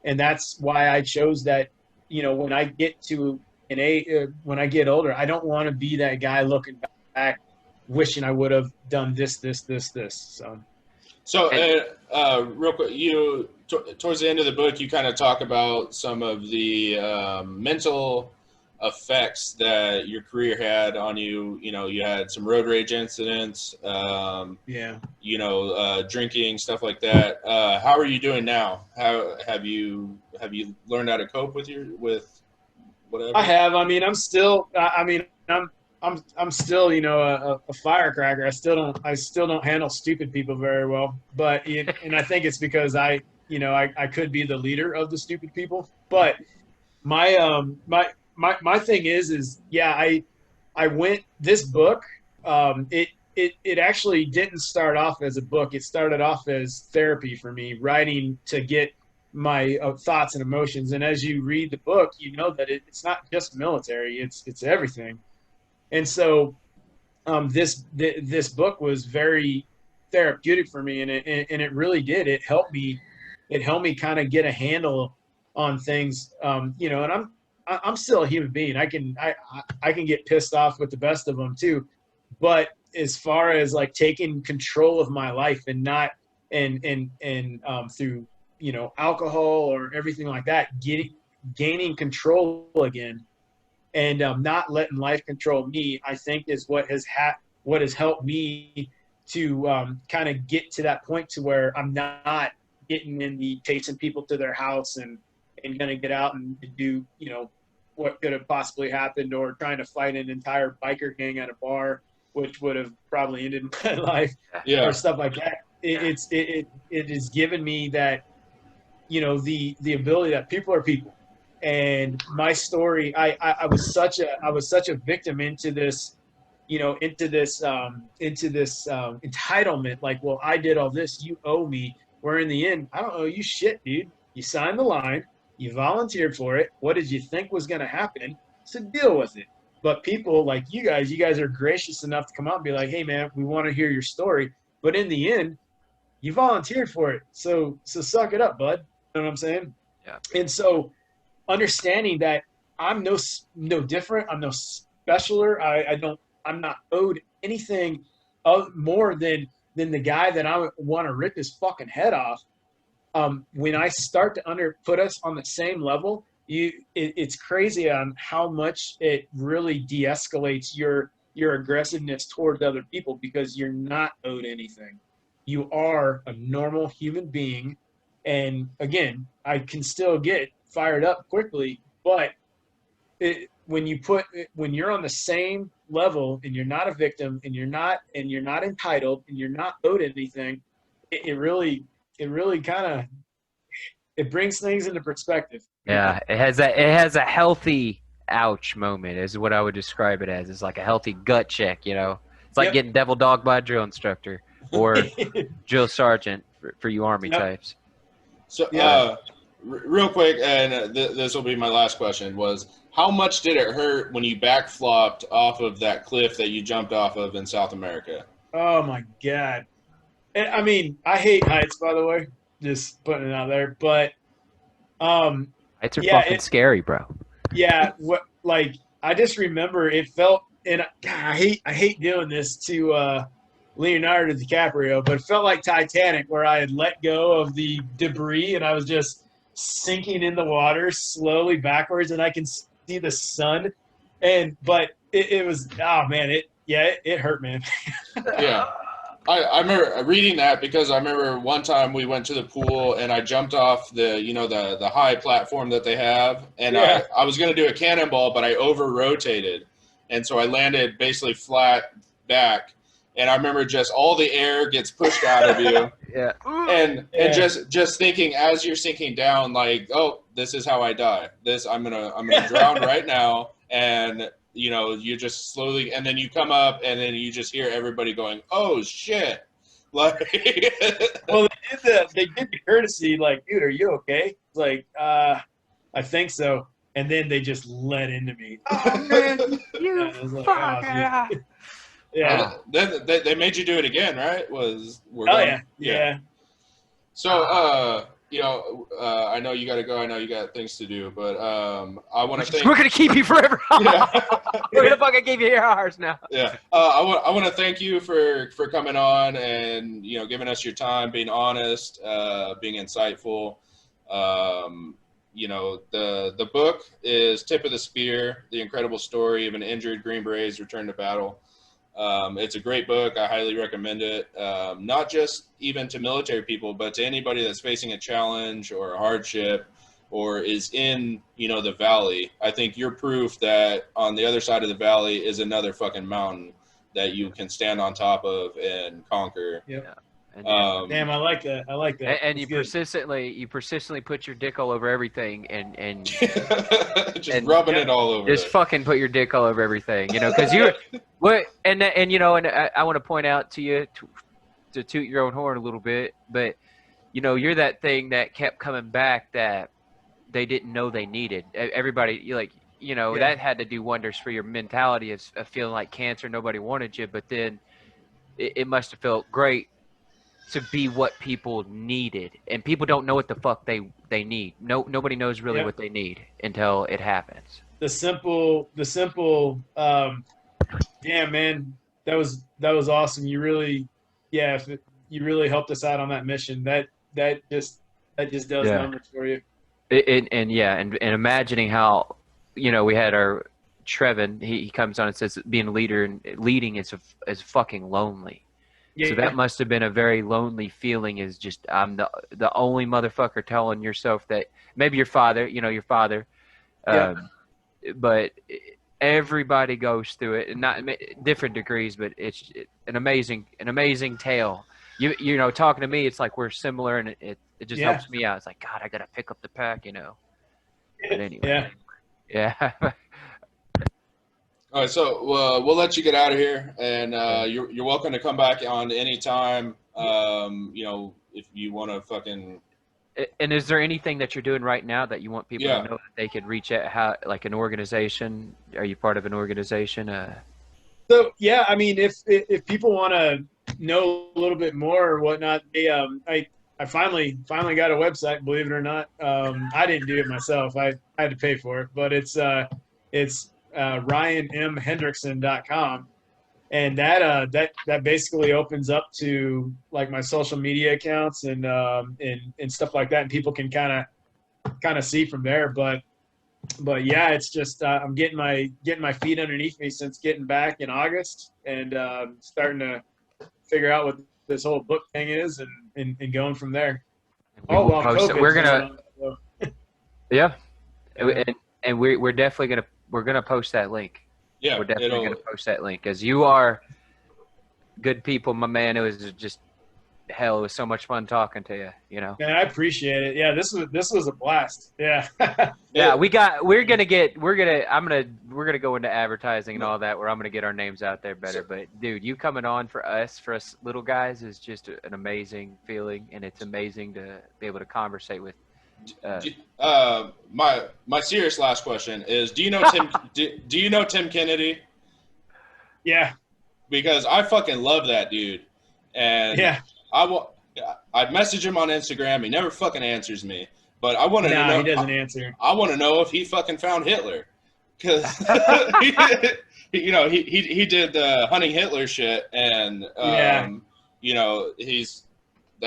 Speaker 2: And that's why I chose that, when I get to when I get older, I don't want to be that guy looking back, wishing I would have done this.
Speaker 3: So real quick, towards the end of the book, you kind of talk about some of the mental effects that your career had on you. You had some road rage incidents, drinking, stuff like that. How are you doing now? How have you learned how to cope with whatever?
Speaker 2: I have. I mean, I'm still I'm still, a firecracker. I still don't handle stupid people very well, but and I think it's because I could be the leader of the stupid people. But my thing is I went, this book, it actually didn't start off as a book. It started off as therapy for me, writing to get my thoughts and emotions. And as you read the book, you know that it's not just military, it's everything. And so this book was very therapeutic for me, and it really did. It helped me kind of get a handle on things, and I'm still a human being. I can get pissed off with the best of them too. But as far as like taking control of my life and not through alcohol or everything like that, gaining control again, and not letting life control me, I think is what has helped me to kind of get to that point to where I'm not getting in the chasing people to their house and going to get out and do what could have possibly happened, or trying to fight an entire biker gang at a bar, which would have probably ended my life, or stuff like that. It has given me that, the ability that people are people. And my story, I was such a victim into this, entitlement. Like, well, I did all this, you owe me. Where in the end, I don't owe you shit, dude. You signed the line. You volunteered for it. What did you think was going to happen? So deal with it. But people like you guys are gracious enough to come out and be like, hey, man, we want to hear your story. But in the end, you volunteered for it. So suck it up, bud. You know what I'm saying?
Speaker 1: Yeah.
Speaker 2: And so understanding that I'm no different. I'm no specialer. I'm not owed anything more than the guy that I want to rip his fucking head off. When I start to put us on the same level, it's crazy on how much it really de-escalates your aggressiveness towards other people, because you're not owed anything. You are a normal human being. And again, I can still get fired up quickly, but when you're on the same level and you're not a victim and you're not entitled and you're not owed anything, it really kind of, it brings things into perspective.
Speaker 1: Yeah, it has a healthy ouch moment is what I would describe it as. It's like a healthy gut check, It's like getting devil dogged by a drill instructor or drill sergeant for you Army types.
Speaker 3: So, real quick, and this will be my last question, was how much did it hurt when you backflopped off of that cliff that you jumped off of in South America?
Speaker 2: Oh, my God. I mean, I hate heights, by the way, just putting it out there. But
Speaker 1: heights are fucking scary, bro.
Speaker 2: Yeah, I just remember it felt, and I hate doing this to Leonardo DiCaprio, but it felt like Titanic, where I had let go of the debris and I was just sinking in the water slowly backwards, and I can see the sun. But it was, oh man, it hurt, man.
Speaker 3: Yeah. I remember reading that because I remember one time we went to the pool and I jumped off the high platform that they have, and
Speaker 2: Yeah.
Speaker 3: I was going to do a cannonball, but I over rotated, and so I landed basically flat back, and I remember just all the air gets pushed out of you,
Speaker 1: Yeah.
Speaker 3: and just thinking as you're sinking down, like, oh, this is how I die. I'm gonna drown right now, and you just slowly, and then you come up, and then you just hear everybody going, "Oh shit!" Like,
Speaker 2: Well, they did the courtesy, like, dude, are you okay? It's like, I think so. And then they just let into me. Oh man,
Speaker 1: You
Speaker 2: I was like,
Speaker 1: fuck.
Speaker 2: oh, dude. Yeah.
Speaker 3: then they made you do it again, right?
Speaker 2: Yeah.
Speaker 3: So, I know you got to go. I know you got things to do, but I want to thank.
Speaker 1: We're gonna keep you forever.
Speaker 3: Yeah.
Speaker 1: We're gonna fucking keep you here hours now.
Speaker 3: Yeah. I want to thank you for coming on and giving us your time, being honest, being insightful. The book is Tip of the Spear: The Incredible Story of an Injured Green Beret's Return to Battle. It's a great book. I highly recommend it. Not just even to military people, but to anybody that's facing a challenge or a hardship or is in, the valley. I think you're proof that on the other side of the valley is another fucking mountain that you can stand on top of and conquer.
Speaker 2: Yep.
Speaker 1: Yeah.
Speaker 2: Damn, I like that.
Speaker 1: And you persistently put your dick all over everything, and
Speaker 3: just rubbing it all over.
Speaker 1: Just fucking put your dick all over everything, because you're what, and I want to point out to you to toot your own horn a little bit, but you're that thing that kept coming back that they didn't know they needed. Everybody, that had to do wonders for your mentality of feeling like cancer, nobody wanted you, but then it must have felt great to be what people needed, and people don't know what the fuck they need. Nobody knows really what they need until it happens.
Speaker 2: The simple damn, man, that was awesome. You really you really helped us out on that mission. That just does numbers for you.
Speaker 1: And imagining how we had our Trevin, he comes on and says being a leader and leading is fucking lonely. So that must have been a very lonely feeling, is just I'm the only motherfucker telling yourself that maybe your father, but everybody goes through it, and not different degrees, but it's an amazing tale. Talking to me, it's like we're similar, and it just helps me out. It's like, God, I got to pick up the pack, But anyway. Yeah.
Speaker 3: All right, so we'll let you get out of here, and you're welcome to come back on anytime. If you want to fucking.
Speaker 1: And is there anything that you're doing right now that you want people to know that they could reach out? How, like an organization? Are you part of an organization?
Speaker 2: So yeah, I mean, if people want to know a little bit more or whatnot, I finally got a website. Believe it or not, I didn't do it myself. I had to pay for it, but it's RyanMHendrickson.com, and that basically opens up to like my social media accounts and stuff like that, and people can kind of see from there. But yeah, it's just I'm getting my feet underneath me since getting back in August, and starting to figure out what this whole book thing is, and going from there.
Speaker 1: We're gonna and we're definitely gonna post that link.
Speaker 3: Yeah,
Speaker 1: we're definitely gonna post that link, because you are good people, my man. It was just hell. It was so much fun talking to you.
Speaker 2: Man, I appreciate it. Yeah, this was a blast. Yeah.
Speaker 1: Yeah, we're gonna go into advertising and all that, where I'm gonna get our names out there better. But dude, you coming on for us little guys is just an amazing feeling, and it's amazing to be able to conversate with.
Speaker 3: My serious last question is: do you know Tim? do you know Tim Kennedy?
Speaker 2: Yeah.
Speaker 3: Because I fucking love that dude, and I'd message him on Instagram. He never fucking answers me. But I want to know.
Speaker 2: He doesn't answer.
Speaker 3: I want to know if he fucking found Hitler, because he did the hunting Hitler shit, and that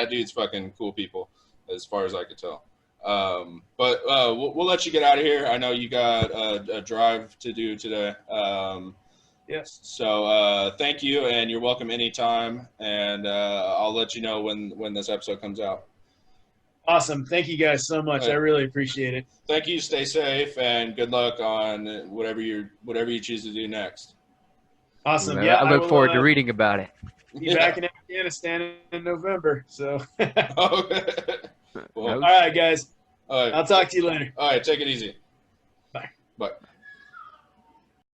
Speaker 3: dude's fucking cool people, as far as I could tell. But we'll let you get out of here. I know you got a drive to do today.
Speaker 2: Yes.
Speaker 3: So thank you, and you're welcome anytime. And I'll let you know when this episode comes out.
Speaker 2: Awesome. Thank you guys so much. I really appreciate it.
Speaker 3: Thank you. Stay safe, and good luck on whatever you choose to do next.
Speaker 2: Awesome.
Speaker 1: Well,
Speaker 2: Yeah,
Speaker 1: I look forward to reading about it.
Speaker 2: Be back in Afghanistan in November. So.
Speaker 3: Okay. Well,
Speaker 2: all right, guys.
Speaker 3: all right.
Speaker 2: I'll talk to you later.
Speaker 3: All right. Take it easy.
Speaker 2: Bye.
Speaker 3: Bye.